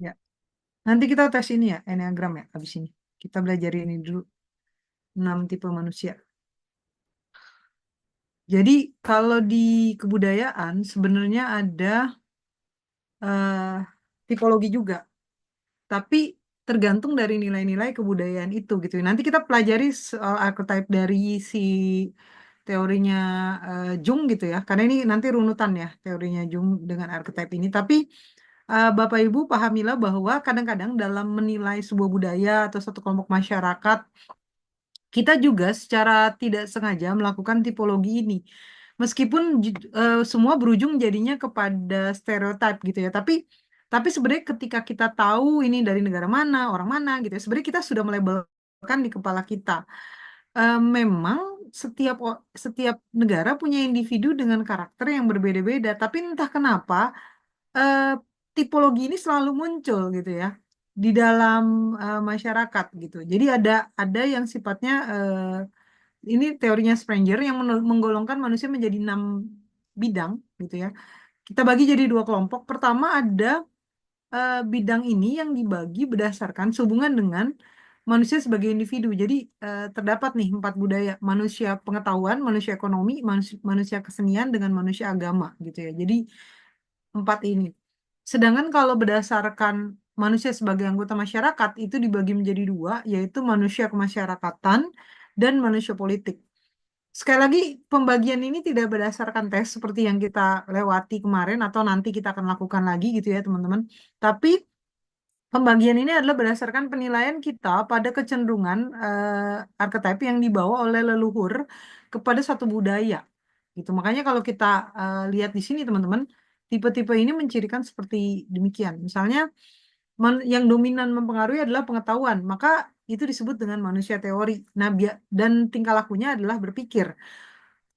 Ya, nanti kita tes ini ya, Enneagram ya, habis ini. Kita belajar ini dulu, 6 tipe manusia. Jadi kalau di kebudayaan sebenarnya ada eh, tipologi juga, tapi tergantung dari nilai-nilai kebudayaan itu gitu. Nanti kita pelajari soal archetype dari si teorinya Jung gitu ya, karena ini nanti runutan ya teorinya Jung dengan archetype ini. Tapi Bapak Ibu pahamilah bahwa kadang-kadang dalam menilai sebuah budaya atau satu kelompok masyarakat, kita juga secara tidak sengaja melakukan tipologi ini. Meskipun semua berujung jadinya kepada stereotip gitu ya. Tapi sebenarnya ketika kita tahu ini dari negara mana, orang mana gitu ya, sebenarnya kita sudah melabelkan di kepala kita. Memang setiap negara punya individu dengan karakter yang berbeda-beda, tapi entah kenapa eh, tipologi ini selalu muncul gitu ya di dalam masyarakat gitu. Jadi ada yang sifatnya ini teorinya Sprenger yang menggolongkan manusia menjadi 6 bidang gitu ya. Kita bagi jadi 2 kelompok. Pertama ada bidang ini yang dibagi berdasarkan sehubungan dengan manusia sebagai individu. Jadi terdapat nih 4 budaya: manusia pengetahuan, manusia ekonomi, manusia kesenian, dengan manusia agama gitu ya. Jadi 4 ini. Sedangkan kalau berdasarkan manusia sebagai anggota masyarakat itu dibagi menjadi 2, yaitu manusia kemasyarakatan dan manusia politik. Sekali lagi, pembagian ini tidak berdasarkan tes seperti yang kita lewati kemarin atau nanti kita akan lakukan lagi gitu ya teman-teman. Tapi pembagian ini adalah berdasarkan penilaian kita pada kecenderungan archetype yang dibawa oleh leluhur kepada satu budaya. Gitu. Makanya kalau kita lihat di sini teman-teman, tipe-tipe ini mencirikan seperti demikian. Misalnya yang dominan mempengaruhi adalah pengetahuan, maka itu disebut dengan manusia teori. Nah, dan tingkah lakunya adalah berpikir.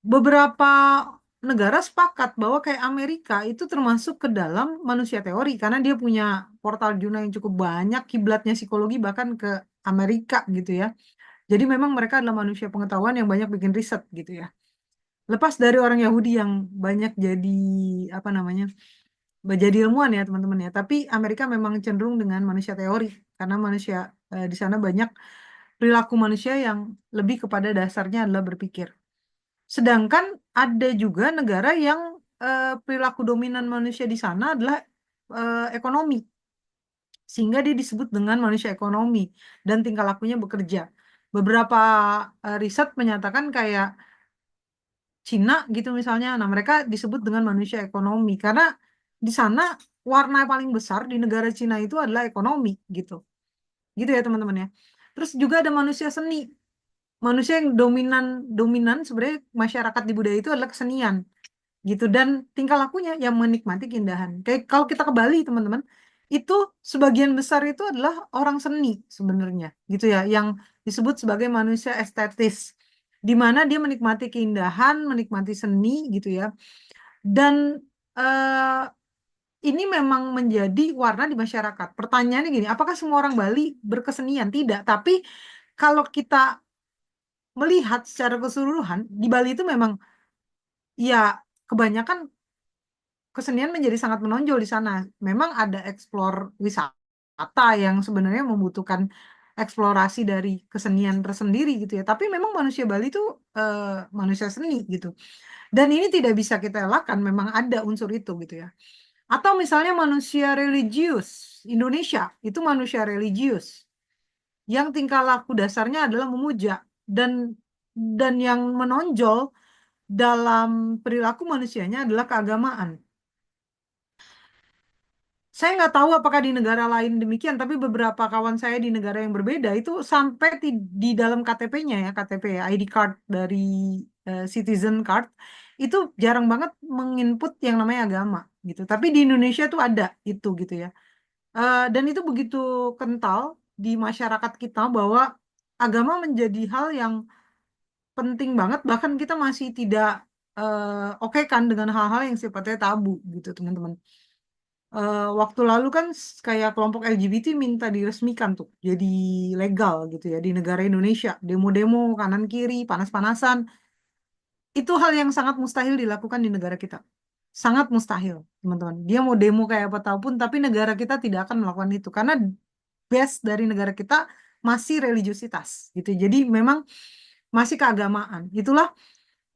Beberapa negara sepakat bahwa kayak Amerika itu termasuk ke dalam manusia teori karena dia punya portal Juna yang cukup banyak, kiblatnya psikologi bahkan ke Amerika gitu ya. Jadi memang mereka adalah manusia pengetahuan yang banyak bikin riset gitu ya. Lepas dari orang Yahudi yang banyak jadi apa namanya? Jadi ilmuwan ya teman-teman ya. Tapi Amerika memang cenderung dengan manusia teori karena manusia di sana banyak perilaku manusia yang lebih kepada dasarnya adalah berpikir. Sedangkan ada juga negara yang perilaku dominan manusia di sana adalah ekonomi, sehingga dia disebut dengan manusia ekonomi dan tingkah lakunya bekerja. Beberapa riset menyatakan kayak Cina gitu misalnya, nah mereka disebut dengan manusia ekonomi karena di sana warna paling besar di negara Cina itu adalah ekonomi gitu, gitu ya teman-teman ya. Terus juga ada manusia seni. Manusia yang dominan dominan sebenarnya masyarakat di budaya itu adalah kesenian gitu, dan tingkah lakunya yang menikmati keindahan. Kayak kalau kita ke Bali teman-teman, itu sebagian besar itu adalah orang seni sebenarnya gitu ya, yang disebut sebagai manusia estetis, di mana dia menikmati keindahan, menikmati seni gitu ya. Dan eh, ini memang menjadi warna di masyarakat. Pertanyaannya gini, apakah semua orang Bali berkesenian? Tidak, tapi kalau kita melihat secara keseluruhan di Bali itu memang ya kebanyakan kesenian menjadi sangat menonjol di sana. Memang ada eksplor wisata yang sebenarnya membutuhkan eksplorasi dari kesenian tersendiri gitu ya. Tapi memang manusia Bali itu eh, manusia seni gitu. Dan ini tidak bisa kita elakkan, memang ada unsur itu gitu ya. Atau misalnya manusia religius, Indonesia itu manusia religius yang tingkah laku dasarnya adalah memuja, dan yang menonjol dalam perilaku manusianya adalah keagamaan. Saya nggak tahu apakah di negara lain demikian, tapi beberapa kawan saya di negara yang berbeda itu sampai di dalam KTP-nya ya, KTP ya, ID card dari citizen card, itu jarang banget menginput yang namanya agama gitu. Tapi di Indonesia tuh ada itu gitu ya. Dan itu begitu kental di masyarakat kita bahwa agama menjadi hal yang penting banget, bahkan kita masih tidak oke kan dengan hal-hal yang sifatnya tabu gitu teman-teman. Waktu lalu kan kayak kelompok LGBT minta diresmikan tuh jadi legal gitu ya di negara Indonesia, demo-demo kanan kiri panas-panasan, itu hal yang sangat mustahil dilakukan di negara kita sangat mustahil, teman-teman. Dia mau demo kayak apa tahu pun, tapi negara kita tidak akan melakukan itu karena base dari negara kita masih religiusitas gitu. Jadi memang masih keagamaan. Itulah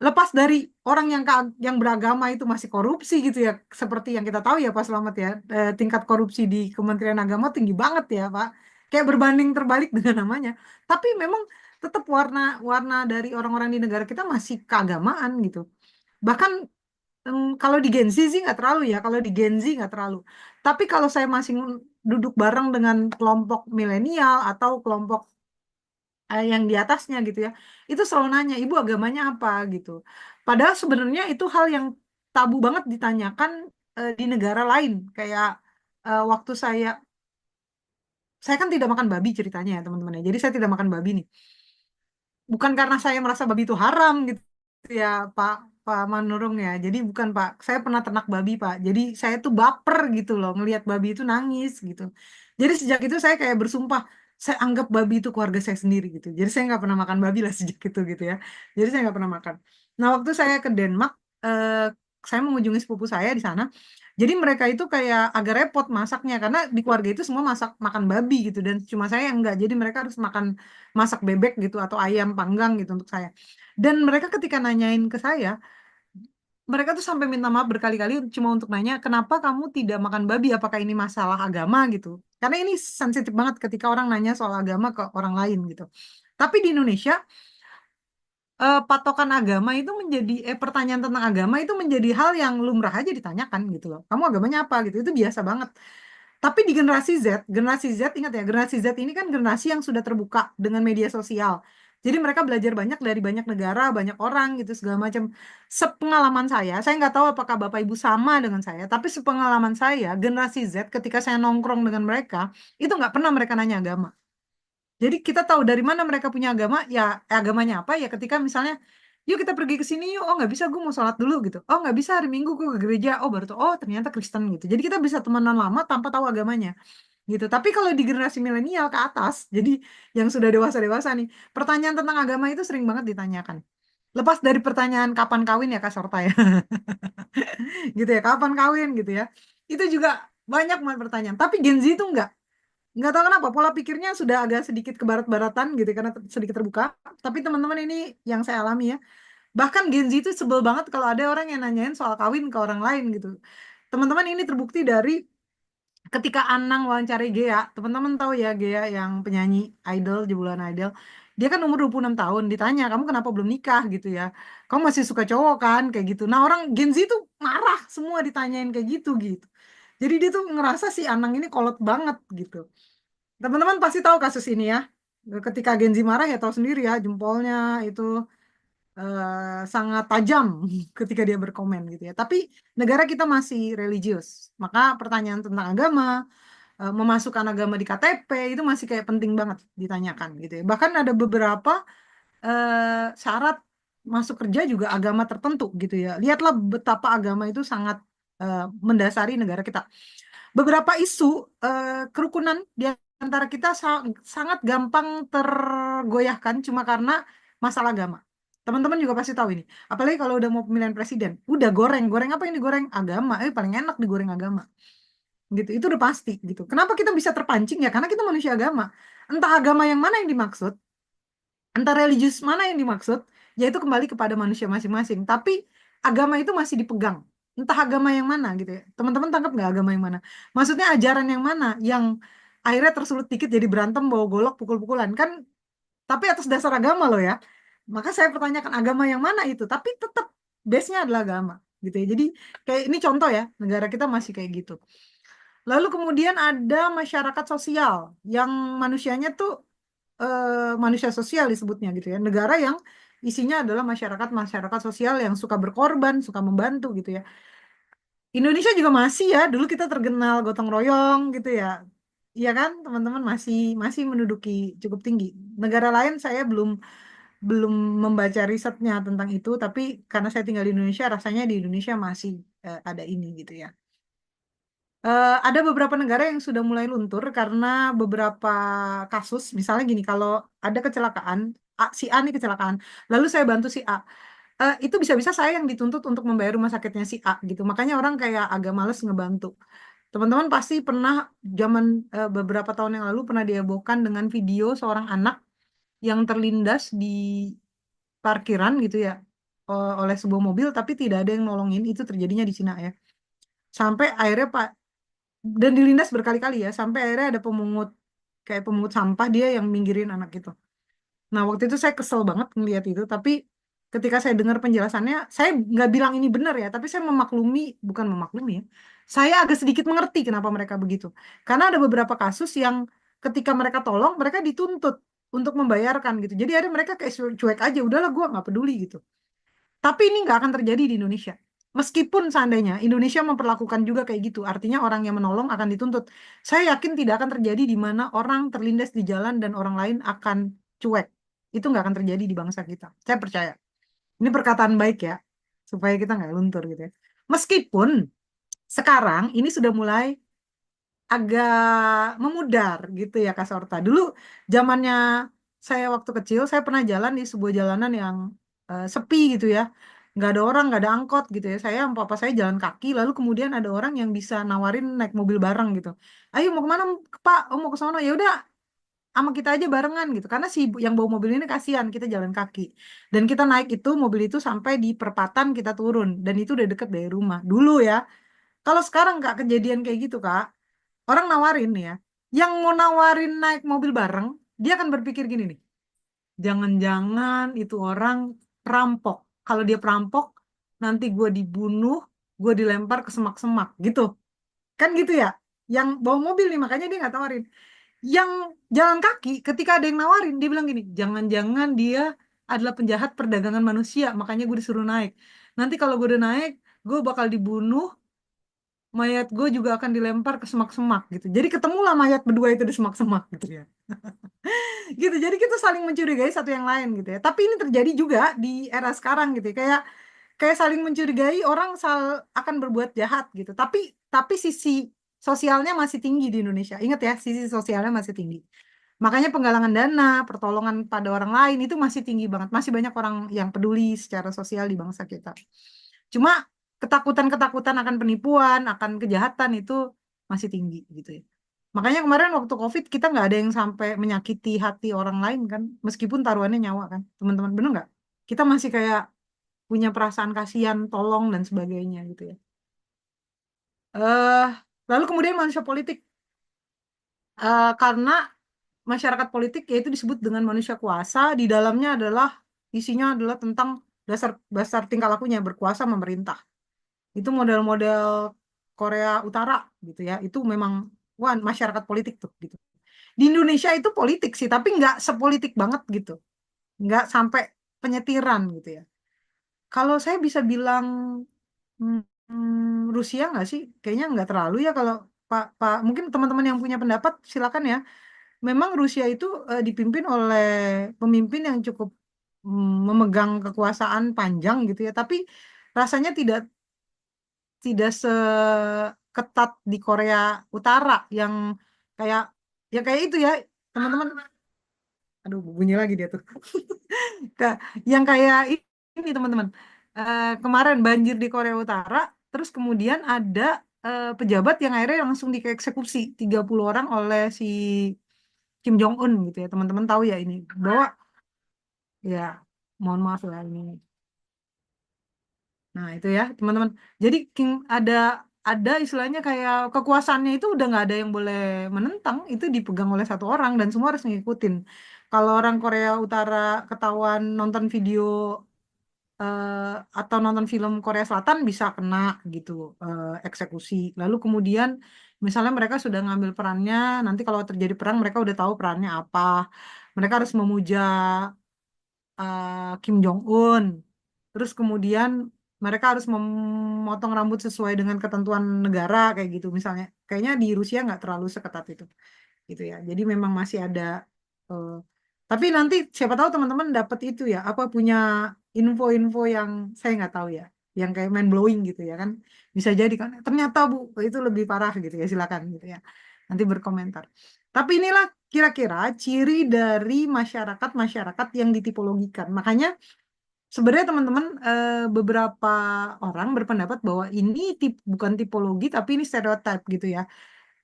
lepas dari orang yang beragama itu masih korupsi gitu ya, seperti yang kita tahu ya Pak Slamet ya, tingkat korupsi di Kementerian Agama tinggi banget ya Pak, kayak berbanding terbalik dengan namanya. Tapi memang tetap warna warna dari orang-orang di negara kita masih keagamaan gitu. Bahkan kalau di Gen Z sih nggak terlalu ya, kalau di Gen Z nggak terlalu. Tapi kalau saya masih duduk bareng dengan kelompok milenial atau kelompok yang di atasnya gitu ya, itu selalu nanya, ibu agamanya apa gitu. Padahal sebenarnya itu hal yang tabu banget ditanyakan di negara lain. Kayak waktu saya kan tidak makan babi ceritanya ya teman-teman ya. Jadi saya tidak makan babi nih. Bukan karena saya merasa babi itu haram gitu ya Pak Pak Manurung ya. Jadi bukan Pak, saya pernah ternak babi Pak. Jadi saya tuh baper gitu loh ngelihat babi itu nangis gitu. Jadi sejak itu saya kayak bersumpah saya anggap babi itu keluarga saya sendiri gitu. Jadi saya nggak pernah makan babi lah sejak itu gitu ya. Jadi saya nggak pernah makan. Nah waktu saya ke Denmark, saya mengunjungi sepupu saya di sana. Jadi mereka itu kayak agak repot masaknya karena di keluarga itu semua masak makan babi gitu dan cuma saya yang enggak. Jadi mereka harus makan masak bebek gitu atau ayam panggang gitu untuk saya. Dan mereka ketika nanyain ke saya, mereka tuh sampai minta maaf berkali-kali cuma untuk nanya, kenapa kamu tidak makan babi? Apakah ini masalah agama gitu? Karena ini sensitif banget ketika orang nanya soal agama ke orang lain gitu. Tapi di Indonesia, patokan agama itu pertanyaan tentang agama itu menjadi hal yang lumrah aja ditanyakan gitu loh. Kamu agamanya apa gitu? Itu biasa banget. Tapi di generasi Z ingat ya, generasi Z ini kan generasi yang sudah terbuka dengan media sosial. Jadi mereka belajar banyak dari banyak negara, banyak orang gitu segala macam. Sepengalaman saya nggak tahu apakah Bapak Ibu sama dengan saya, tapi sepengalaman saya, generasi Z ketika saya nongkrong dengan mereka, itu nggak pernah mereka nanya agama. Jadi kita tahu dari mana mereka punya agama, ya agamanya apa ya ketika misalnya, yuk kita pergi ke sini yuk, oh nggak bisa gue mau sholat dulu gitu, oh nggak bisa hari Minggu gue ke gereja, oh baru tuh, oh ternyata Kristen gitu. Jadi kita bisa temenan lama tanpa tahu agamanya gitu. Tapi kalau di generasi milenial ke atas, jadi yang sudah dewasa-dewasa nih, pertanyaan tentang agama itu sering banget ditanyakan. Lepas dari pertanyaan kapan kawin ya Kak Sorta ya, gitu ya, kapan kawin gitu ya. Itu juga banyak banget pertanyaan. Tapi Gen Z itu nggak tahu kenapa pola pikirnya sudah agak sedikit ke barat-baratan gitu karena sedikit terbuka. Tapi teman-teman ini yang saya alami ya. Bahkan Gen Z itu sebel banget kalau ada orang yang nanyain soal kawin ke orang lain gitu. Teman-teman ini terbukti dari ketika Anang wawancari Gea, teman-teman tahu ya Gea yang penyanyi idol, jebolan idol. Dia kan umur 26 tahun, ditanya, kamu kenapa belum nikah gitu ya. Kamu masih suka cowok kan, kayak gitu. Nah orang Gen Z tuh marah semua ditanyain kayak gitu gitu. Jadi dia tuh ngerasa si Anang ini kolot banget gitu. Teman-teman pasti tahu kasus ini ya. Ketika Gen Z marah ya tahu sendiri ya, jempolnya itu sangat tajam ketika dia berkomen gitu ya. Tapi negara kita masih religius. Maka pertanyaan tentang agama, memasukkan agama di KTP itu masih kayak penting banget ditanyakan gitu ya. Bahkan ada beberapa syarat masuk kerja juga agama tertentu gitu ya. Lihatlah betapa agama itu sangat mendasari negara kita. Beberapa isu kerukunan di antara kita sangat gampang tergoyahkan cuma karena masalah agama. Teman-teman juga pasti tahu ini. Apalagi kalau udah mau pemilihan presiden, udah goreng, goreng apa yang digoreng? Agama. Paling enak digoreng agama. Gitu. Itu udah pasti gitu. Kenapa kita bisa terpancing ya? Karena kita manusia agama. Entah agama yang mana yang dimaksud, entah religius mana yang dimaksud, yaitu kembali kepada manusia masing-masing. Tapi agama itu masih dipegang. Entah agama yang mana gitu ya. Teman-teman tangkap nggak agama yang mana? Maksudnya ajaran yang mana yang akhirnya tersulut dikit jadi berantem bawa golok pukul-pukulan kan? Tapi atas dasar agama loh ya. Maka saya pertanyakan agama yang mana itu. Tapi tetap base-nya adalah agama gitu ya. Jadi kayak ini contoh ya, negara kita masih kayak gitu. Lalu kemudian ada masyarakat sosial yang manusianya tuh manusia sosial disebutnya gitu ya. Negara yang isinya adalah masyarakat sosial yang suka berkorban, suka membantu gitu ya. Indonesia juga masih ya, dulu kita terkenal gotong royong gitu ya. Iya kan, teman-teman masih masih menduduki cukup tinggi. Negara lain saya belum belum membaca risetnya tentang itu, tapi karena saya tinggal di Indonesia, rasanya di Indonesia masih ada ini gitu ya. Ada beberapa negara yang sudah mulai luntur karena beberapa kasus, misalnya gini, kalau ada kecelakaan, si A nih kecelakaan, lalu saya bantu si A. itu bisa-bisa saya yang dituntut untuk membayar rumah sakitnya si A gitu. Makanya orang kayak agak males ngebantu. Teman-teman pasti pernah zaman beberapa tahun yang lalu pernah dihebohkan dengan video seorang anak yang terlindas di parkiran gitu ya oleh sebuah mobil tapi tidak ada yang nolongin. Itu terjadinya di Cina ya. Sampai akhirnya Pak dan dilindas berkali-kali ya sampai akhirnya ada pemungut kayak pemungut sampah dia yang minggirin anak itu. Nah, waktu itu saya kesel banget ngeliat itu, tapi ketika saya dengar penjelasannya, saya nggak bilang ini benar ya, tapi saya memaklumi, bukan memaklumi ya, saya agak sedikit mengerti kenapa mereka begitu. Karena ada beberapa kasus yang ketika mereka tolong, mereka dituntut untuk membayarkan gitu. Jadi ada mereka kayak cuek aja, udahlah gue nggak peduli gitu. Tapi ini nggak akan terjadi di Indonesia. Meskipun seandainya Indonesia memperlakukan juga kayak gitu, artinya orang yang menolong akan dituntut. Saya yakin tidak akan terjadi di mana orang terlindas di jalan dan orang lain akan cuek. Itu nggak akan terjadi di bangsa kita. Saya percaya. Ini perkataan baik ya, supaya kita nggak luntur gitu ya. Meskipun sekarang ini sudah mulai agak memudar gitu ya Kak Sorta. Dulu zamannya saya waktu kecil, saya pernah jalan di sebuah jalanan yang sepi gitu ya. Nggak ada orang, nggak ada angkot gitu ya. Saya sama papa saya jalan kaki, lalu kemudian ada orang yang bisa nawarin naik mobil bareng gitu. Ayo mau kemana Pak? Oh mau ke sono. Ya udah sama kita aja barengan gitu. Karena si yang bawa mobil ini kasihan, kita jalan kaki. Dan kita naik itu, mobil itu sampai di perempatan kita turun. Dan itu udah deket dari rumah. Dulu ya. Kalau sekarang nggak kejadian kayak gitu Kak, orang nawarin nih ya, yang mau nawarin naik mobil bareng, dia akan berpikir gini nih, jangan-jangan itu orang perampok. Kalau dia perampok, nanti gue dibunuh, gue dilempar ke semak-semak, gitu. Kan gitu ya? Yang bawa mobil nih, makanya dia nggak tawarin. Yang jalan kaki, ketika ada yang nawarin, dia bilang gini, jangan-jangan dia adalah penjahat perdagangan manusia, makanya gue disuruh naik. Nanti kalau gue udah naik, gue bakal dibunuh, mayat gue juga akan dilempar ke semak-semak gitu. Jadi ketemulah mayat berdua itu di semak-semak gitu ya. Gitu. Jadi kita saling mencurigai satu yang lain gitu ya. Tapi ini terjadi juga di era sekarang gitu ya. Kayak kayak saling mencurigai orang akan berbuat jahat gitu. Tapi sisi sosialnya masih tinggi di Indonesia. Ingat ya, sisi sosialnya masih tinggi. Makanya penggalangan dana, pertolongan pada orang lain itu masih tinggi banget. Masih banyak orang yang peduli secara sosial di bangsa kita. Cuma ketakutan-ketakutan akan penipuan, akan kejahatan itu masih tinggi gitu ya. Makanya kemarin waktu COVID kita nggak ada yang sampai menyakiti hati orang lain kan, meskipun taruhannya nyawa kan, teman-teman bener nggak? Kita masih kayak punya perasaan kasihan, tolong dan sebagainya gitu ya. eh Lalu kemudian manusia politik. Karena masyarakat politik yaitu disebut dengan manusia kuasa, di dalamnya adalah isinya adalah tentang dasar dasar tingkah lakunya berkuasa memerintah. Itu model-model Korea Utara gitu ya. Itu memang wah masyarakat politik tuh gitu. Di Indonesia itu politik sih, tapi nggak sepolitik banget gitu. Nggak sampai penyetiran gitu ya. Kalau saya bisa bilang hmm, Rusia nggak sih? Kayaknya nggak terlalu ya kalau Pak mungkin teman-teman yang punya pendapat silakan ya. Memang Rusia itu dipimpin oleh pemimpin yang cukup memegang kekuasaan panjang gitu ya, tapi rasanya tidak tidak seketat di Korea Utara yang kayak ya kayak itu ya teman-teman. Aduh bunyi lagi dia tuh. Ka- yang kayak ini teman-teman. Kemarin banjir di Korea Utara, terus kemudian ada pejabat yang akhirnya langsung dieksekusi 30 orang oleh si Kim Jong Un gitu ya. Teman-teman tahu ya ini bahwa ya mohon maaf lah ini. Nah, itu ya, teman-teman. Jadi ada istilahnya kayak kekuasaannya itu udah nggak ada yang boleh menentang, itu dipegang oleh satu orang dan semua harus ngikutin. Kalau orang Korea Utara ketahuan nonton video atau nonton film Korea Selatan bisa kena gitu eksekusi. Lalu kemudian misalnya mereka sudah ngambil perannya, nanti kalau terjadi perang mereka udah tahu perannya apa. Mereka harus memuja Kim Jong Un. Terus kemudian mereka harus memotong rambut sesuai dengan ketentuan negara kayak gitu misalnya. Kayaknya di Rusia nggak terlalu seketat itu, gitu ya. Jadi memang masih ada. eh, tapi nanti siapa tahu teman-teman dapat itu ya, apa punya info-info yang saya nggak tahu ya, yang kayak mind blowing gitu ya kan. Bisa jadi kan. Ternyata Bu itu lebih parah gitu ya. Silakan gitu ya. Nanti berkomentar. Tapi inilah kira-kira ciri dari masyarakat-masyarakat yang ditipologikan. Makanya sebenarnya teman-teman, beberapa orang berpendapat bahwa ini bukan tipologi tapi ini stereotip gitu ya.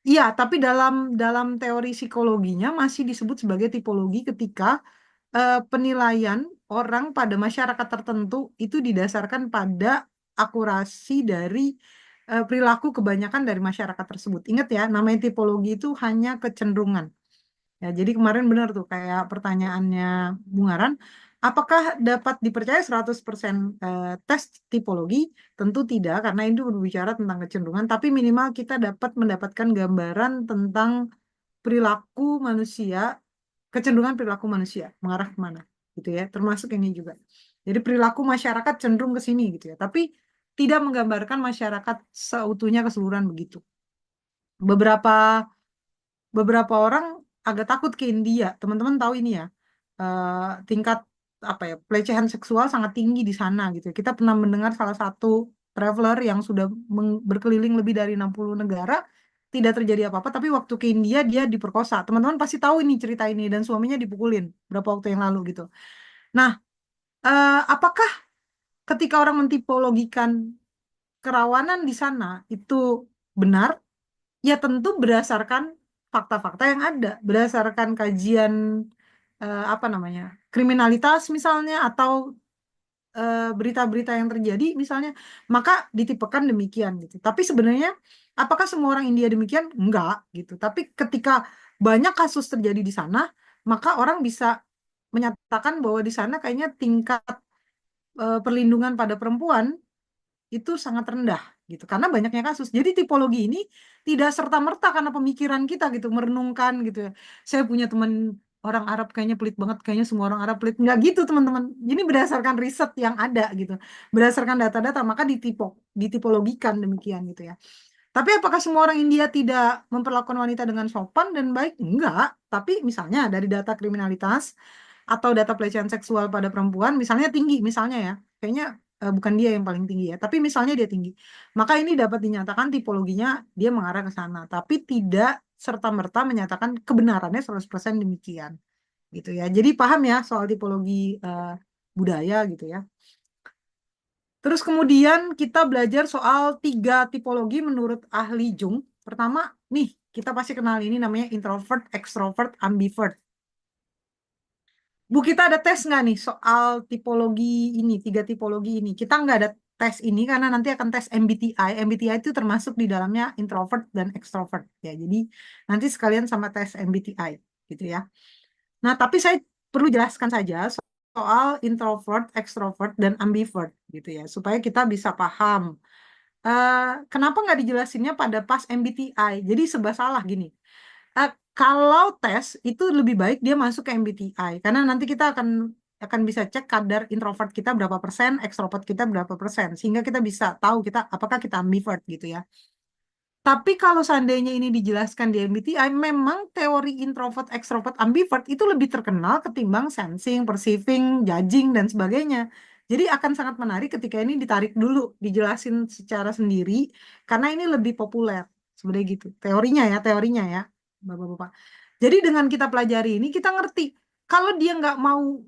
Iya, tapi dalam dalam teori psikologinya masih disebut sebagai tipologi ketika penilaian orang pada masyarakat tertentu itu didasarkan pada akurasi dari perilaku kebanyakan dari masyarakat tersebut. Ingat ya, namanya tipologi itu hanya kecenderungan. Ya, jadi kemarin benar tuh kayak pertanyaannya Bungaran, apakah dapat dipercaya 100% tes tipologi? Tentu tidak, karena itu berbicara tentang kecenderungan, tapi minimal kita dapat mendapatkan gambaran tentang perilaku manusia, kecenderungan perilaku manusia mengarah kemana, gitu ya. Termasuk ini juga. Jadi perilaku masyarakat cenderung ke sini gitu ya, tapi tidak menggambarkan masyarakat seutuhnya keseluruhan begitu. Beberapa beberapa orang agak takut ke India. Teman-teman tahu ini ya, tingkat apa ya pelecehan seksual sangat tinggi di sana gitu ya. Kita pernah mendengar salah satu traveler yang sudah berkeliling lebih dari 60 negara tidak terjadi apa-apa, tapi waktu ke India dia diperkosa. Teman-teman pasti tahu ini cerita ini dan suaminya dipukulin berapa waktu yang lalu gitu. Nah, apakah ketika orang mentipologikan kerawanan di sana itu benar? Ya tentu berdasarkan fakta-fakta yang ada, berdasarkan kajian apa namanya kriminalitas misalnya atau berita-berita yang terjadi misalnya, maka ditipekan demikian gitu. Tapi sebenarnya apakah semua orang India demikian? Enggak gitu. Tapi ketika banyak kasus terjadi di sana, maka orang bisa menyatakan bahwa di sana kayaknya tingkat perlindungan pada perempuan itu sangat rendah gitu karena banyaknya kasus. Jadi tipologi ini tidak serta-merta karena pemikiran kita gitu merenungkan gitu ya. Saya punya teman orang Arab kayaknya pelit banget, kayaknya semua orang Arab pelit. Nggak gitu teman-teman. Ini berdasarkan riset yang ada gitu. Berdasarkan data-data maka ditipologikan demikian gitu ya. Tapi apakah semua orang India tidak memperlakukan wanita dengan sopan dan baik? Enggak. Tapi misalnya dari data kriminalitas atau data pelecehan seksual pada perempuan misalnya tinggi misalnya ya. Kayaknya bukan dia yang paling tinggi ya, tapi misalnya dia tinggi. Maka ini dapat dinyatakan tipologinya dia mengarah ke sana, tapi tidak serta-merta menyatakan kebenarannya 100% demikian. Gitu ya. Jadi paham ya soal tipologi budaya gitu ya. Terus kemudian kita belajar soal 3 tipologi menurut ahli Jung. Pertama, nih kita pasti kenal ini namanya introvert, extrovert, ambivert. Bu, kita ada tes nggak nih soal tipologi ini, 3 tipologi ini? Kita nggak ada tes ini karena nanti akan tes MBTI. MBTI itu termasuk di dalamnya introvert dan extrovert ya. Jadi nanti sekalian sama tes MBTI gitu ya. Nah, tapi saya perlu jelaskan saja soal introvert, extrovert, dan ambivert gitu ya, supaya kita bisa paham. Kenapa nggak dijelasinnya pada pas MBTI? Jadi serba salah gini. Kalau tes itu lebih baik dia masuk ke MBTI karena nanti kita akan bisa cek kadar introvert kita berapa persen, ekstrovert kita berapa persen, sehingga kita bisa tahu kita apakah kita ambivert gitu ya. Tapi kalau seandainya ini dijelaskan di MBTI, memang teori introvert, extrovert, ambivert itu lebih terkenal ketimbang sensing, perceiving, judging, dan sebagainya. Jadi akan sangat menarik ketika ini ditarik dulu, dijelasin secara sendiri, karena ini lebih populer. Sebenarnya gitu. Teorinya ya, Bapak-Bapak. Jadi dengan kita pelajari ini, kita ngerti. Kalau dia nggak mau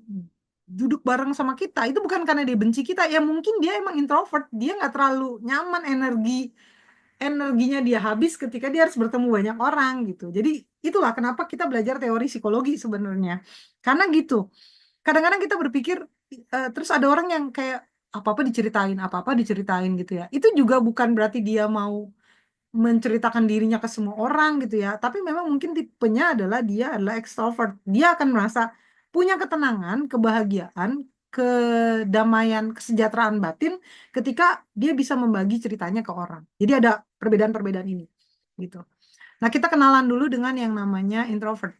duduk bareng sama kita, itu bukan karena dia benci kita. Ya mungkin dia emang introvert, dia nggak terlalu nyaman energinya dia habis ketika dia harus bertemu banyak orang gitu. Jadi itulah kenapa kita belajar teori psikologi sebenarnya. Karena gitu. Kadang-kadang kita berpikir terus ada orang yang kayak apa-apa diceritain gitu ya. Itu juga bukan berarti dia mau menceritakan dirinya ke semua orang gitu ya. Tapi memang mungkin tipenya adalah dia adalah extrovert. Dia akan merasa punya ketenangan, kebahagiaan, kedamaian, kesejahteraan batin ketika dia bisa membagi ceritanya ke orang. Jadi ada perbedaan-perbedaan ini gitu. Nah, kita kenalan dulu dengan yang namanya introvert.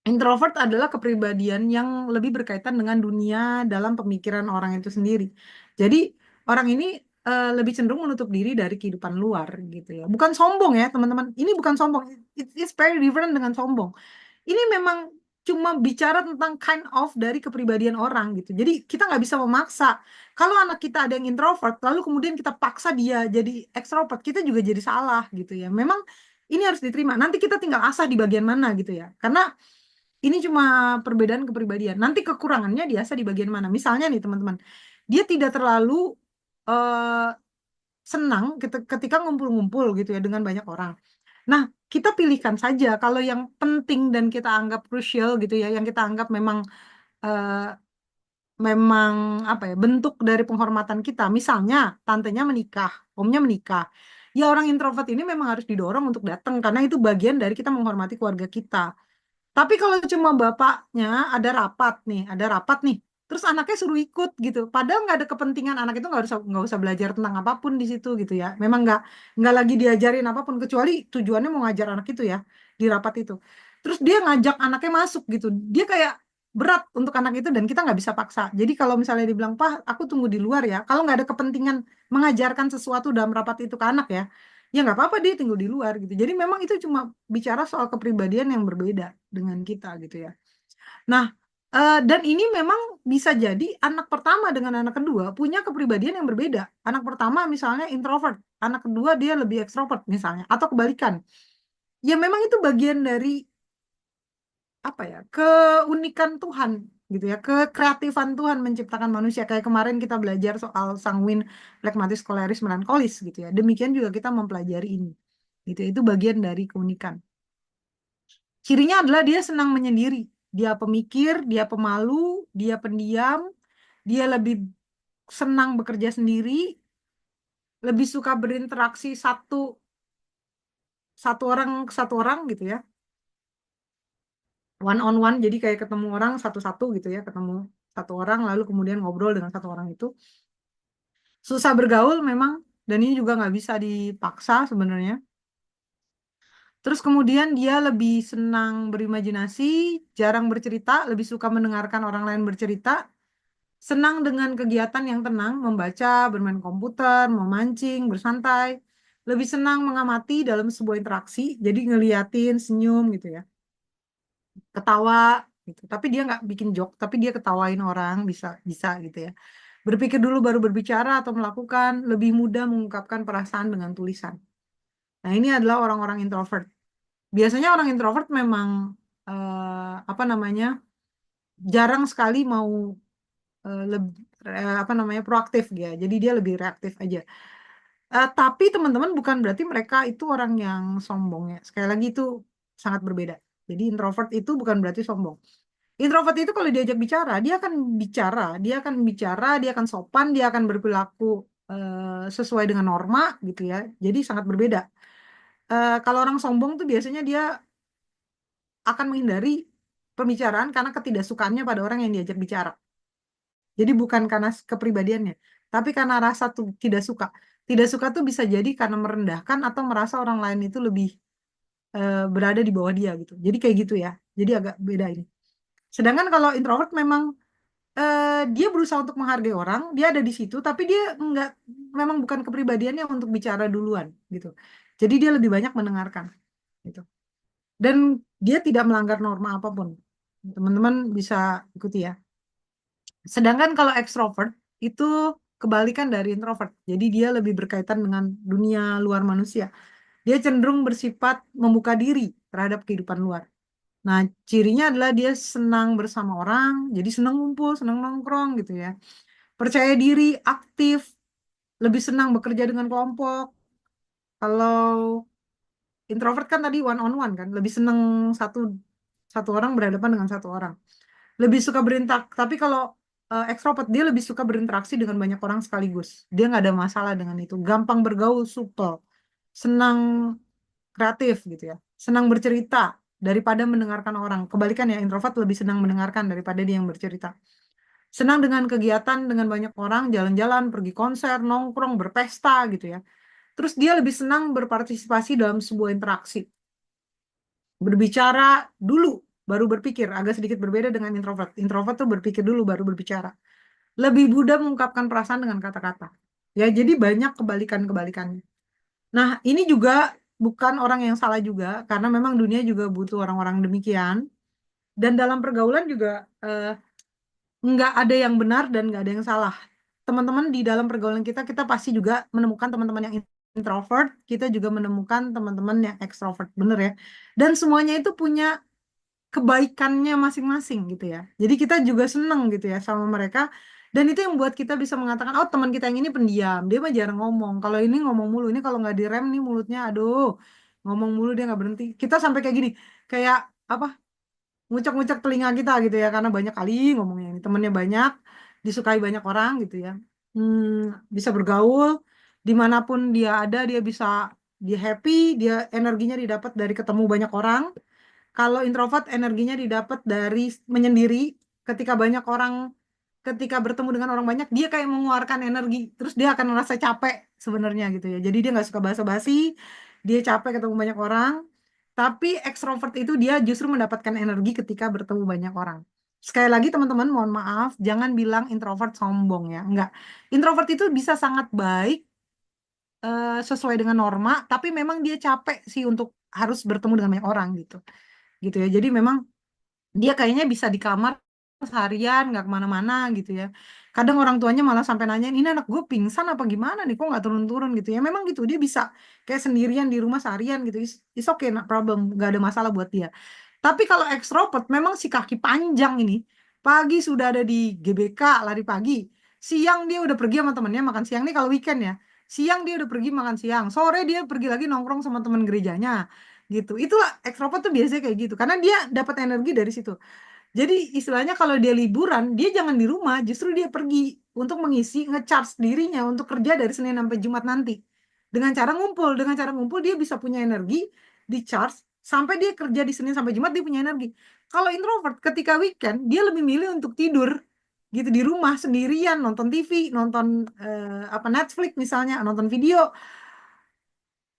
Introvert adalah kepribadian yang lebih berkaitan dengan dunia dalam pemikiran orang itu sendiri. Jadi orang ini lebih cenderung menutup diri dari kehidupan luar gitu ya. Bukan sombong ya teman-teman. Ini bukan sombong. It's very different dengan sombong. Ini memang cuma bicara tentang kind of dari kepribadian orang gitu. Jadi kita nggak bisa memaksa. Kalau anak kita ada yang introvert, lalu kemudian kita paksa dia jadi extrovert, kita juga jadi salah gitu ya. Memang ini harus diterima. Nanti kita tinggal asah di bagian mana gitu ya. Karena Ini cuma perbedaan kepribadian. Nanti kekurangannya biasa di bagian mana? Misalnya nih teman-teman, dia tidak terlalu eh, senang ketika ngumpul-ngumpul gitu ya dengan banyak orang. Nah, kita pilihkan saja kalau yang penting dan kita anggap krusial gitu ya, yang kita anggap eh, memang apa ya, bentuk dari penghormatan kita. Misalnya tantenya menikah, omnya menikah. Ya orang introvert ini memang harus didorong untuk datang karena itu bagian dari kita menghormati keluarga kita. Tapi kalau cuma bapaknya ada rapat nih, terus anaknya suruh ikut gitu. Padahal nggak ada kepentingan, anak itu nggak usah belajar tentang apapun di situ gitu ya. Memang nggak lagi diajarin apapun kecuali tujuannya mau ngajar anak itu ya di rapat itu. Terus dia ngajak anaknya masuk gitu. Dia kayak berat untuk anak itu dan kita nggak bisa paksa. Jadi kalau misalnya dibilang, Pak, aku tunggu di luar ya. Kalau nggak ada kepentingan mengajarkan sesuatu dalam rapat itu ke anak ya, ya nggak apa-apa dia tinggal di luar gitu. Jadi memang itu cuma bicara soal kepribadian yang berbeda dengan kita gitu ya. Nah, dan ini memang bisa jadi anak pertama dengan anak kedua punya kepribadian yang berbeda. Anak pertama misalnya introvert, anak kedua dia lebih ekstrovert misalnya, atau kebalikan. Ya memang itu bagian dari apa ya, keunikan Tuhan gitu ya, kekreatifan Tuhan menciptakan manusia. Kayak kemarin kita belajar soal sanguin, phlegmatis, koleris, melankolis gitu ya. Demikian juga kita mempelajari ini. Gitu ya. Itu bagian dari keunikan. Cirinya adalah dia senang menyendiri. Dia pemikir, dia pemalu, dia pendiam, dia lebih senang bekerja sendiri, lebih suka berinteraksi satu satu orang ke satu orang gitu ya. One on one, jadi kayak ketemu orang satu-satu gitu ya, ketemu satu orang lalu kemudian ngobrol dengan satu orang itu. Susah bergaul memang, dan ini juga nggak bisa dipaksa sebenarnya. Terus kemudian dia lebih senang berimajinasi, jarang bercerita, lebih suka mendengarkan orang lain bercerita, senang dengan kegiatan yang tenang, membaca, bermain komputer, memancing, bersantai, lebih senang mengamati dalam sebuah interaksi, jadi ngeliatin, senyum gitu ya, ketawa gitu. Tapi dia nggak bikin joke, tapi dia ketawain orang, bisa bisa gitu ya. Berpikir dulu baru berbicara atau melakukan, lebih mudah mengungkapkan perasaan dengan tulisan. Nah, ini adalah orang-orang introvert. Biasanya orang introvert memang apa namanya, jarang sekali mau apa namanya, proaktif dia. Jadi dia lebih reaktif aja. Tapi teman-teman bukan berarti mereka itu orang yang sombong ya. Sekali lagi itu sangat berbeda. Jadi introvert itu bukan berarti sombong. Introvert itu kalau diajak bicara, dia akan sopan, dia akan berperilaku sesuai dengan norma gitu ya. Jadi sangat berbeda. Kalau orang sombong tuh biasanya dia akan menghindari pembicaraan karena ketidaksukaannya pada orang yang diajak bicara. Jadi bukan karena kepribadiannya, tapi karena rasa tuh tidak suka. Tidak suka tuh bisa jadi karena merendahkan atau merasa orang lain itu lebih berada di bawah dia gitu. Jadi kayak gitu ya. Jadi agak beda ini. Sedangkan kalau introvert memang dia berusaha untuk menghargai orang, dia ada di situ, tapi dia nggak, memang bukan kepribadiannya untuk bicara duluan gitu. Jadi dia lebih banyak mendengarkan gitu. Dan dia tidak melanggar norma apapun. Teman-teman bisa ikuti ya. Sedangkan kalau ekstrovert itu kebalikan dari introvert. Jadi dia lebih berkaitan dengan dunia luar manusia. Dia cenderung bersifat membuka diri terhadap kehidupan luar. Nah, cirinya adalah dia senang bersama orang, jadi senang ngumpul, senang nongkrong gitu ya. Percaya diri, aktif, lebih senang bekerja dengan kelompok. Kalau introvert kan tadi one on one kan, lebih senang satu satu orang berhadapan dengan satu orang. Lebih suka berintak, tapi kalau ekstrovert dia lebih suka berinteraksi dengan banyak orang sekaligus. Dia nggak ada masalah dengan itu. Gampang bergaul, supel, senang kreatif gitu ya. Senang bercerita daripada mendengarkan orang. Kebalikan ya, introvert lebih senang mendengarkan daripada dia yang bercerita. Senang dengan kegiatan dengan banyak orang, jalan-jalan, pergi konser, nongkrong, berpesta gitu ya. Terus dia lebih senang berpartisipasi dalam sebuah interaksi. Berbicara dulu, baru berpikir. Agak sedikit berbeda dengan introvert. Introvert tuh berpikir dulu, baru berbicara. Lebih mudah mengungkapkan perasaan dengan kata-kata. Ya, jadi banyak kebalikan-kebalikannya. Nah, ini juga bukan orang yang salah juga, karena memang dunia juga butuh orang-orang demikian. Dan dalam pergaulan juga nggak ada yang benar dan nggak ada yang salah. Teman-teman di dalam pergaulan kita, kita pasti juga menemukan teman-teman yang introvert, kita juga menemukan teman-teman yang ekstrovert, bener ya. Dan semuanya itu punya kebaikannya masing-masing gitu ya. Jadi kita juga seneng gitu ya sama mereka. Dan itu yang membuat kita bisa mengatakan, oh teman kita yang ini pendiam, dia mah jarang ngomong. Kalau ini ngomong mulu, ini kalau nggak direm nih mulutnya, aduh, ngomong mulu dia nggak berhenti. Kita sampai kayak gini, kayak apa? Ngucek-ngucek telinga kita gitu ya, karena banyak kali ngomongnya ini. Temennya banyak, disukai banyak orang gitu ya. Bisa bergaul, dimanapun dia ada, dia happy, dia energinya didapat dari ketemu banyak orang. Kalau introvert energinya didapat dari menyendiri. Ketika banyak orang, ketika bertemu dengan orang banyak, dia kayak mengeluarkan energi. Terus dia akan merasa capek sebenarnya gitu ya. Jadi dia nggak suka basa-basi, dia capek ketemu banyak orang. Tapi ekstrovert itu dia justru mendapatkan energi ketika bertemu banyak orang. Sekali lagi teman-teman, mohon maaf, jangan bilang introvert sombong ya. Enggak. Introvert itu bisa sangat baik, sesuai dengan norma, tapi memang dia capek sih untuk harus bertemu dengan banyak orang gitu gitu ya. Jadi memang dia kayaknya bisa di kamar seharian nggak kemana-mana gitu ya. Kadang orang tuanya malah sampai nanyain, ini anak gue pingsan apa gimana nih, kok nggak turun-turun gitu ya. Memang gitu, dia bisa kayak sendirian di rumah seharian gitu. It's okay, no problem, nggak ada masalah buat dia. Tapi kalau ekstrovert memang si kaki panjang ini, pagi sudah ada di GBK lari pagi, siang dia udah pergi sama temennya makan siang nih kalau weekend ya. Siang dia udah pergi makan siang, sore dia pergi lagi nongkrong sama teman gerejanya gitu. Itulah ekstrovert tuh biasanya kayak gitu, karena dia dapat energi dari situ. Jadi istilahnya kalau dia liburan, dia jangan di rumah, justru dia pergi untuk mengisi, nge-charge dirinya untuk kerja dari Senin sampai Jumat nanti. Dengan cara ngumpul dia bisa punya energi, di charge, sampai dia kerja di Senin sampai Jumat dia punya energi. Kalau introvert, ketika weekend, dia lebih milih untuk tidur, gitu di rumah sendirian, nonton TV, nonton apa Netflix misalnya, nonton video,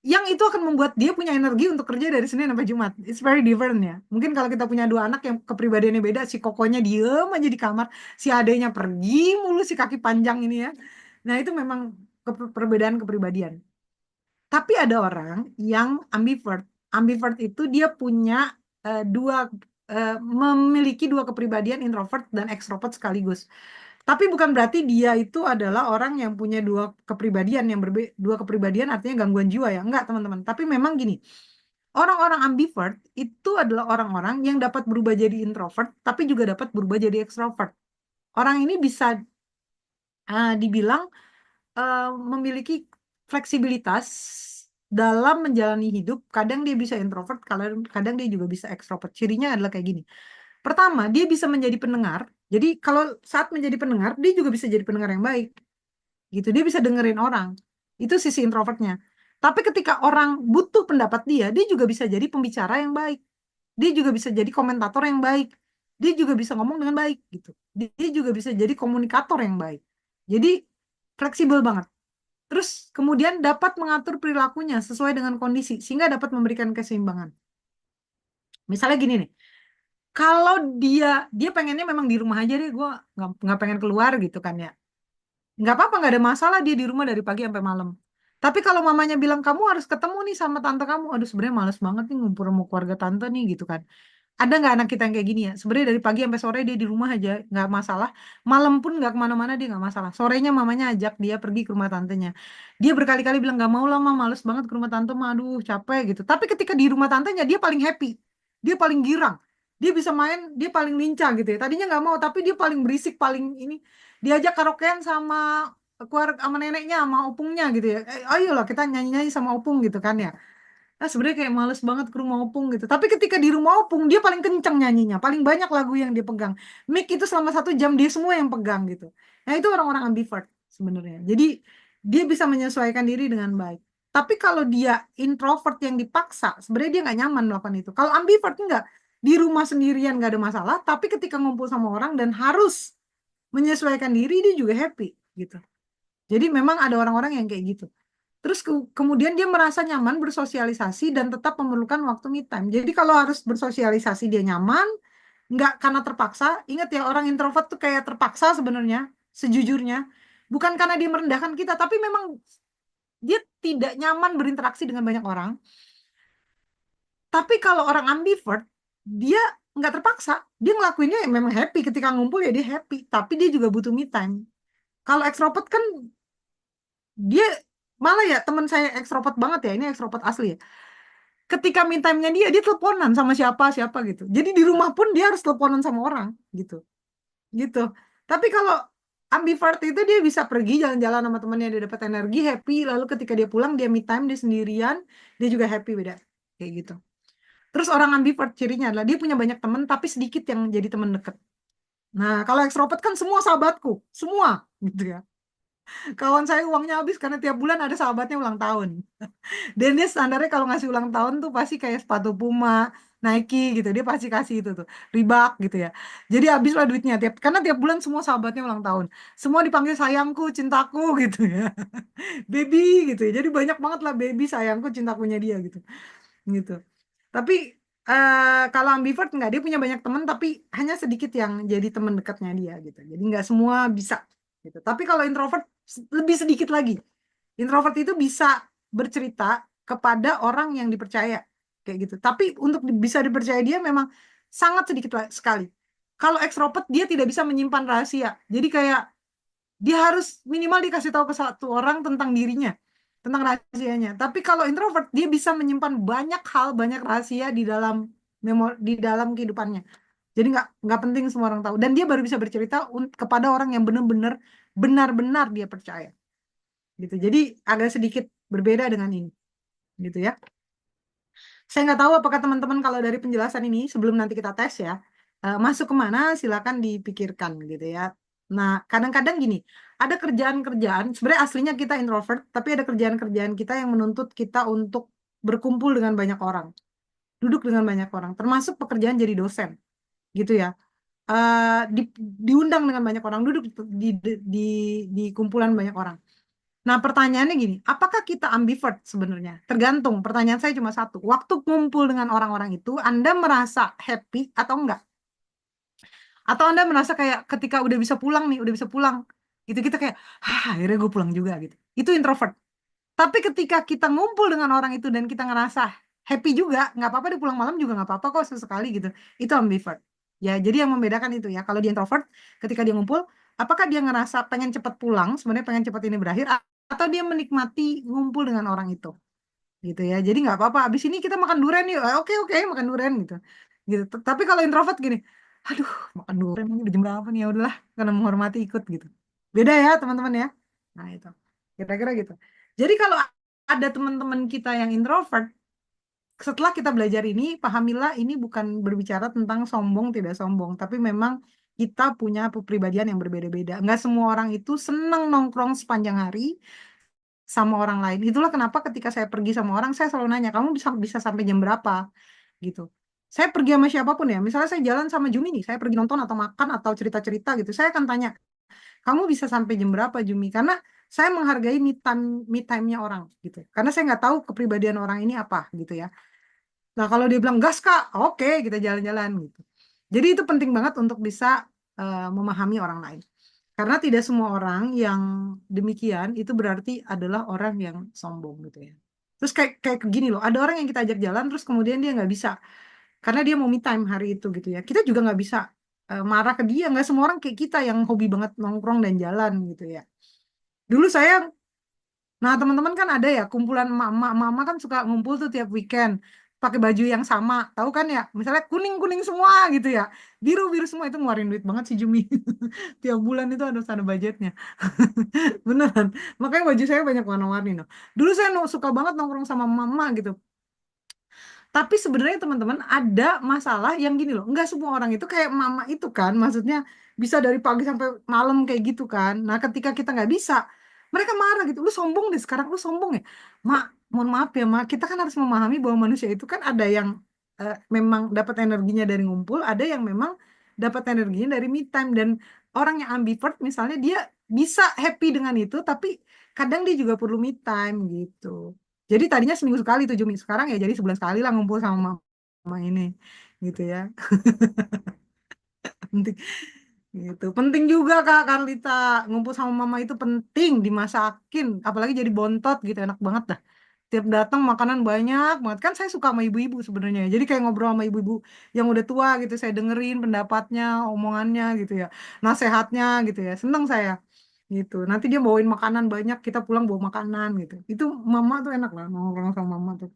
yang itu akan membuat dia punya energi untuk kerja dari Senin sampai Jumat. It's very different ya. Mungkin kalau kita punya dua anak yang kepribadiannya beda, si kokonya diem aja di kamar, si adenya pergi mulu si kaki panjang ini ya. Nah itu memang perbedaan kepribadian. Tapi ada orang yang ambivert. Ambivert itu dia punya memiliki dua kepribadian introvert dan ekstrovert sekaligus. Tapi bukan berarti dia itu adalah orang yang punya dua kepribadian artinya gangguan jiwa ya. Enggak, teman-teman. Tapi memang gini, orang-orang ambivert itu adalah orang-orang yang dapat berubah jadi introvert, tapi juga dapat berubah jadi ekstrovert. Orang ini bisa dibilang memiliki fleksibilitas dalam menjalani hidup. Kadang dia bisa introvert, kadang dia juga bisa ekstrovert. Cirinya adalah kayak gini. Pertama, dia bisa menjadi pendengar. Jadi kalau saat menjadi pendengar, dia juga bisa jadi pendengar yang baik. Gitu, dia bisa dengerin orang. Itu sisi introvertnya. Tapi ketika orang butuh pendapat dia juga bisa jadi pembicara yang baik. Dia juga bisa jadi komentator yang baik. Dia juga bisa ngomong dengan baik gitu. Dia juga bisa jadi komunikator yang baik. Jadi fleksibel banget. Terus kemudian dapat mengatur perilakunya sesuai dengan kondisi sehingga dapat memberikan keseimbangan. Misalnya gini nih, kalau dia pengennya memang di rumah aja deh, gue nggak pengen keluar gitu kan ya. Nggak apa-apa, nggak ada masalah dia di rumah dari pagi sampai malam. Tapi kalau mamanya bilang kamu harus ketemu nih sama tante kamu, aduh sebenarnya males banget nih ngumpul sama keluarga tante nih gitu kan. Ada nggak anak kita yang kayak gini ya? Sebenarnya dari pagi sampai sore dia di rumah aja, nggak masalah. Malam pun nggak kemana-mana dia nggak masalah. Sorenya mamanya ajak dia pergi ke rumah tantenya. Dia berkali-kali bilang nggak mau lah, mah males banget ke rumah tante, mah aduh capek gitu. Tapi ketika di rumah tantenya dia paling happy, dia paling girang, dia bisa main, dia paling lincah gitu ya. Tadinya nggak mau, tapi dia paling berisik, paling ini. Diajak karaokean sama keluarga, sama neneknya, sama opungnya gitu ya. Ayolah kita nyanyi-nyanyi sama opung gitu kan ya. Nah, sebenarnya kayak males banget ke rumah opung gitu. Tapi ketika di rumah opung, dia paling kenceng nyanyinya. Paling banyak lagu yang dia pegang. Mic itu selama 1 jam, dia semua yang pegang gitu. Nah, itu orang-orang ambivert sebenarnya. Jadi, dia bisa menyesuaikan diri dengan baik. Tapi kalau dia introvert yang dipaksa, sebenarnya dia nggak nyaman melakukan itu. Kalau ambivert enggak. Di rumah sendirian nggak ada masalah. Tapi ketika ngumpul sama orang dan harus menyesuaikan diri, dia juga happy gitu. Jadi memang ada orang-orang yang kayak gitu. Terus kemudian dia merasa nyaman bersosialisasi dan tetap memerlukan waktu me time. Jadi kalau harus bersosialisasi dia nyaman, nggak karena terpaksa. Ingat ya, orang introvert tuh kayak terpaksa sebenarnya, sejujurnya. Bukan karena dia merendahkan kita, tapi memang dia tidak nyaman berinteraksi dengan banyak orang. Tapi kalau orang ambivert, dia nggak terpaksa. Dia ngelakuinnya ya memang happy. Ketika ngumpul ya dia happy. Tapi dia juga butuh me time. Kalau ekstrovert kan dia malah ya, teman saya ekstrovert banget ya, ini ekstrovert asli ya. ketika me time-nya dia teleponan sama siapa siapa gitu. Jadi di rumah pun dia harus teleponan sama orang gitu. Gitu. Tapi kalau ambivert itu dia bisa pergi jalan-jalan sama temannya, dia dapat energi, happy, lalu ketika dia pulang dia me time, dia sendirian, dia juga happy, beda. Kayak gitu. Terus orang ambivert cirinya adalah dia punya banyak teman tapi sedikit yang jadi teman dekat. Nah, kalau extrovert kan semua sahabatku, semua gitu ya. Kawan saya uangnya habis karena tiap bulan ada sahabatnya ulang tahun. Dan dia standarnya kalau ngasih ulang tahun tuh pasti kayak sepatu Puma, Nike gitu. Dia pasti kasih itu tuh, Reebok gitu ya. Jadi habis lah duitnya karena tiap bulan semua sahabatnya ulang tahun. Semua dipanggil sayangku, cintaku gitu ya. Baby gitu ya. Jadi banyak banget lah baby sayangku, cintakunya dia gitu. Gitu. Tapi kalau ambivert nggak, dia punya banyak teman tapi hanya sedikit yang jadi teman dekatnya dia gitu. Jadi nggak semua bisa gitu. Tapi kalau introvert lebih sedikit lagi. Introvert itu bisa bercerita kepada orang yang dipercaya kayak gitu. Tapi untuk bisa dipercaya dia memang sangat sedikit sekali. Kalau ekstrovert dia tidak bisa menyimpan rahasia. Jadi kayak dia harus minimal dikasih tahu ke satu orang tentang dirinya, tentang rahasianya. Tapi kalau introvert dia bisa menyimpan banyak hal, banyak rahasia di dalam di dalam kehidupannya. Jadi nggak penting semua orang tahu. Dan dia baru bisa bercerita kepada orang yang benar-benar dia percaya gitu. Jadi agak sedikit berbeda dengan ini, gitu ya. Saya nggak tahu apakah teman-teman kalau dari penjelasan ini sebelum nanti kita tes ya, masuk kemana silakan dipikirkan gitu ya. Nah, kadang-kadang gini, ada kerjaan-kerjaan, sebenarnya aslinya kita introvert, tapi ada kerjaan-kerjaan kita yang menuntut kita untuk berkumpul dengan banyak orang, duduk dengan banyak orang, termasuk pekerjaan jadi dosen, gitu ya. Diundang dengan banyak orang, duduk di kumpulan banyak orang. Nah, pertanyaannya gini, apakah kita ambivert sebenarnya? Tergantung, pertanyaan saya cuma satu. Waktu kumpul dengan orang-orang itu, Anda merasa happy atau enggak? Atau Anda merasa kayak ketika udah bisa pulang nih, udah bisa pulang, gitu kita kayak, akhirnya gue pulang juga gitu. Itu introvert. Tapi ketika kita ngumpul dengan orang itu dan kita ngerasa happy juga, nggak apa-apa dia pulang malam juga nggak apa-apa kok sesekali gitu. Itu ambivert. Ya, jadi yang membedakan itu ya. Kalau dia introvert, ketika dia ngumpul, apakah dia ngerasa pengen cepat pulang, sebenarnya pengen cepat ini berakhir, atau dia menikmati ngumpul dengan orang itu, gitu ya. Jadi nggak apa-apa. Abis ini kita makan durian yuk. Oke oke makan durian gitu. Gitu. Tapi kalau introvert gini, aduh makan durian ini udah jam berapa nih ya udahlah, karena menghormati ikut gitu. Beda ya teman-teman ya. Nah itu. Kira-kira gitu. Jadi kalau ada teman-teman kita yang introvert, setelah kita belajar ini, pahamilah ini bukan berbicara tentang sombong tidak sombong, tapi memang kita punya kepribadian yang berbeda-beda. Nggak semua orang itu senang nongkrong sepanjang hari sama orang lain. Itulah kenapa ketika saya pergi sama orang, saya selalu nanya, kamu bisa bisa sampai jam berapa? Gitu. Saya pergi sama siapapun ya, misalnya saya jalan sama Jumi nih, saya pergi nonton atau makan atau cerita-cerita gitu, saya akan tanya, kamu bisa sampai jam berapa Jumi? Karena saya menghargai me time-nya orang gitu. Karena saya nggak tahu kepribadian orang ini apa gitu ya. Nah kalau dia bilang gas Kak, oke kita jalan-jalan gitu. Jadi itu penting banget untuk bisa memahami orang lain. Karena tidak semua orang yang demikian itu berarti adalah orang yang sombong gitu ya. Terus kayak kayak gini loh, ada orang yang kita ajak jalan terus kemudian dia nggak bisa karena dia mau me time hari itu gitu ya. Kita juga nggak bisa marah ke dia. Nggak semua orang kayak kita yang hobi banget nongkrong dan jalan gitu ya. Dulu saya, nah teman-teman kan ada ya kumpulan mama kan suka ngumpul tuh tiap weekend pakai baju yang sama, tahu kan ya? Misalnya kuning-kuning semua gitu ya, biru-biru semua itu ngeluarin duit banget sih Jumi. Tiap bulan itu ada budgetnya, beneran. Makanya baju saya banyak warna-warni no. Dulu saya suka banget nongkrong sama mama gitu. Tapi sebenarnya teman-teman ada masalah yang gini loh, nggak semua orang itu kayak mama itu kan, maksudnya bisa dari pagi sampai malam kayak gitu kan. Nah ketika kita nggak bisa, mereka marah gitu, lu sombong deh sekarang, lu sombong ya. Mak, mohon maaf ya mak, kita kan harus memahami bahwa manusia itu kan ada yang memang dapat energinya dari ngumpul, ada yang memang dapat energinya dari me time. Dan orang yang ambivert misalnya dia bisa happy dengan itu, tapi kadang dia juga perlu me time gitu. Jadi tadinya seminggu sekali tuh Jumi, sekarang ya jadi sebulan sekali lah ngumpul sama mama ini, gitu ya. Penting, gitu. Penting juga Kak Karlita, ngumpul sama mama itu penting, dimasakin, apalagi jadi bontot gitu, enak banget dah. Tiap datang makanan banyak banget. Kan saya suka sama ibu-ibu sebenarnya. Jadi kayak ngobrol sama ibu-ibu yang udah tua gitu, saya dengerin pendapatnya, omongannya gitu ya, nasehatnya gitu ya. Seneng saya gitu. Nanti dia bawain makanan banyak, kita pulang bawa makanan gitu. Itu mama tuh enak lah ngobrol sama mama tuh.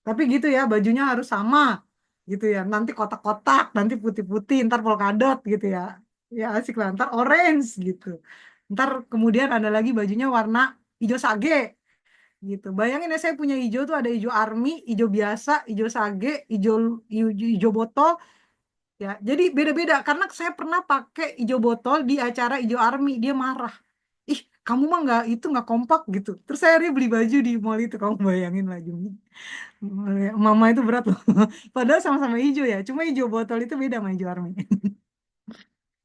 Tapi gitu ya, bajunya harus sama gitu ya. Nanti kotak-kotak, nanti putih-putih, ntar polkadot gitu ya. Ya asik lah, ntar orange gitu. Ntar kemudian ada lagi bajunya warna hijau sage gitu. Bayangin ya saya punya hijau tuh ada hijau army, hijau biasa, hijau sage, hijau botol ya. Jadi beda-beda karena saya pernah pakai hijau botol di acara hijau army, dia marah. Ih, kamu mah nggak kompak gitu. Terus saya akhirnya beli baju di mall itu, kamu bayangin lah Jumi. Mama itu berat loh. Padahal sama-sama hijau ya. Cuma hijau botol itu beda sama hijau army.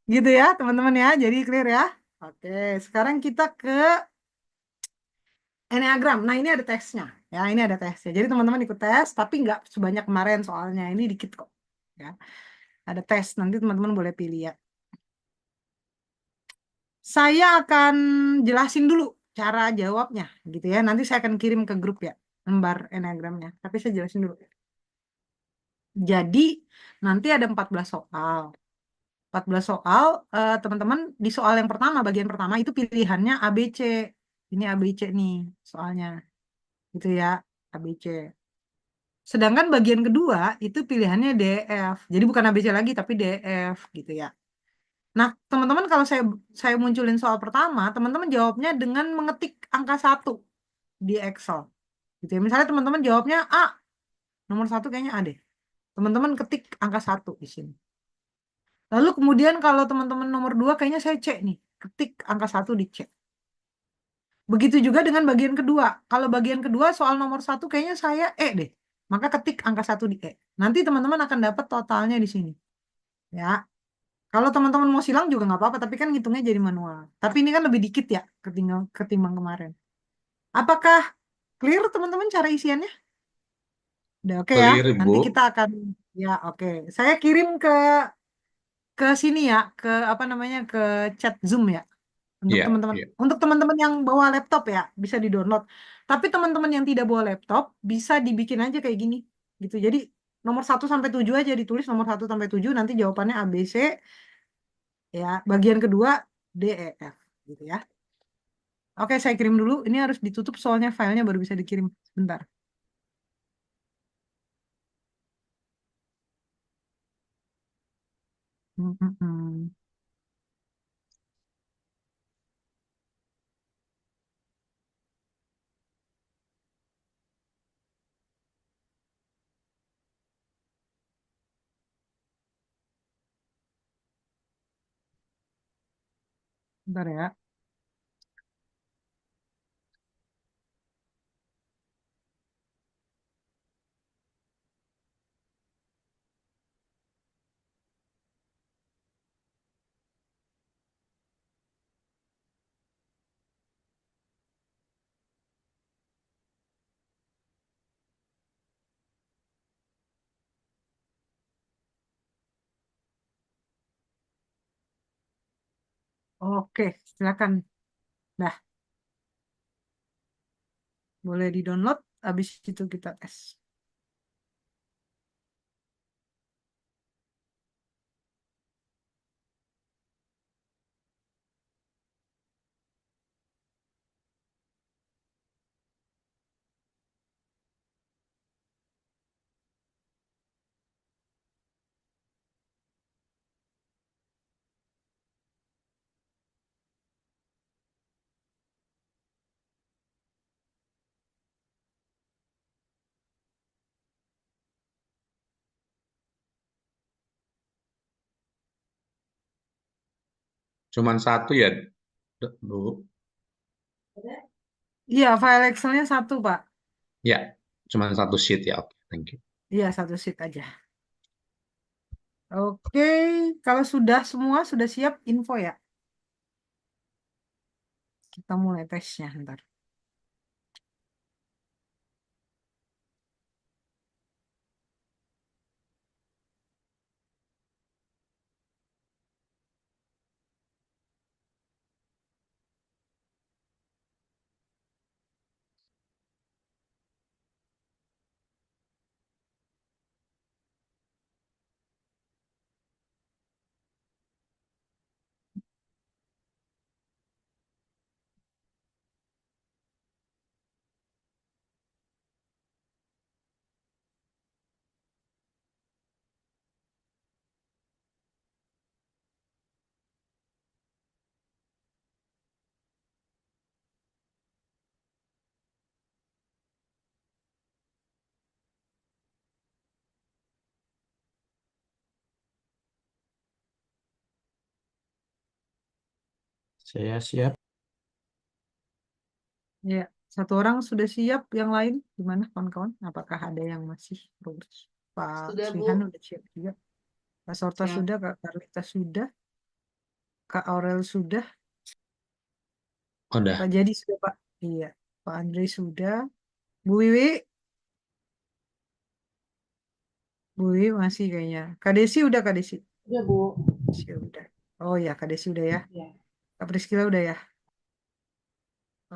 Gitu ya, teman-teman ya. Jadi clear ya. Oke, sekarang kita ke Enneagram. Nah, ini ada tesnya. Ya, ini ada tesnya. Jadi teman-teman ikut tes, tapi nggak sebanyak kemarin soalnya. Ini dikit kok. Ya, ada tes. Nanti teman-teman boleh pilih ya. Saya akan jelasin dulu cara jawabnya, gitu ya. Nanti saya akan kirim ke grup ya, lembar Enneagramnya. Tapi saya jelasin dulu. Jadi, nanti ada 14 soal. 14 soal, teman-teman di soal yang pertama, bagian pertama itu pilihannya A, B, C. Ini A, B, C nih soalnya. Gitu ya, A, B, C. Sedangkan bagian kedua itu pilihannya D, F. Jadi bukan A, B, C lagi, tapi D, F gitu ya. Nah, teman-teman kalau saya munculin soal pertama, teman-teman jawabnya dengan mengetik angka 1 di Excel. Gitu ya. Misalnya teman-teman jawabnya A, nomor 1 kayaknya A deh. Teman-teman ketik angka 1 di sini. Lalu kemudian kalau teman-teman nomor 2 kayaknya saya C nih. Ketik angka 1 di C. Begitu juga dengan bagian kedua. Kalau bagian kedua soal nomor 1 kayaknya saya E deh. Maka ketik angka 1 di E. Nanti teman-teman akan dapat totalnya di sini. Ya. Kalau teman-teman mau silang juga nggak apa-apa, tapi kan ngitungnya jadi manual. Tapi ini kan lebih dikit ya ketimbang kemarin. Apakah clear teman-teman cara isiannya? Udah oke ya. Clear, Nanti Ibu. kita akan ya oke. Saya kirim ke sini ya, ke apa namanya ke chat Zoom ya. Iya, iya. Untuk teman-teman yang bawa laptop ya bisa di-download. Tapi teman-teman yang tidak bawa laptop bisa dibikin aja kayak gini gitu. Jadi nomor 1 sampai 7 aja ditulis nomor 1 sampai 7 nanti jawabannya A B C ya. Bagian kedua D E F gitu ya. Oke, saya kirim dulu. Ini harus ditutup soalnya filenya baru bisa dikirim. Sebentar. Hmm, hmm, hmm. Bentar ya. Oke, silakan. Nah, boleh di-download. Habis itu kita tes. Cuman satu ya, Bu. Iya, file Excelnya satu, Pak. Ya, cuman satu sheet ya. Oke, thank you. Iya, satu sheet aja. Oke, kalau sudah semua sudah siap info ya. Kita mulai tesnya ntar. Saya siap. Ya, satu orang sudah siap, yang lain gimana kawan-kawan? Apakah ada yang masih terus? Pak Sudah, Bu. Srihan udah siap juga. Pak Sorta Siap. sudah, Kak Karlita sudah, Kak Aurel sudah, Udah. Pak Jadi sudah, Pak. Iya, Pak Andre sudah, Bu Wiwi, Bu Wiwi masih kayaknya. Kak Desi udah, Kak Desi. Sudah, Bu. Desi udah. Oh ya, Kak Desi udah ya. Ya. Kak Priscila udah ya.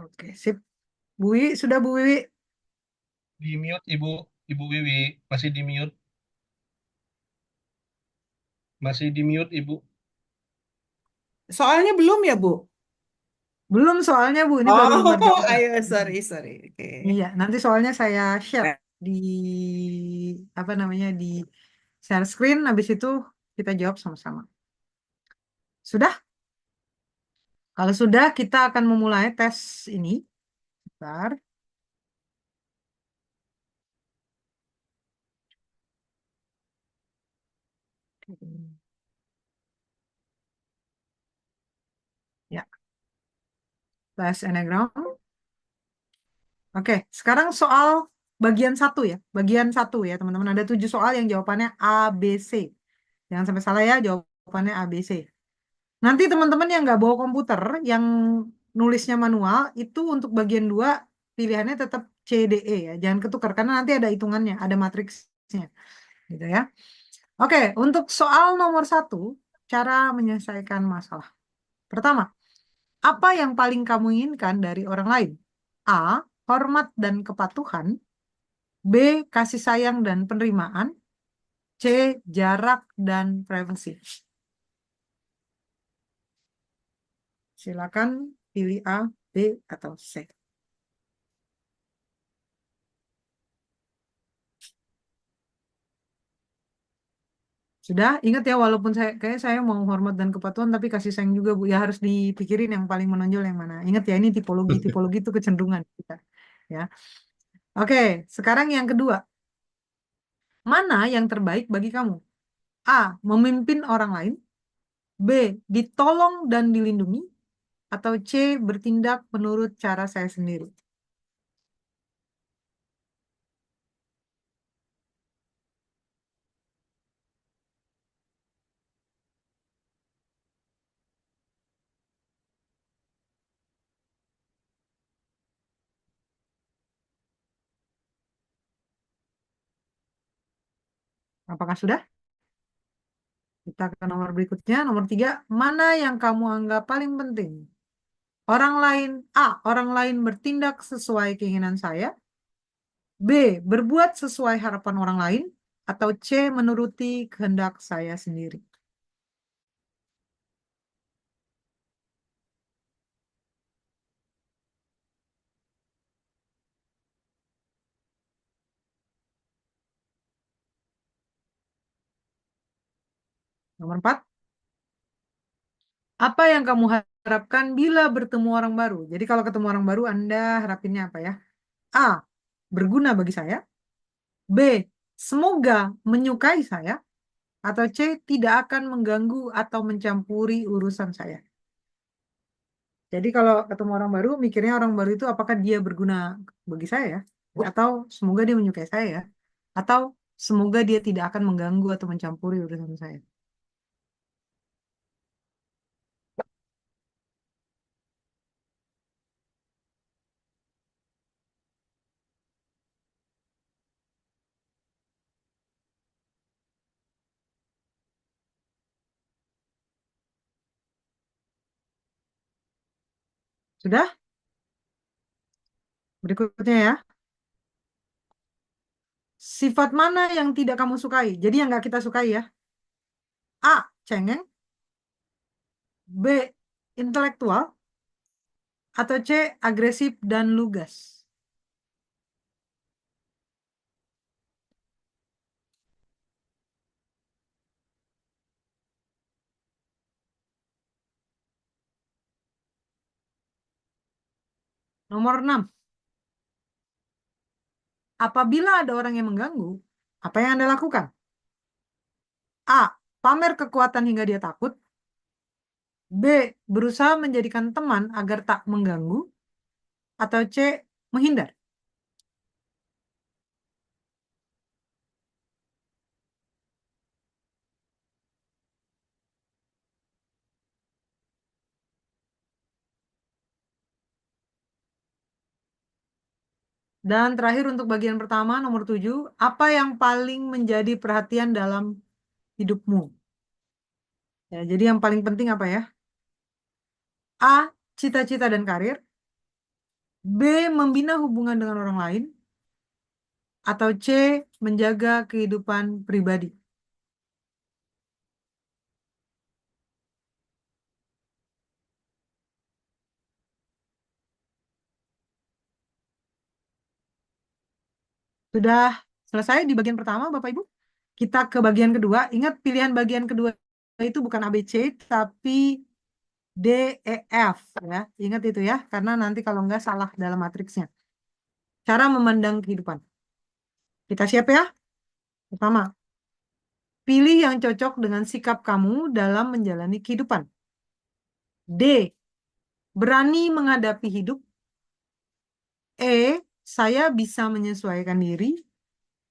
Oke, sip. Bu Wiwi sudah, Bu Wiwi. Di mute Ibu, Ibu Wiwi, masih di mute, masih di mute Ibu. Soalnya belum ya, Bu? Belum soalnya Bu, ini baru 4 Oh, jam. ayo, sorry. Oke. Iya, nanti soalnya saya share di apa namanya di share screen, habis itu kita jawab sama-sama. Sudah? Kalau sudah, kita akan memulai tes ini. Bentar. Ya, tes Enneagram. Oke, sekarang soal bagian satu ya. Bagian satu ya, teman-teman. Ada 7 soal yang jawabannya A, B, C. Jangan sampai salah ya, jawabannya A, B, C. Nanti teman-teman yang nggak bawa komputer, yang nulisnya manual, itu untuk bagian 2 pilihannya tetap C, D, E ya. Jangan ketukar, karena nanti ada hitungannya, ada matriksnya. Gitu ya. Oke, untuk soal nomor 1, cara menyelesaikan masalah. Pertama, apa yang paling kamu inginkan dari orang lain? A, hormat dan kepatuhan. B, kasih sayang dan penerimaan. C, jarak dan privasi. Silakan pilih A, B, atau C. Sudah, ingat ya, walaupun saya mau hormat dan kepatuhan, tapi kasih sayang juga Bu. Ya harus dipikirin yang paling menonjol yang mana. Ingat ya, ini tipologi. Tipologi itu kecenderungan kita. Ya. Oke, sekarang yang kedua. Mana yang terbaik bagi kamu? A, memimpin orang lain. B, ditolong dan dilindungi. Atau C, bertindak menurut cara saya sendiri. Apakah sudah? Kita ke nomor berikutnya. Nomor 3, mana yang kamu anggap paling penting? Orang lain, A, orang lain bertindak sesuai keinginan saya. B, berbuat sesuai harapan orang lain. Atau C, menuruti kehendak saya sendiri. Nomor 4, apa yang kamu harapkan bila bertemu orang baru? Jadi kalau ketemu orang baru, Anda harapinnya apa ya? A, berguna bagi saya. B, semoga menyukai saya. Atau C, tidak akan mengganggu atau mencampuri urusan saya. Jadi kalau ketemu orang baru, mikirnya orang baru itu apakah dia berguna bagi saya ya? Atau semoga dia menyukai saya ya? Atau semoga dia tidak akan mengganggu atau mencampuri urusan saya. Sudah? Berikutnya ya. Sifat mana yang tidak kamu sukai? Jadi yang nggak kita sukai ya. A, cengeng. B, intelektual. Atau C, agresif dan lugas. Nomor 6. Apabila ada orang yang mengganggu, apa yang Anda lakukan? A, pamer kekuatan hingga dia takut. B. Berusaha menjadikan teman agar tak mengganggu. Atau C. Menghindar. Dan terakhir untuk bagian pertama, nomor 7. Apa yang paling menjadi perhatian dalam hidupmu? Ya, jadi yang paling penting apa ya? A. Cita-cita dan karir. B. Membina hubungan dengan orang lain. Atau C. Menjaga kehidupan pribadi. Sudah selesai di bagian pertama, Bapak Ibu? Kita ke bagian kedua. Ingat pilihan bagian kedua itu bukan A, B, C, tapi D, E, F. Ya. Ingat itu ya, karena nanti kalau nggak salah dalam matriksnya. Cara memandang kehidupan. Kita siap ya? Pertama, pilih yang cocok dengan sikap kamu dalam menjalani kehidupan. D. Berani menghadapi hidup. E. Saya bisa menyesuaikan diri.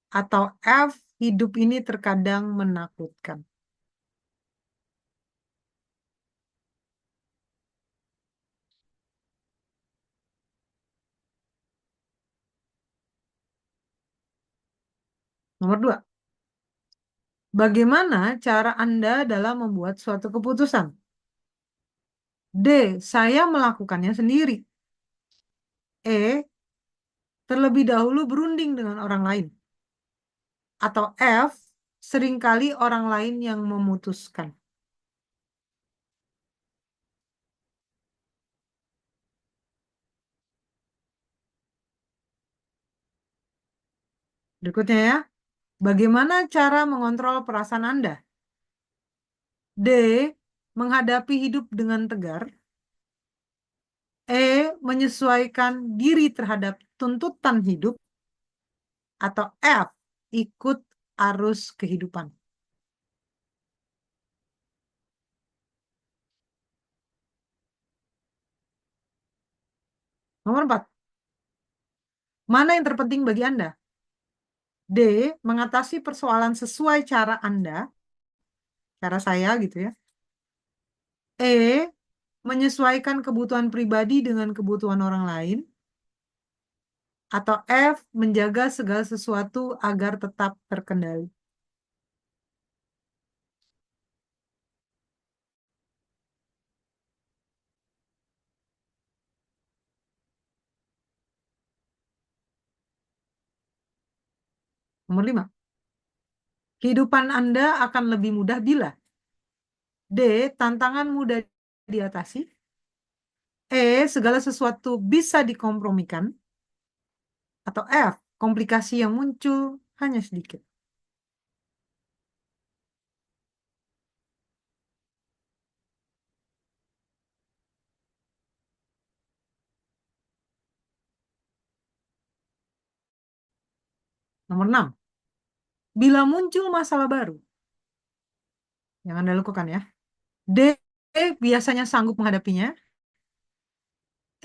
Atau F. Hidup ini terkadang menakutkan. Nomor 2. Bagaimana cara Anda dalam membuat suatu keputusan? D. Saya melakukannya sendiri. E. Terlebih dahulu berunding dengan orang lain. Atau F. Seringkali orang lain yang memutuskan. Berikutnya ya. Bagaimana cara mengontrol perasaan Anda? D. Menghadapi hidup dengan tegar. E. Menyesuaikan diri terhadap tuntutan hidup. Atau F. Ikut arus kehidupan. Nomor 4. Mana yang terpenting bagi Anda? D. Mengatasi persoalan sesuai cara Anda. Cara saya gitu ya. E. Menyesuaikan kebutuhan pribadi dengan kebutuhan orang lain. Atau F. Menjaga segala sesuatu agar tetap terkendali. Nomor 5. Kehidupan Anda akan lebih mudah bila D. Tantangan mudah diatasi. E. Segala sesuatu bisa dikompromikan. Atau F. Komplikasi yang muncul hanya sedikit. Nomor 6. Bila muncul masalah baru, yang Anda lakukan ya. D. Biasanya sanggup menghadapinya.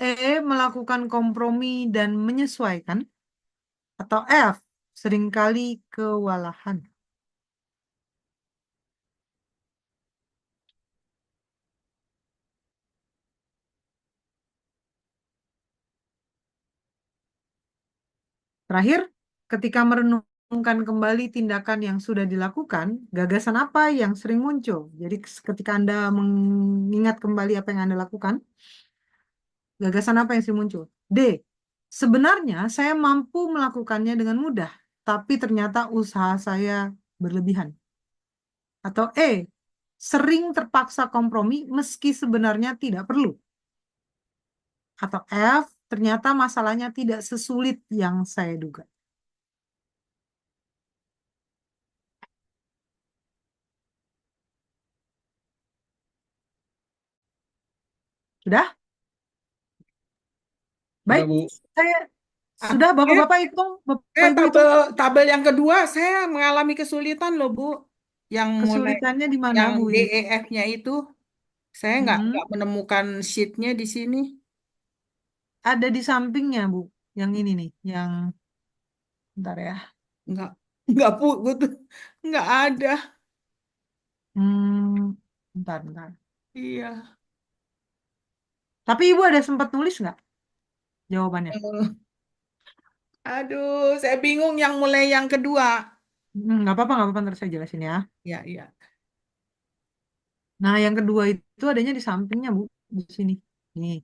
E. Melakukan kompromi dan menyesuaikan. Atau F. Seringkali kewalahan. Terakhir, ketika merenungkan kembali tindakan yang sudah dilakukan, gagasan apa yang sering muncul? Jadi ketika Anda mengingat kembali apa yang Anda lakukan, gagasan apa yang sering muncul? D. Sebenarnya saya mampu melakukannya dengan mudah, tapi ternyata usaha saya berlebihan. Atau E. Sering terpaksa kompromi meski sebenarnya tidak perlu. Atau F. Ternyata masalahnya tidak sesulit yang saya duga. Sudah? Baik, Udah, Bu. saya Ah, sudah Bapak-Bapak hitung, Bapak Ibu hitung tabel yang kedua saya mengalami kesulitan loh Bu. Yang mulai kesulitannya di mana, yang Bu D, Wiwi? E, F-nya itu. Saya Mm-mm. nggak menemukan sheetnya di sini. Ada di sampingnya, Bu. Yang ini nih, yang bentar ya. Nggak, nggak butuh, nggak ada. Bentar. Iya. Tapi Ibu ada sempat nulis nggak jawabannya? Eh, Aduh, saya bingung yang mulai yang kedua. Nggak apa-apa, ntar saya jelasin ya. Ya, iya. Nah, yang kedua itu adanya di sampingnya, Bu. Di sini. Nih,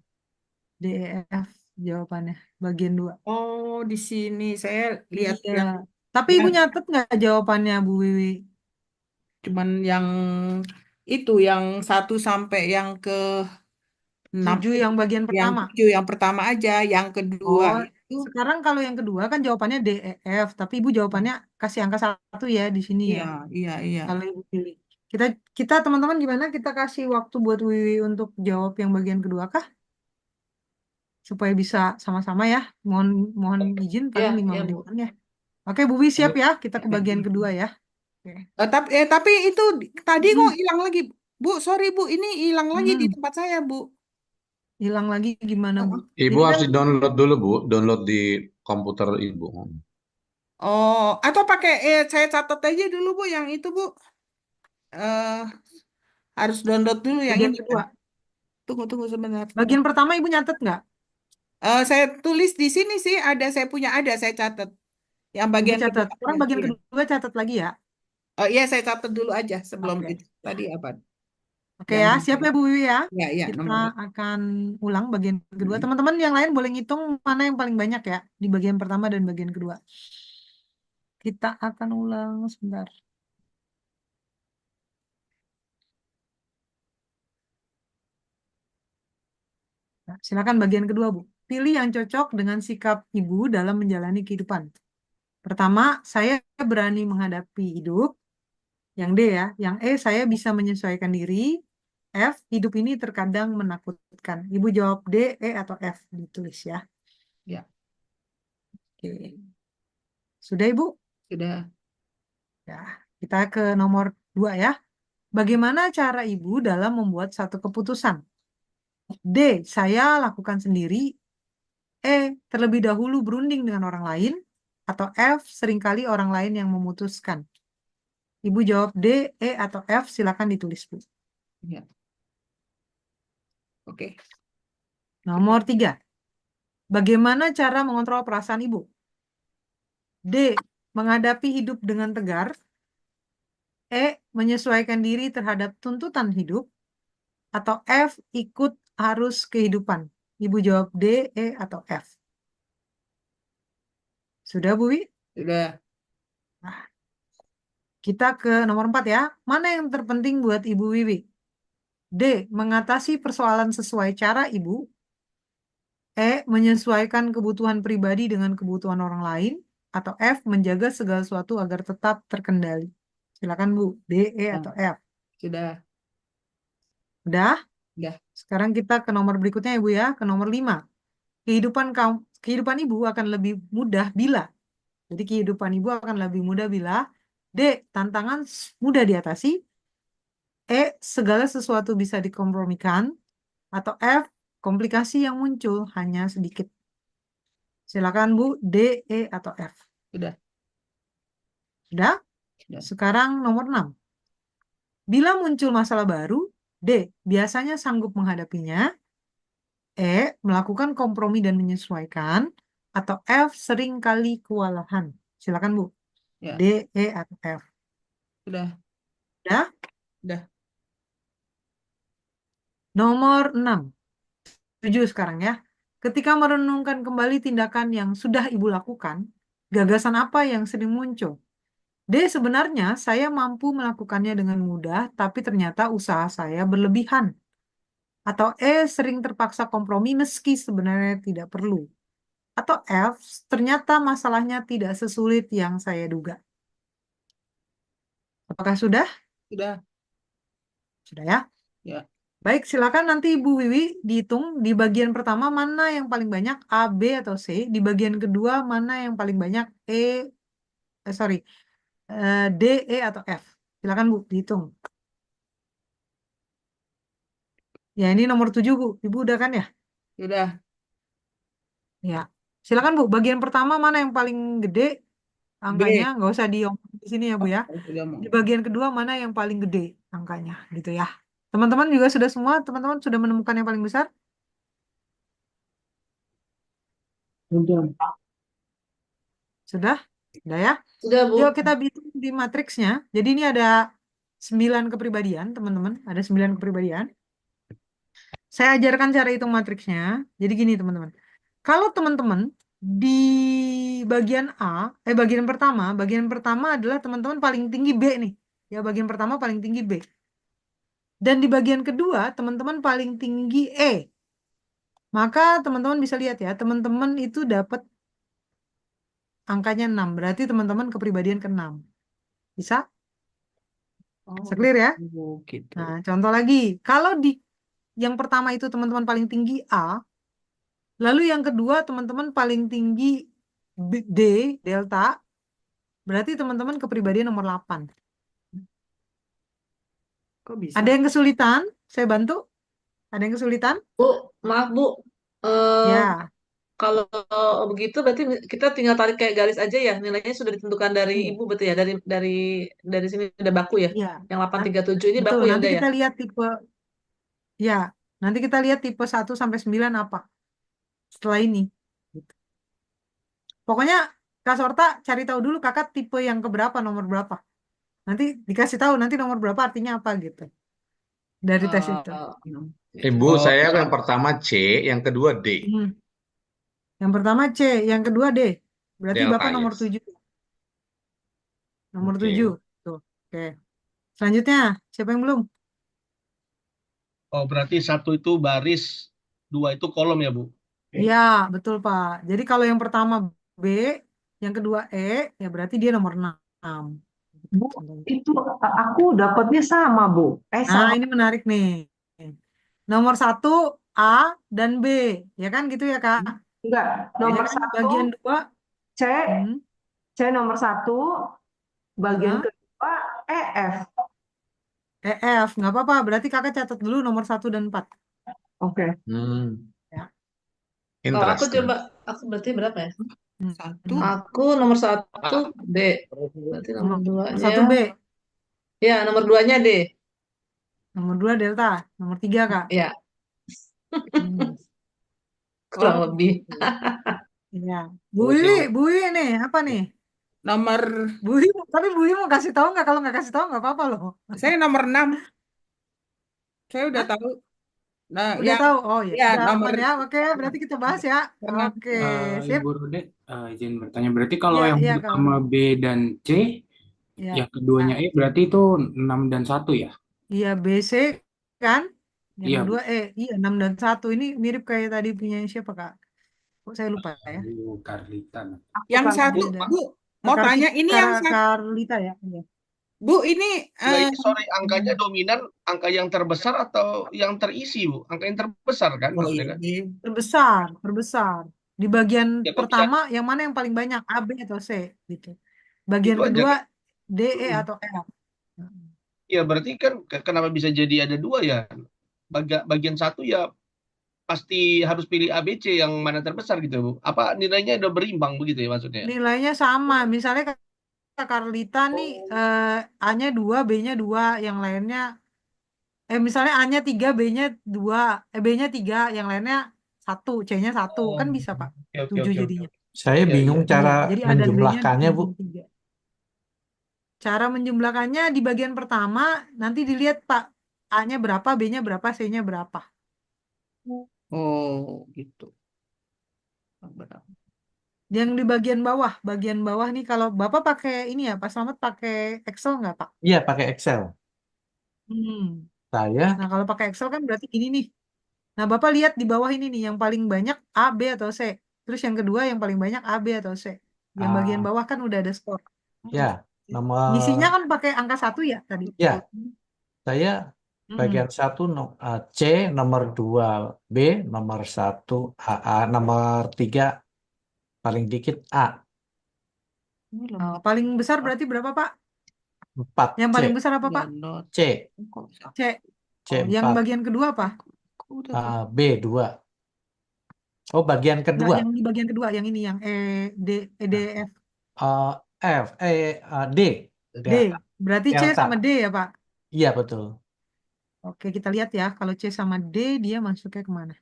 D, E, F jawabannya. Bagian 2. Oh, di sini saya lihat Iya. yang Tapi Ibu yang nyatet nggak jawabannya, Bu Wiwi? cuman yang itu yang 1 sampai yang ke 6 7 yang bagian yang pertama. 7 yang pertama aja, yang kedua Oh, itu sekarang kalau yang kedua kan jawabannya D, E, F. Tapi Ibu jawabannya kasih angka 1 ya di sini ya. iya, iya, iya. Kalau Ibu pilih. Kita kita teman-teman gimana? Kita kasih waktu buat Wiwi untuk jawab yang bagian kedua kah? Supaya bisa sama-sama ya. Mohon mohon izin paling Iya, 5 iya, Bu. menitan ya. Oke, Bu Wiwi siap ya. Kita Ya, ke ya. bagian kedua ya. Oke. Tapi itu tadi kok Mm-mm. hilang lagi. Bu, sorry Bu, ini hilang lagi di Mm-mm. tempat saya, Bu. Hilang lagi gimana, Bu? Heeh. Ibu Ini harus kan di-download dulu, Bu. Download di komputer Ibu. Oh, atau pakai saya catat aja dulu Bu yang itu Bu. Eh harus download dulu yang bagian ini kan. kedua. Tunggu sebentar. Bagian pertama Ibu nyatet nggak? Saya tulis di sini sih ada saya punya ada saya catat. Yang Ibu bagian kedua catat. ada. Sekarang bagian Iya. kedua catat lagi ya. Oh iya saya catat dulu aja sebelum Oke. itu. Tadi apa? Oke Yang ya, siap ya Bu Wiwi ya. ya ya Kita nomor. akan ulang bagian kedua. Mm. Teman-teman yang lain boleh ngitung mana yang paling banyak ya di bagian pertama dan bagian kedua. Kita akan ulang sebentar. Nah, silakan bagian kedua, Bu. Pilih yang cocok dengan sikap Ibu dalam menjalani kehidupan. Pertama, saya berani menghadapi hidup. Yang D ya. Yang E, saya bisa menyesuaikan diri. F, hidup ini terkadang menakutkan. Ibu jawab D, E, atau F. Ditulis ya. Ya, Oke. Sudah, Ibu? sudah. Ya, kita ke nomor 2 ya. Bagaimana cara Ibu dalam membuat satu keputusan? D, saya lakukan sendiri. E, terlebih dahulu berunding dengan orang lain. Atau F, seringkali orang lain yang memutuskan. Ibu jawab D, E, atau F, silakan ditulis, Bu. Ya. Oke. Nomor 3. Bagaimana cara mengontrol perasaan Ibu? D, menghadapi hidup dengan tegar. E, menyesuaikan diri terhadap tuntutan hidup. Atau F, ikut arus kehidupan. Ibu jawab D, E, atau F. Sudah, Bu Wi? Sudah. Nah, kita ke nomor 4 ya. Mana yang terpenting buat Ibu Wiwi? D, mengatasi persoalan sesuai cara Ibu. E, menyesuaikan kebutuhan pribadi dengan kebutuhan orang lain. Atau F, menjaga segala sesuatu agar tetap terkendali. Silakan Bu, D, E, Nah, atau F. sudah. Udah? Sudah. Sekarang kita ke nomor berikutnya Ibu ya, ke nomor 5. Kehidupan Ibu akan lebih mudah bila. Jadi kehidupan Ibu akan lebih mudah bila D, tantangan mudah diatasi. E, segala sesuatu bisa dikompromikan. Atau F, komplikasi yang muncul hanya sedikit. Silakan Bu, D, E, atau F. Sudah. Sudah? Sudah. Sekarang nomor 6. Bila muncul masalah baru, D, biasanya sanggup menghadapinya. E, melakukan kompromi dan menyesuaikan. Atau F, sering kali kewalahan. Silakan Bu, D, Ya. E, atau F. Sudah. Sudah? Sudah. Nomor 6. 7 sekarang ya. Ketika merenungkan kembali tindakan yang sudah Ibu lakukan, gagasan apa yang sering muncul? D, sebenarnya saya mampu melakukannya dengan mudah, tapi ternyata usaha saya berlebihan. Atau E, sering terpaksa kompromi meski sebenarnya tidak perlu. Atau F, ternyata masalahnya tidak sesulit yang saya duga. Apakah sudah? Sudah. Sudah ya? Ya. Baik, silakan nanti Ibu Wiwi dihitung di bagian pertama mana yang paling banyak A, B, atau C. Di bagian kedua mana yang paling banyak D, E, atau F. Silakan Bu, dihitung. Ya, ini nomor 7, Bu. Ibu udah kan ya? Sudah. Ya. Silakan, Bu. Bagian pertama mana yang paling gede angkanya? B. Nggak usah diomong di sini ya, Bu ya. Sudah mau. Di bagian kedua mana yang paling gede angkanya, gitu ya. Teman-teman juga sudah semua? Teman-teman sudah menemukan yang paling besar? Sudah. Sudah? Sudah ya? Sudah, Bu. Yuk kita hitung di matriksnya. Jadi ini ada 9 kepribadian, teman-teman. Ada 9 kepribadian. Saya ajarkan cara hitung matriksnya. Jadi gini, teman-teman. Kalau teman-teman di bagian pertama adalah teman-teman paling tinggi B nih. Ya, bagian pertama paling tinggi B. Dan di bagian kedua, teman-teman paling tinggi E. Maka teman-teman bisa lihat ya, teman-teman itu dapat angkanya 6. Berarti teman-teman kepribadian ke-6. Bisa? Bisa clear ya? Oh, gitu. Nah, contoh lagi. Kalau di yang pertama itu teman-teman paling tinggi A, lalu yang kedua teman-teman paling tinggi D, delta, berarti teman-teman kepribadian nomor 8. Kok bisa? Ada yang kesulitan? Saya bantu? Ada yang kesulitan? Bu, maaf, Bu. Eh, Ya, kalau begitu berarti kita tinggal tarik kayak garis aja ya. Nilainya sudah ditentukan dari iya, Ibu berarti ya. Dari sini udah baku ya. iya. Yang Nah, 837 ini betul. baku ya Nanti udah ya. kita lihat nanti kita lihat tipe 1 sampai 9 apa setelah ini. Gitu. Pokoknya Kak Sorta cari tahu dulu kakak tipe yang keberapa, nomor berapa. Nanti dikasih tahu nanti nomor berapa artinya apa gitu dari tes itu. Ibu, Oh, saya yang pertama C, yang kedua D. Hmm. Yang pertama C, yang kedua D. Berarti Delta, Bapak nomor yes. 7. Nomor Oke. 7. Tuh. Oke. Selanjutnya, siapa yang belum? oh berarti 1 itu baris, 2 itu kolom ya, Bu? Iya, betul Pak. Jadi kalau yang pertama B, yang kedua E, ya berarti dia nomor 6. Bu, itu aku dapatnya sama, Bu. Nah, Sama. ini menarik nih. Nomor 1 A dan B. Ya kan gitu ya Kak? Enggak, Ya nomor kan? satu Bagian 2. C, C nomor 1, bagian Hah? kedua EF. EF, nggak apa-apa. Berarti kakak catat dulu nomor 1 dan 4. Oke. Ya. Kalau aku Interesting. coba, aku berarti berapa ya? Satu. Aku nomor 1 D. Berarti nomor Nomor 1 2-nya. B, Ya, nomor 2-nya D. nomor 2 delta, nomor 3 Kak. Ya, Hmm. kurang Oh, lebih. Ya. Bu Wiwi nih, apa nih? nomor Bu Wiwi, tapi Bu Wiwi mau kasih tahu nggak? Kalau nggak kasih tahu nggak apa-apa loh. saya nomor 6. Saya udah Hah? tahu. Nah, Udah yang tahu? Oh ya, ya udah nomor aman ya. Oke, berarti kita bahas ya. karena Oke, sip. Ibu Rude, izin bertanya. Berarti kalau Ya, yang ya pertama kalau B dan C, ya, yang keduanya nah, E berarti itu 6 dan 1 ya? iya BC kan? Yang Iya, Bu. kedua iya 6 dan 1 ini mirip kayak tadi punya siapa Kak? Kok saya lupa ya? Bu Karlita. yang Bukan, satu, Beda. Bu, mau tanya ini yang satu, Karlita ya. Iya. Bu, ini Nah, ini sorry, angkanya dominan, angka yang terbesar atau yang terisi, Bu? Angka yang terbesar kan oh maksudnya kan? ini Terbesar. Di bagian Ya kok bisa pertama yang mana yang paling banyak? A, B atau C gitu. Bagian itu aja kedua kan? D, E atau F. Ya berarti kan kenapa bisa jadi ada 2 ya? Bagian 1 ya pasti harus pilih A, B, C yang mana terbesar gitu, Bu. Apa nilainya udah berimbang begitu ya maksudnya? Nilainya sama. Misalnya Kak Carlita nih A-nya 2, B-nya 2, yang lainnya misalnya A-nya 3, B-nya 2, B-nya 3, yang lainnya 1, C-nya 1. Oh, Kan bisa, Pak. oke, 7 oke, oke. jadinya. Saya Iya, bingung iya. cara Jadi A dan B-nya menjumlahkannya, Bu. 3. Cara menjumlahkannya di bagian pertama nanti dilihat Pak, A-nya berapa, B-nya berapa, C-nya berapa. oh gitu. Yang di bagian bawah nih kalau Bapak pakai ini ya, Pak Slamet pakai Excel nggak Pak? Iya, pakai Excel. Hmm. Saya, Nah kalau pakai Excel kan berarti gini nih. Nah Bapak lihat di bawah ini nih, yang paling banyak A, B atau C. Terus yang kedua yang paling banyak A, B atau C. Yang bagian bawah kan udah ada skor. ya, nomor, Ngisinya kan pakai angka 1 ya tadi. ya, saya Mm-mm. bagian 1 C, nomor 2 B, nomor 1 A, nomor 3 paling dikit A, Paling besar berarti berapa Pak? 4 Yang C, paling besar apa Pak? Download. C, C. C Yang 4. bagian kedua apa? Udah tuh. B 2. Oh, bagian Enggak, kedua. yang di bagian kedua, yang ini, yang D, F, Eh, D. D. Ya, Berarti C delta. sama D ya, Pak? Iya, betul. Oke, kita lihat ya. Kalau C sama D, dia masuknya kemana?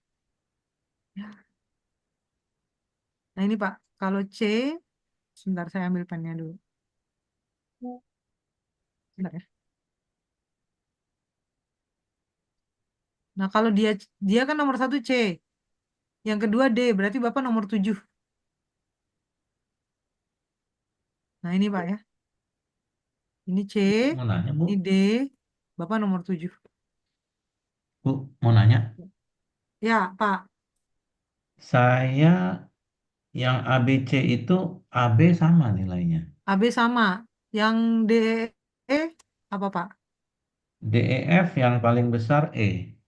Nah, ini Pak. Kalau C, sebentar saya ambil pennya dulu. Sebentar ya. Nah, kalau dia kan nomor 1 C. Yang kedua D, berarti Bapak nomor 7. Nah, ini Pak ya. Ini C, Mau nanya, Bu. ini D, Bapak nomor 7. Bu, mau nanya. Ya, Pak. Saya yang ABC itu AB sama nilainya. AB sama. Yang D, E, apa Pak? DEF yang paling besar E.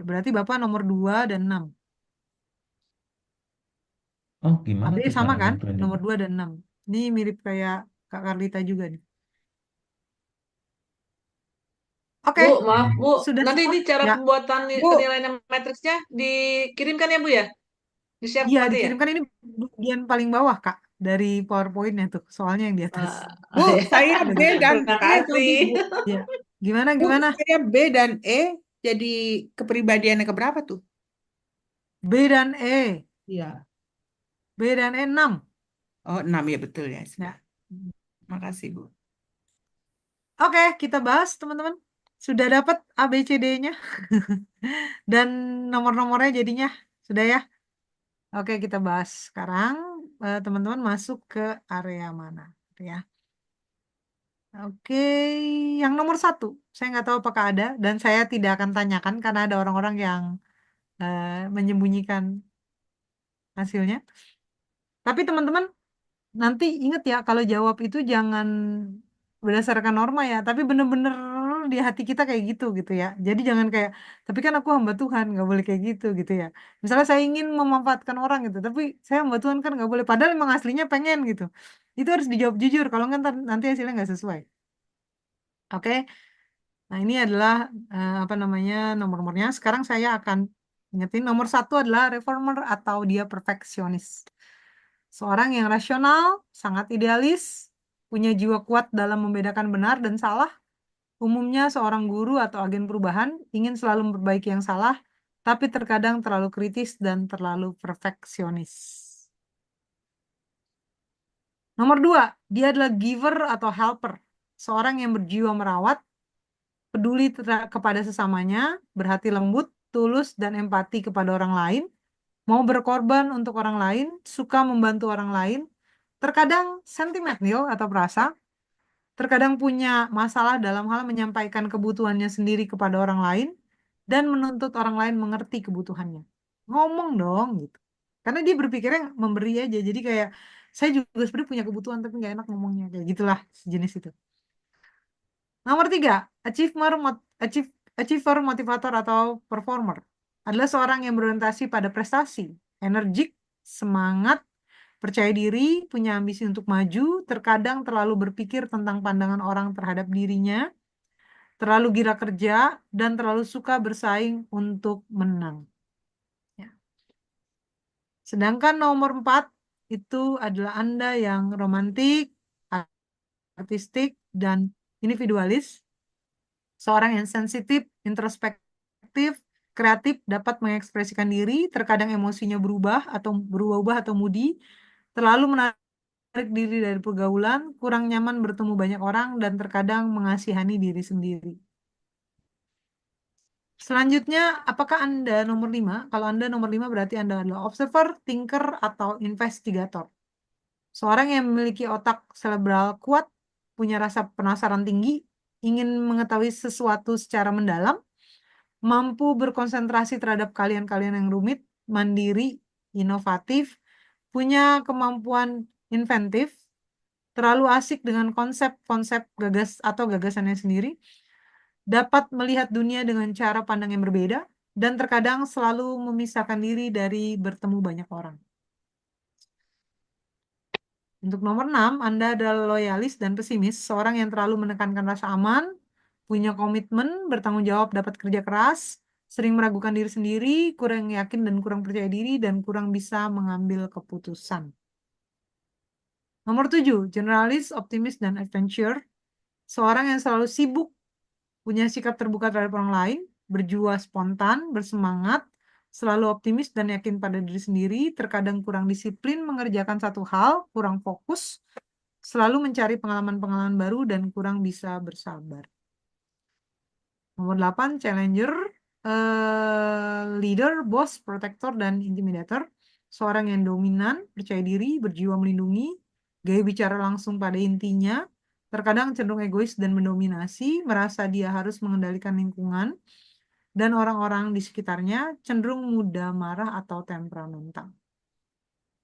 Berarti Bapak nomor 2 dan 6. Oh, gimana AB tuh sama cara kan? nentuinnya, Bu? Nomor 2 dan 6. Ini mirip kayak Kak Karlita juga nih. Oke, Bu, maaf Bu, sudah nanti semua? ini cara Ya, pembuatan Bu, penilaian matriksnya dikirimkan ya Bu ya? Di-share iya nanti ya? dikirimkan ini bagian paling bawah Kak dari PowerPoint-nya tuh, soalnya yang di atas. Bu, saya Udah B gitu. dan Terima E kasih. tadi, Bu. Ya, gimana Bu, gimana? saya B dan E jadi kepribadiannya keberapa tuh? B dan E, Iya. B dan E 6. Oh, 6 ya betul ya. Ya. Makasih, Bu. Oke, kita bahas teman-teman. Sudah dapat ABCD-nya dan nomor-nomornya jadinya sudah ya. Oke, kita bahas sekarang. Teman-teman masuk ke area mana ya? Oke, yang nomor 1, saya nggak tahu apakah ada dan saya tidak akan tanyakan karena ada orang-orang yang menyembunyikan hasilnya. Tapi teman-teman nanti ingat ya kalau jawab itu jangan berdasarkan norma ya, tapi bener-bener di hati kita kayak gitu ya. Jadi jangan kayak, tapi kan aku hamba Tuhan, nggak boleh kayak gitu ya. Misalnya saya ingin memanfaatkan orang gitu, tapi saya hamba Tuhan kan nggak boleh. Padahal emang aslinya pengen gitu. Itu harus dijawab jujur, kalau nggak nanti hasilnya nggak sesuai. Oke, nah ini adalah apa namanya nomor-nomornya. Sekarang saya akan ingetin nomor 1 adalah reformer atau dia perfeksionis. Seorang yang rasional, sangat idealis, punya jiwa kuat dalam membedakan benar dan salah. Umumnya seorang guru atau agen perubahan ingin selalu memperbaiki yang salah, tapi terkadang terlalu kritis dan terlalu perfeksionis. Nomor 2, dia adalah giver atau helper. Seorang yang berjiwa merawat, peduli kepada sesamanya, berhati lembut, tulus, dan empati kepada orang lain, mau berkorban untuk orang lain, suka membantu orang lain, terkadang sentimental atau perasa, terkadang punya masalah dalam hal menyampaikan kebutuhannya sendiri kepada orang lain, dan menuntut orang lain mengerti kebutuhannya. Ngomong dong gitu. Karena dia berpikirnya memberi aja, jadi kayak, saya juga sebenarnya punya kebutuhan tapi nggak enak ngomongnya, kayak gitulah sejenis itu. Nomor 3, achiever, motivator atau performer adalah seorang yang berorientasi pada prestasi, energik, semangat, percaya diri, punya ambisi untuk maju, terkadang terlalu berpikir tentang pandangan orang terhadap dirinya, terlalu gila kerja, dan terlalu suka bersaing untuk menang. Ya. Sedangkan nomor 4 itu adalah Anda yang romantik, artistik, dan individualis. Seorang yang sensitif, introspektif, kreatif, dapat mengekspresikan diri, terkadang emosinya berubah-ubah atau moody, terlalu menarik diri dari pergaulan, kurang nyaman bertemu banyak orang, dan terkadang mengasihani diri sendiri. Selanjutnya, apakah Anda nomor 5? Kalau Anda nomor 5 berarti Anda adalah observer, thinker, atau investigator. Seorang yang memiliki otak cerebral kuat, punya rasa penasaran tinggi, ingin mengetahui sesuatu secara mendalam, mampu berkonsentrasi terhadap kalian-kalian yang rumit, mandiri, inovatif, punya kemampuan inventif, terlalu asik dengan konsep-konsep gagasannya sendiri, dapat melihat dunia dengan cara pandang yang berbeda, dan terkadang selalu memisahkan diri dari bertemu banyak orang. Untuk nomor 6, Anda adalah loyalis dan pesimis, seorang yang terlalu menekankan rasa aman, punya komitmen, bertanggung jawab, dapat kerja keras, sering meragukan diri sendiri, kurang yakin dan kurang percaya diri, dan kurang bisa mengambil keputusan. Nomor 7, generalis, optimis, dan adventure. Seorang yang selalu sibuk, punya sikap terbuka terhadap orang lain, berjiwa spontan, bersemangat, selalu optimis dan yakin pada diri sendiri, terkadang kurang disiplin mengerjakan satu hal, kurang fokus, selalu mencari pengalaman-pengalaman baru, dan kurang bisa bersabar. Nomor 8, challenger, leader, boss, protector, dan intimidator. Seorang yang dominan, percaya diri, berjiwa melindungi, gaya bicara langsung pada intinya, terkadang cenderung egois dan mendominasi, merasa dia harus mengendalikan lingkungan dan orang-orang di sekitarnya, cenderung mudah marah atau temperamental.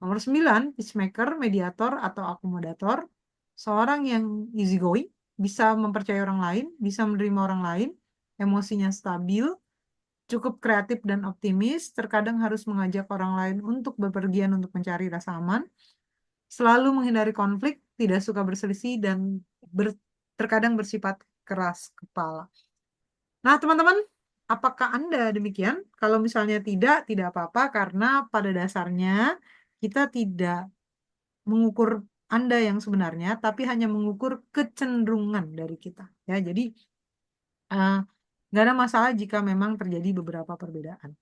Nomor 9, peacemaker, mediator, atau akomodator. Seorang yang easygoing, bisa mempercayai orang lain, bisa menerima orang lain, emosinya stabil, cukup kreatif dan optimis, terkadang harus mengajak orang lain untuk bepergian untuk mencari rasa aman, selalu menghindari konflik, tidak suka berselisih, dan terkadang bersifat keras kepala. Nah, teman-teman, apakah Anda demikian? Kalau misalnya tidak apa-apa, karena pada dasarnya kita tidak mengukur Anda yang sebenarnya, tapi hanya mengukur kecenderungan dari kita. Ya, jadi nggak ada masalah jika memang terjadi beberapa perbedaan.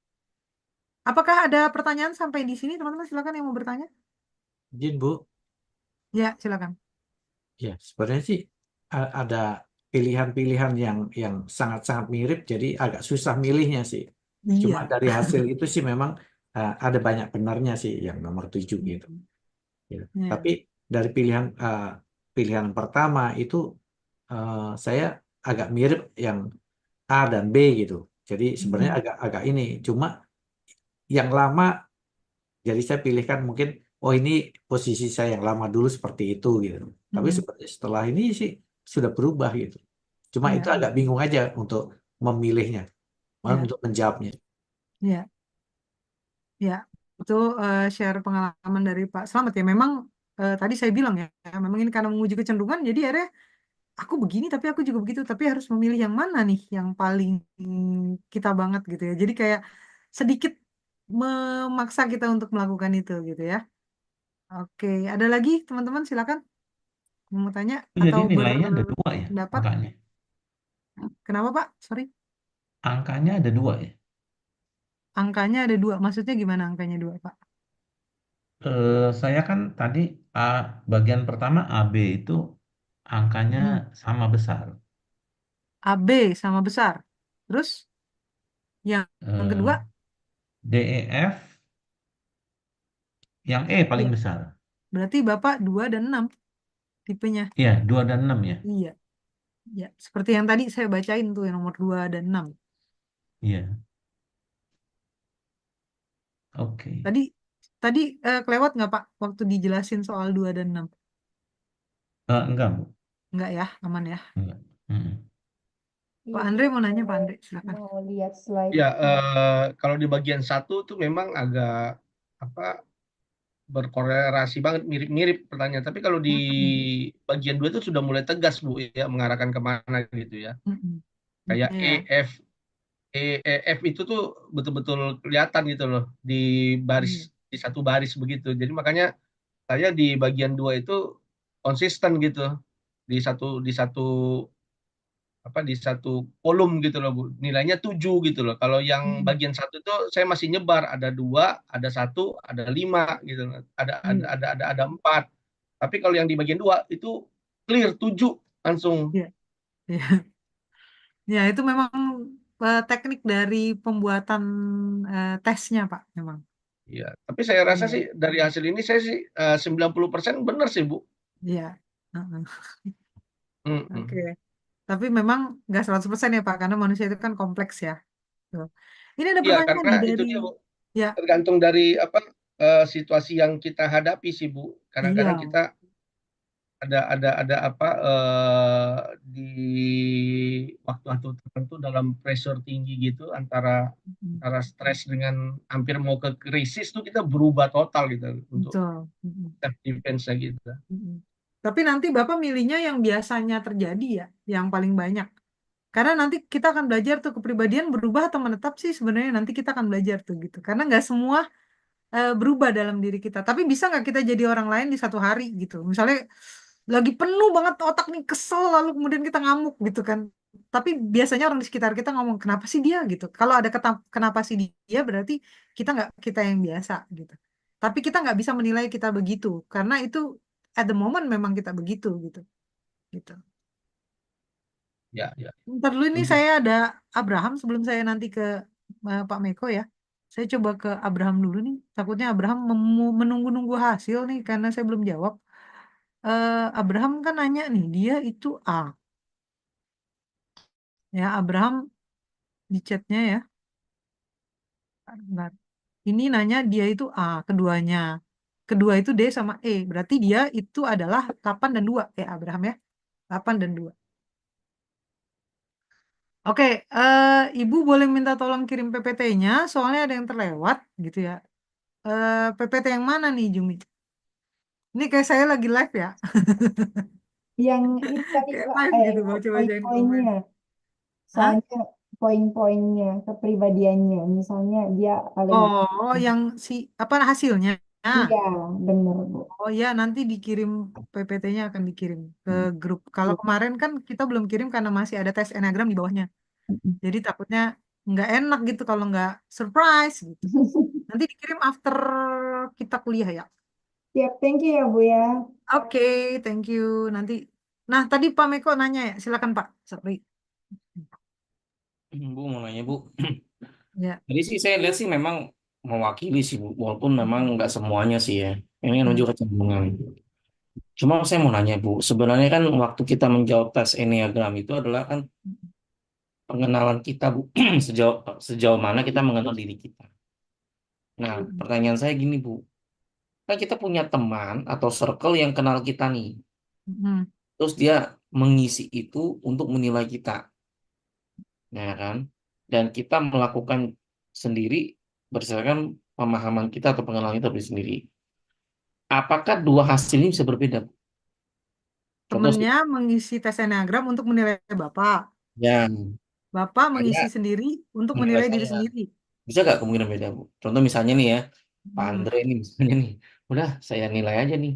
Apakah ada pertanyaan sampai di sini, teman-teman? Silakan yang mau bertanya. Izin, Bu. Ya, silakan. Ya, sebenarnya sih ada pilihan-pilihan yang sangat-sangat mirip, jadi agak susah milihnya sih. Cuma Iya. dari hasil itu sih memang ada banyak benarnya sih yang nomor 7 gitu. Gitu. Ya. Tapi dari pilihan pertama itu saya agak mirip yang A dan B gitu. Jadi sebenarnya agak ini. Cuma yang lama, jadi saya pilihkan mungkin, oh ini posisi saya yang lama dulu seperti itu gitu. Tapi sebenarnya setelah ini sih sudah berubah gitu. Cuma Ya. itu agak bingung aja untuk memilihnya, Ya. untuk menjawabnya. Ya, ya, itu share pengalaman dari Pak Slamet ya. Memang tadi saya bilang ya, memang ini karena menguji kecenderungan, jadi akhirnya aku begini tapi aku juga begitu, tapi harus memilih yang mana nih yang paling kita banget gitu ya. Jadi kayak sedikit memaksa kita untuk melakukan itu gitu ya. Oke, ada lagi teman-teman silakan mau tanya Jadi atau nilainya ada 2 ya berpendapat. angkanya. Kenapa Pak? Sorry. Angkanya ada 2 ya. Angkanya ada 2. Maksudnya gimana angkanya 2 Pak? Saya kan tadi bagian pertama AB itu angkanya sama besar. AB sama besar. Terus yang kedua? DEF yang E paling Iya. besar. Berarti Bapak 2 dan 6 tipenya. Iya, 2 dan 6 ya. Iya. Ya, seperti yang tadi saya bacain tuh yang nomor 2 dan 6. Iya. Oke. Tadi kelewat nggak Pak waktu dijelasin soal 2 dan 6? Enggak, Bu. Enggak ya, aman ya. Enggak. Mm-mm. Pak Andre mau nanya Pak Andre, silakan. Mau lihat slide. Ya, kalau di bagian 1 tuh memang agak apa berkorelasi banget, mirip-mirip pertanyaan. Tapi kalau di bagian 2 itu sudah mulai tegas, Bu, ya, mengarahkan kemana gitu ya. Kayak Iya. EF itu tuh betul-betul kelihatan gitu loh di baris, di satu baris begitu. Jadi makanya saya di bagian 2 itu konsisten gitu. Di satu kolom gitu loh, Bu. Nilainya 7 gitu loh. Kalau yang bagian 1 itu saya masih nyebar, ada 2, ada 1, ada 5 gitu loh. Ada 4. Tapi kalau yang di bagian 2 itu clear 7 langsung. Iya. Iya. Ya, itu memang teknik dari pembuatan tesnya, Pak, memang. Iya, tapi saya rasa sih dari hasil ini saya sih 90% benar sih, Bu. Iya. Oke. Tapi memang nggak 100% ya, Pak, karena manusia itu kan kompleks ya. Tuh. Ini ada Iya, pertanyaan karena nih itu dari dia, Bu. ya. Tergantung dari situasi yang kita hadapi sih, Bu. Kadang-kadang Iya. kita ada apa di waktu-waktu tertentu dalam pressure tinggi gitu antara stres dengan hampir mau ke krisis tuh kita berubah total gitu untuk Betul. self defense gitu. Tapi nanti Bapak milihnya yang biasanya terjadi ya, yang paling banyak. Karena nanti kita akan belajar tuh kepribadian berubah atau menetap sih sebenarnya nanti kita akan belajar tuh gitu. Karena nggak semua berubah dalam diri kita. Tapi bisa nggak kita jadi orang lain di satu hari gitu? Misalnya lagi penuh banget otak nih kesel lalu kemudian kita ngamuk gitu kan. Tapi biasanya orang di sekitar kita ngomong kenapa sih dia gitu. Kalau ada kenapa sih dia berarti kita nggak kita yang biasa gitu. Tapi kita nggak bisa menilai kita begitu karena itu at the moment memang kita begitu gitu. Gitu. Ya, ya. Ntar dulu ini saya ada Abraham sebelum saya nanti ke Pak Meko ya. Saya coba ke Abraham dulu nih. Takutnya Abraham menunggu-nunggu hasil nih karena saya belum jawab. Abraham kan nanya nih, dia itu A. Ya, Abraham di chatnya ya. Bentar. Ini nanya dia itu A, keduanya. Kedua itu D sama E. Berarti dia itu adalah 8 dan 2. Abraham ya. 8 dan 2. Oke, Ibu boleh minta tolong kirim PPT-nya, soalnya ada yang terlewat gitu ya. PPT yang mana nih, Jumi? Ini kayak saya lagi live ya. Yang itu tadi Kayak Kak, live gitu, baca-bacain komen. poin-poinnya. Hah? Soalnya poin-poinnya, kepribadiannya. Misalnya dia paling Oh, yang apa hasilnya? iya, bener Bu. Oh ya, nanti dikirim PPT-nya akan dikirim ke grup. Kalau kemarin kan kita belum kirim karena masih ada tes Enneagram di bawahnya. Jadi takutnya nggak enak gitu kalau nggak surprise gitu. Nanti dikirim after kita kuliah ya. Siap, thank you ya Bu ya. Oke, thank you. Nanti. Nah, tadi Pak Meko nanya ya. Silakan Pak. Sorry. Bu mau nanya Bu. Ya. Jadi sih saya lihat sih memang mewakili sih Bu, walaupun memang nggak semuanya sih ya. Ini kan menunjukkan kecenderungan. Cuma saya mau nanya Bu, sebenarnya kan waktu kita menjawab tes Enneagram itu adalah kan pengenalan kita Bu, sejauh sejauh mana kita mengenal diri kita. Nah, pertanyaan saya gini Bu, kan kita punya teman atau circle yang kenal kita nih, terus dia mengisi itu untuk menilai kita, ya kan? Dan kita melakukan sendiri berdasarkan pemahaman kita atau pengenalan kita sendiri. Apakah dua hasil ini bisa berbeda, Bu? Contoh sih, Temennya mengisi tes Enneagram untuk menilai Bapak. ya, Bapak mengisi saya sendiri untuk menilai menilai diri saya. sendiri. Bisa nggak kemungkinan beda, Bu? Contoh misalnya nih ya, Pak Hmm. Andre ini misalnya nih, udah saya nilai aja nih.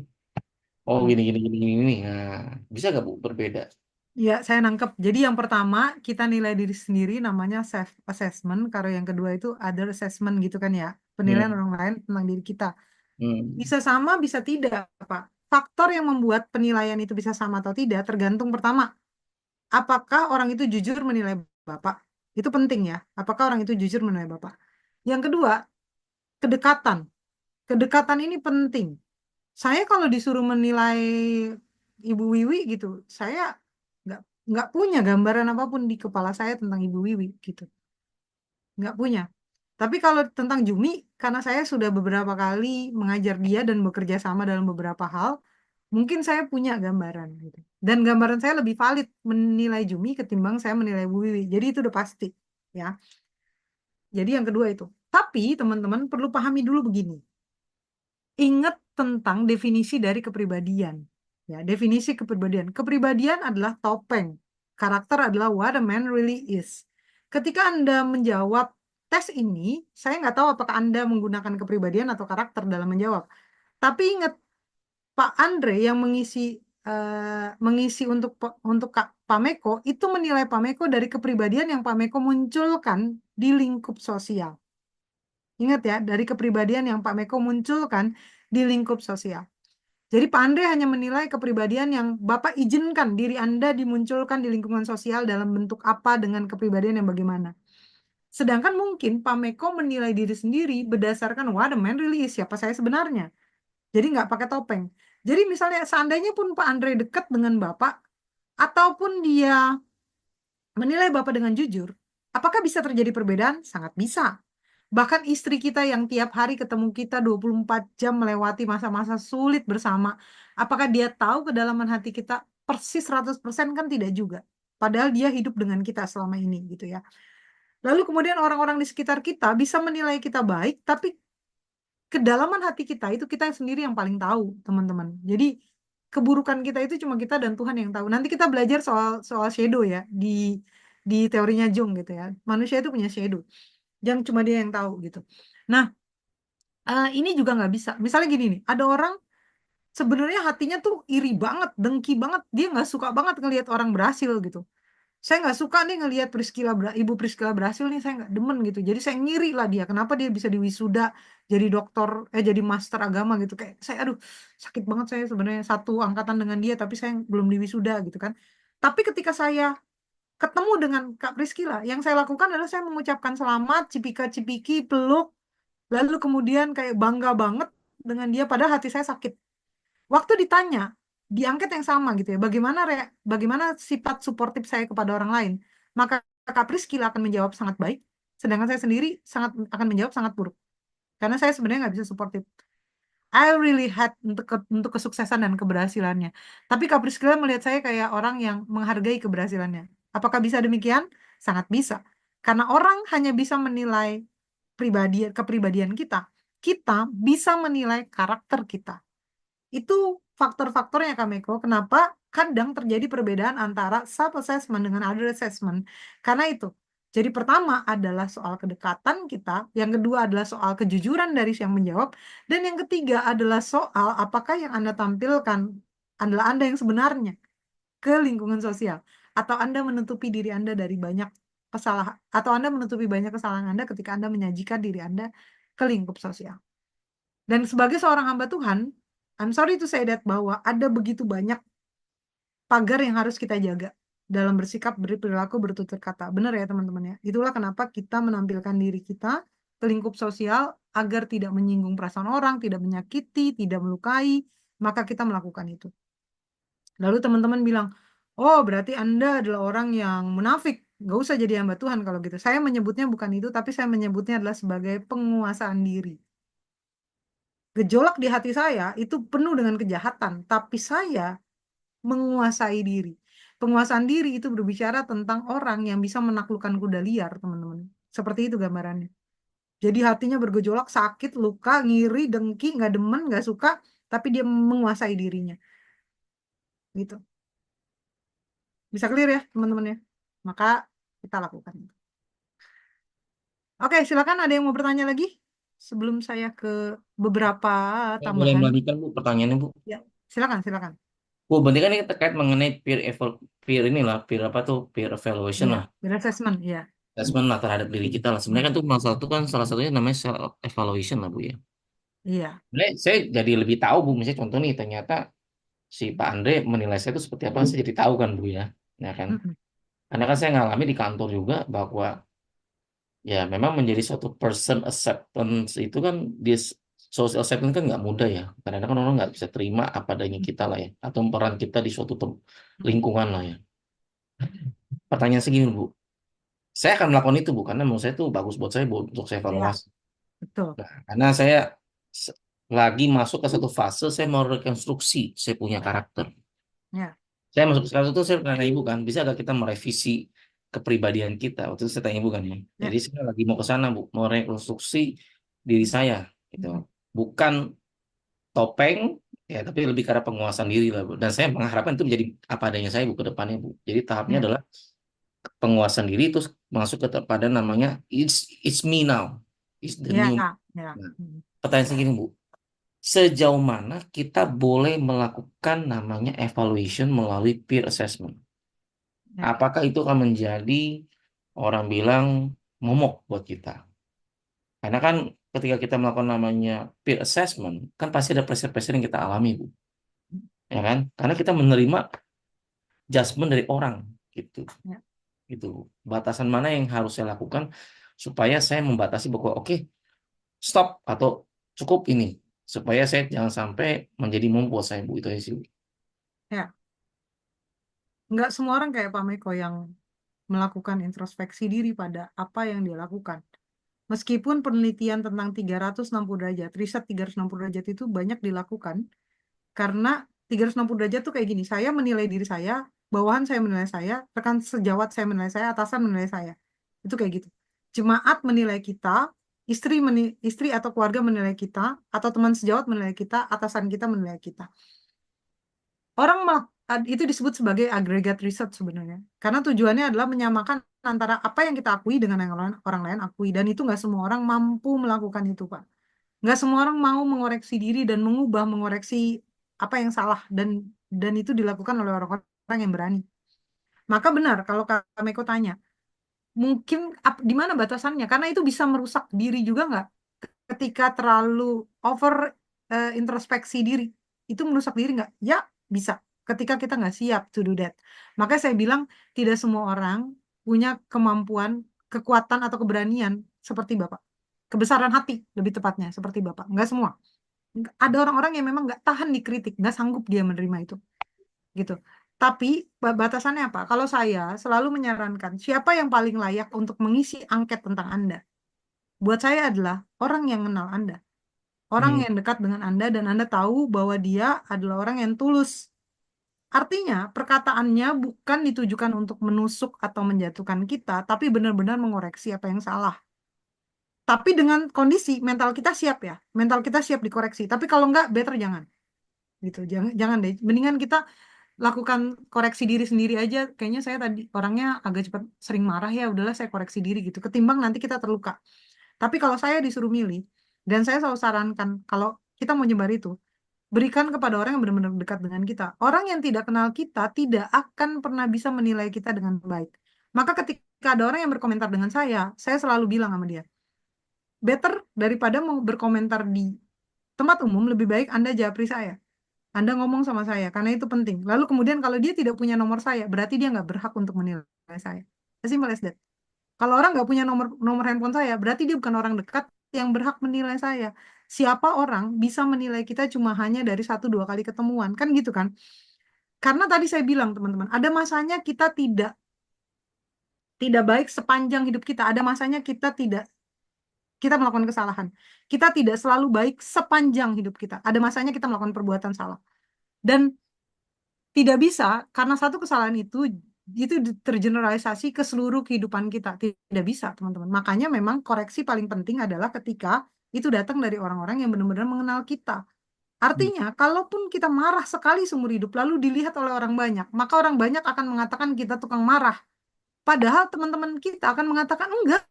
Oh gini gini gini gini nih. Nah, bisa nggak Bu berbeda? Ya, saya nangkep. Jadi yang pertama kita nilai diri sendiri namanya self assessment. Kalau yang kedua itu other assessment gitu kan ya. Penilaian Hmm. orang lain tentang diri kita. Hmm. Bisa sama, bisa tidak, Pak. Faktor yang membuat penilaian itu bisa sama atau tidak tergantung pertama, apakah orang itu jujur menilai Bapak. Itu penting ya. Apakah orang itu jujur menilai Bapak. Yang kedua, kedekatan. Kedekatan ini penting. Saya kalau disuruh menilai Ibu Wiwi gitu, saya nggak nggak punya gambaran apapun di kepala saya tentang Ibu Wiwi gitu, nggak punya. Tapi kalau tentang Jumi, karena saya sudah beberapa kali mengajar dia dan bekerja sama dalam beberapa hal, mungkin saya punya gambaran gitu. Dan gambaran saya lebih valid menilai Jumi ketimbang saya menilai Bu Wiwi. Jadi itu udah pasti ya. Jadi yang kedua itu. Tapi teman-teman perlu pahami dulu begini. Ingat tentang definisi dari kepribadian. Ya, definisi kepribadian. Kepribadian adalah topeng. Karakter adalah what a man really is. Ketika Anda menjawab tes ini, saya nggak tahu apakah Anda menggunakan kepribadian atau karakter dalam menjawab. Tapi ingat, Pak Andre yang mengisi untuk Pak Meko itu menilai Pak Meko dari kepribadian yang Pak Meko munculkan di lingkup sosial. Ingat ya, dari kepribadian yang Pak Meko munculkan di lingkup sosial. Jadi Pak Andre hanya menilai kepribadian yang Bapak izinkan diri Anda dimunculkan di lingkungan sosial dalam bentuk apa dengan kepribadian yang bagaimana. Sedangkan mungkin Pak Meko menilai diri sendiri berdasarkan what the man really is, siapa saya sebenarnya. Jadi nggak pakai topeng. Jadi misalnya seandainya pun Pak Andre dekat dengan Bapak, ataupun dia menilai Bapak dengan jujur, apakah bisa terjadi perbedaan? Sangat bisa. Bahkan istri kita yang tiap hari ketemu kita 24 jam melewati masa-masa sulit bersama, apakah dia tahu kedalaman hati kita persis 100% kan tidak juga. Padahal dia hidup dengan kita selama ini gitu ya. Lalu kemudian orang-orang di sekitar kita bisa menilai kita baik, tapi kedalaman hati kita itu kita sendiri yang paling tahu, teman-teman. Jadi keburukan kita itu cuma kita dan Tuhan yang tahu. Nanti kita belajar soal shadow ya di di teorinya Jung gitu ya. Manusia itu punya shadow, yang cuma dia yang tahu gitu. Nah, ini juga nggak bisa. Misalnya gini nih, ada orang sebenarnya hatinya tuh iri banget, dengki banget, dia nggak suka banget ngelihat orang berhasil gitu. Saya nggak suka nih ngelihat Ibu Priscilla berhasil nih, saya nggak demen gitu. Jadi saya ngiri lah dia, kenapa dia bisa diwisuda jadi dokter, jadi master agama gitu. Kayak saya, aduh, sakit banget saya sebenarnya satu angkatan dengan dia, tapi saya belum diwisuda gitu kan. Tapi ketika saya ketemu dengan Kak Priscilla, yang saya lakukan adalah saya mengucapkan selamat, cipika-cipiki, peluk, lalu kemudian kayak bangga banget dengan dia, padahal hati saya sakit. Waktu ditanya di angket yang sama gitu ya, bagaimana sifat suportif saya kepada orang lain, maka Kak Priscilla akan menjawab sangat baik, sedangkan saya sendiri akan menjawab sangat buruk, karena saya sebenarnya nggak bisa suportif. I really had untuk kesuksesan dan keberhasilannya, tapi Kak Priscilla melihat saya kayak orang yang menghargai keberhasilannya. Apakah bisa demikian? Sangat bisa, karena orang hanya bisa menilai kepribadian kita, kita bisa menilai karakter kita. Itu faktor-faktornya Kak Meko, kenapa kadang terjadi perbedaan antara self-assessment dengan other assessment. Karena itu. Jadi pertama adalah soal kedekatan kita, yang kedua adalah soal kejujuran dari yang menjawab, dan yang ketiga adalah soal apakah yang Anda tampilkan adalah Anda yang sebenarnya ke lingkungan sosial, atau Anda menutupi diri Anda dari banyak kesalahan, atau Anda menutupi banyak kesalahan Anda ketika Anda menyajikan diri Anda ke lingkup sosial. Dan sebagai seorang hamba Tuhan, I'm sorry to say that, bahwa ada begitu banyak pagar yang harus kita jaga dalam bersikap, berperilaku, bertutur kata. Benar ya teman-teman ya? Itulah kenapa kita menampilkan diri kita ke lingkup sosial agar tidak menyinggung perasaan orang, tidak menyakiti, tidak melukai, maka kita melakukan itu. Lalu teman-teman bilang, oh berarti Anda adalah orang yang munafik, nggak usah jadi hamba Tuhan kalau gitu. Saya menyebutnya bukan itu, tapi saya menyebutnya adalah sebagai penguasaan diri. Gejolak di hati saya itu penuh dengan kejahatan, tapi saya menguasai diri. Penguasaan diri itu berbicara tentang orang yang bisa menaklukkan kuda liar, teman-teman. Seperti itu gambarannya. Jadi hatinya bergejolak, sakit, luka, ngiri, dengki, nggak demen, nggak suka, tapi dia menguasai dirinya. Gitu. Bisa clear ya, teman-teman ya? Maka kita lakukan itu. Oke, silakan ada yang mau bertanya lagi? Sebelum saya ke beberapa Saya boleh tambahan. melanjutkan Bu pertanyaannya Bu. Ya, silakan. Bu, berarti kan ini terkait mengenai peer apa tuh peer evaluation Ya, lah, assessment, ya. assessment lah terhadap diri kita lah. Sebenarnya kan tuh salah satunya namanya self evaluation lah Bu ya. Iya. Sebenarnya saya jadi lebih tahu Bu, misalnya contoh nih ternyata si Pak Andre menilai saya itu seperti apa, saya jadi tahu kan Bu ya, ya kan? Mm-mm. Karena kan saya ngalami di kantor juga bahwa ya memang menjadi suatu person acceptance itu kan di social acceptance kan nggak mudah ya. Kadang-kadang kan orang nggak bisa terima apa adanya kita lah ya, atau peran kita di suatu lingkungan lah ya. Pertanyaan segini Bu, saya akan melakukan itu Bu, karena menurut saya itu bagus buat saya Bu, untuk saya Ya, evaluasi. betul. Nah, karena saya lagi masuk ke satu fase saya mau rekonstruksi saya punya karakter. Ya. Saya masuk ke fase itu saya pernah tanya Ibu kan, bisa nggak kita merevisi kepribadian kita? Waktu itu saya tanya Ibu kan ya. Ya. Jadi saya lagi mau ke sana Bu, mau rekonstruksi diri saya gitu. Bukan topeng ya, tapi lebih ke arah penguasaan diri lah Bu. Dan saya mengharapkan itu menjadi apa adanya saya Bu ke depannya Bu. Jadi tahapnya Ya. adalah penguasaan diri terus masuk pada namanya it's me now. It's the Ya. new. Ya. Nah, pertanyaan segini Bu. Sejauh mana kita boleh melakukan namanya evaluation melalui peer assessment? Ya. Apakah itu akan menjadi orang bilang momok buat kita? Karena kan ketika kita melakukan namanya peer assessment, kan pasti ada pressure-pressure yang kita alami, Bu. Ya kan? Karena kita menerima judgment dari orang, gitu. Ya. Gitu. Batasan mana yang harus saya lakukan supaya saya membatasi bahwa oke, stop atau cukup ini, supaya saya jangan sampai menjadi momok buat saya, Bu. Itu aja sih, Bu. Ya. Nggak semua orang kayak Pak Meko yang melakukan introspeksi diri pada apa yang dia lakukan. Meskipun penelitian tentang 360 derajat, riset 360 derajat itu banyak dilakukan, karena 360 derajat tuh kayak gini, saya menilai diri saya, bawahan saya menilai saya, rekan sejawat saya menilai saya, atasan menilai saya. Itu kayak gitu. Jemaat menilai kita, istri atau keluarga menilai kita, atau teman sejawat menilai kita, atasan kita menilai kita. Orang itu disebut sebagai aggregate research sebenarnya. Karena tujuannya adalah menyamakan antara apa yang kita akui dengan yang orang lain akui. Dan itu nggak semua orang mampu melakukan itu, Pak. Nggak semua orang mau mengoreksi diri dan mengoreksi apa yang salah. Dan itu dilakukan oleh orang-orang yang berani. Maka benar kalau Kak Meko tanya, mungkin di mana batasannya? Karena itu bisa merusak diri juga nggak? Ketika terlalu over introspeksi diri, itu merusak diri nggak? Ya, bisa. Ketika kita nggak siap to do that. Maka saya bilang tidak semua orang punya kemampuan, kekuatan atau keberanian seperti Bapak. Kebesaran hati lebih tepatnya seperti Bapak. Nggak semua. Ada orang-orang yang memang nggak tahan dikritik, nggak sanggup dia menerima itu. Gitu. Tapi batasannya apa? Kalau saya selalu menyarankan siapa yang paling layak untuk mengisi angket tentang Anda. Buat saya adalah orang yang kenal Anda. Orang yang dekat dengan Anda dan Anda tahu bahwa dia adalah orang yang tulus. Artinya, perkataannya bukan ditujukan untuk menusuk atau menjatuhkan kita, tapi benar-benar mengoreksi apa yang salah. Tapi dengan kondisi mental kita siap ya. Mental kita siap dikoreksi. Tapi kalau enggak, better jangan. Gitu. Jangan deh. Mendingan kita lakukan koreksi diri sendiri aja. Kayaknya saya tadi orangnya agak cepat sering marah ya. Udahlah saya koreksi diri gitu. Ketimbang nanti kita terluka. Tapi kalau saya disuruh milih, dan saya selalu sarankan kalau kita mau nyebar itu, berikan kepada orang yang benar-benar dekat dengan kita. Orang yang tidak kenal kita tidak akan pernah bisa menilai kita dengan baik. Maka ketika ada orang yang berkomentar dengan saya selalu bilang sama dia, better daripada mau berkomentar di tempat umum, lebih baik Anda japri saya. Anda ngomong sama saya, karena itu penting. Lalu kemudian kalau dia tidak punya nomor saya, berarti dia nggak berhak untuk menilai saya. As simple as that. Kalau orang nggak punya nomor handphone saya, berarti dia bukan orang dekat yang berhak menilai saya. Siapa orang bisa menilai kita cuma hanya dari 1-2 kali ketemuan, kan gitu kan? Karena tadi saya bilang teman-teman, ada masanya kita tidak baik sepanjang hidup kita. Ada masanya kita melakukan kesalahan. Kita tidak selalu baik sepanjang hidup kita. Ada masanya kita melakukan perbuatan salah. Dan tidak bisa karena satu kesalahan itu tergeneralisasi ke seluruh kehidupan kita. Tidak bisa, teman-teman. Makanya memang koreksi paling penting adalah ketika itu datang dari orang-orang yang benar-benar mengenal kita. Artinya, kalaupun kita marah sekali seumur hidup, lalu dilihat oleh orang banyak, maka orang banyak akan mengatakan kita tukang marah. Padahal teman-teman kita akan mengatakan, enggak,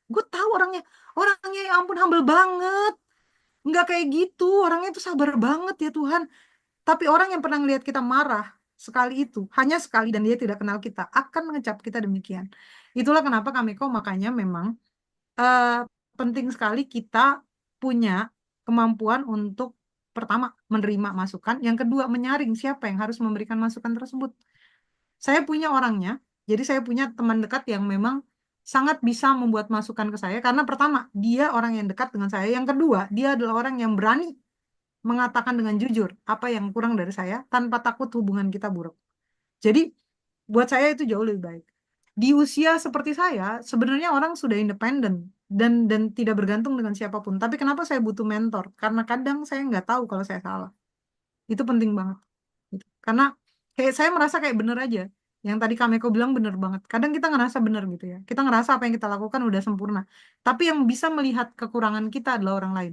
gue tahu orangnya ya ampun humble banget. Enggak kayak gitu, orangnya itu sabar banget ya Tuhan. Tapi orang yang pernah ngelihat kita marah sekali itu, hanya sekali dan dia tidak kenal kita, akan mengecap kita demikian. Itulah kenapa kami kok makanya memang penting sekali kita punya kemampuan untuk pertama menerima masukan, yang kedua menyaring siapa yang harus memberikan masukan tersebut. Saya punya orangnya, jadi saya punya teman dekat yang memang sangat bisa membuat masukan ke saya karena pertama dia orang yang dekat dengan saya, yang kedua dia adalah orang yang berani mengatakan dengan jujur apa yang kurang dari saya tanpa takut hubungan kita buruk. Jadi buat saya itu jauh lebih baik. Di usia seperti saya, sebenarnya orang sudah independen dan tidak bergantung dengan siapapun. Tapi kenapa saya butuh mentor? Karena kadang saya nggak tahu kalau saya salah. Itu penting banget. Gitu. Karena kayak saya merasa kayak bener aja. Yang tadi Kameko bilang bener banget. Kadang kita ngerasa bener gitu ya. Kita ngerasa apa yang kita lakukan udah sempurna. Tapi yang bisa melihat kekurangan kita adalah orang lain.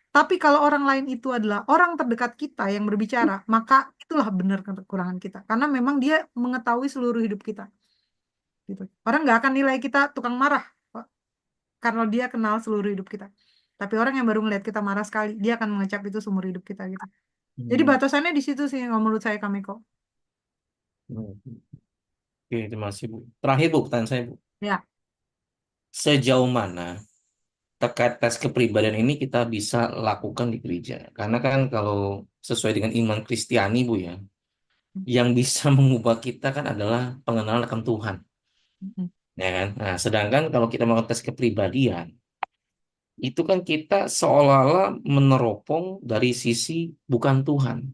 Tapi kalau orang lain itu adalah orang terdekat kita yang berbicara, maka itulah benar kekurangan kita. Karena memang dia mengetahui seluruh hidup kita. Gitu. Orang nggak akan nilai kita tukang marah karena dia kenal seluruh hidup kita. Tapi orang yang baru ngeliat kita marah sekali, dia akan mengecap itu seumur hidup kita gitu. Jadi batasannya di situ sih kalau menurut saya Kameko. Oke, terima kasih Bu. Terakhir Bu, pertanyaan saya Bu. Ya. Sejauh mana terkait tes kepribadian ini kita bisa lakukan di gereja? Karena kan kalau sesuai dengan iman Kristiani Bu ya, yang bisa mengubah kita kan adalah pengenalan akan Tuhan. Ya kan? Nah, sedangkan kalau kita melakukan tes kepribadian, itu kan kita seolah-olah meneropong dari sisi bukan Tuhan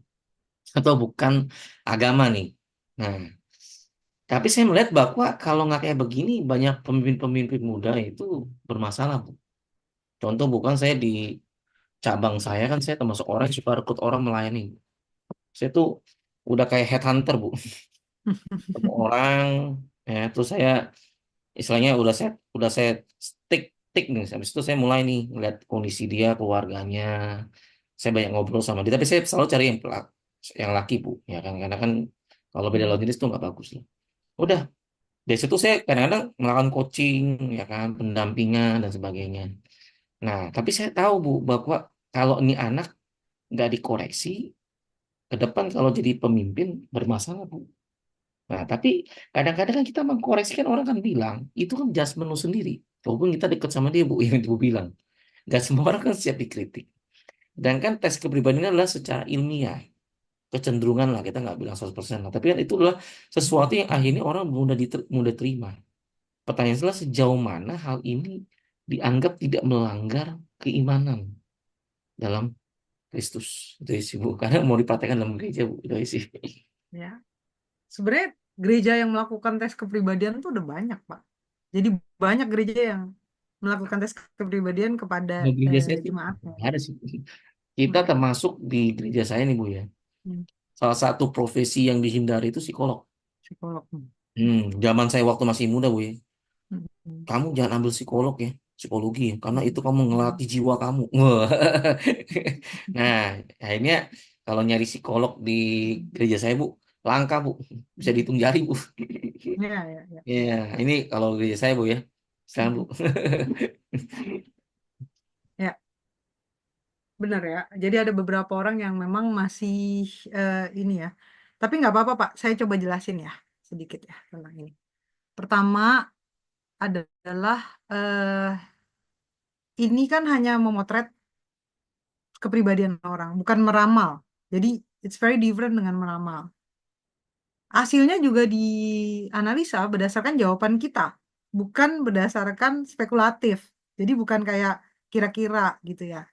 atau bukan agama nih. Nah, tapi saya melihat bahwa kalau nggak kayak begini, banyak pemimpin-pemimpin muda itu bermasalah, Bu. Contoh bukan saya di cabang saya kan saya termasuk orang yang suka rekrut orang melayani. Saya tuh udah kayak headhunter, Bu. Ketemu orang, ya terus saya istilahnya udah saya tik nih. Habis itu saya mulai nih lihat kondisi dia, keluarganya. Saya banyak ngobrol sama dia, tapi saya selalu cari yang yang laki Bu, ya kan, karena kan kalau beda Hmm. lawan jenis tuh nggak bagus lah. Udah, dari situ saya kadang-kadang melakukan coaching, ya kan, pendampingan dan sebagainya. Nah, tapi saya tahu Bu bahwa kalau ini anak nggak dikoreksi, ke depan kalau jadi pemimpin bermasalah Bu. Nah, tapi kadang-kadang kan kita mengkoreksikan, orang kan bilang itu kan judgement lu sendiri. Walaupun kita dekat sama dia Bu, yang ibu bilang, nggak semua orang kan siap dikritik. Dan kan tes kepribadian adalah secara ilmiah, kecenderungan lah, kita nggak bilang 100% lah. Tapi kan itu adalah sesuatu yang akhirnya orang mudah terima. Pertanyaan adalah sejauh mana hal ini dianggap tidak melanggar keimanan dalam Kristus. Itu sih Bu, karena mau dipraktekkan dalam gereja Bu, itu sih. Ya. Sebenarnya gereja yang melakukan tes kepribadian tuh udah banyak, Pak. Jadi banyak gereja yang melakukan tes kepribadian kepada Di gereja saya sih jemaatnya. nggak ada sih. Kita termasuk di gereja saya nih Bu ya. Hmm, Salah satu profesi yang dihindari itu psikolog. Psikolog. Zaman saya waktu masih muda Bu ya. Hmm. Kamu jangan ambil psikolog ya, psikologi ya, karena itu kamu ngelatih jiwa kamu. Wah. Nah, akhirnya kalau nyari psikolog di gereja saya Bu, langka Bu, bisa dihitung jari Bu. Ya, ya, ya. Ya, ini kalau gereja saya Bu ya, sekarang Bu. Ya, benar ya. Jadi ada beberapa orang yang memang masih ini ya. Tapi nggak apa-apa Pak, saya coba jelasin ya sedikit ya tentang ini. Pertama adalah ini kan hanya memotret kepribadian orang, bukan meramal. Jadi it's very different dengan meramal. Hasilnya juga dianalisa berdasarkan jawaban kita, bukan berdasarkan spekulatif. Jadi bukan kayak kira-kira gitu ya.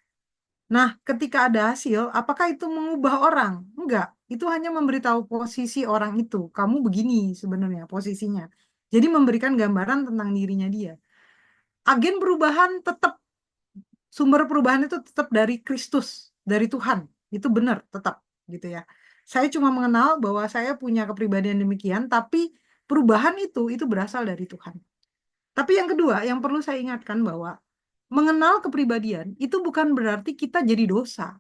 Nah, ketika ada hasil, apakah itu mengubah orang? Enggak, itu hanya memberitahu posisi orang itu. Kamu begini sebenarnya posisinya. Jadi memberikan gambaran tentang dirinya dia. Agen perubahan tetap, sumber perubahan itu tetap dari Kristus, dari Tuhan. Itu benar, tetap gitu ya. Saya cuma mengenal bahwa saya punya kepribadian demikian, tapi perubahan itu berasal dari Tuhan. Tapi yang kedua, yang perlu saya ingatkan bahwa mengenal kepribadian itu bukan berarti kita jadi dosa.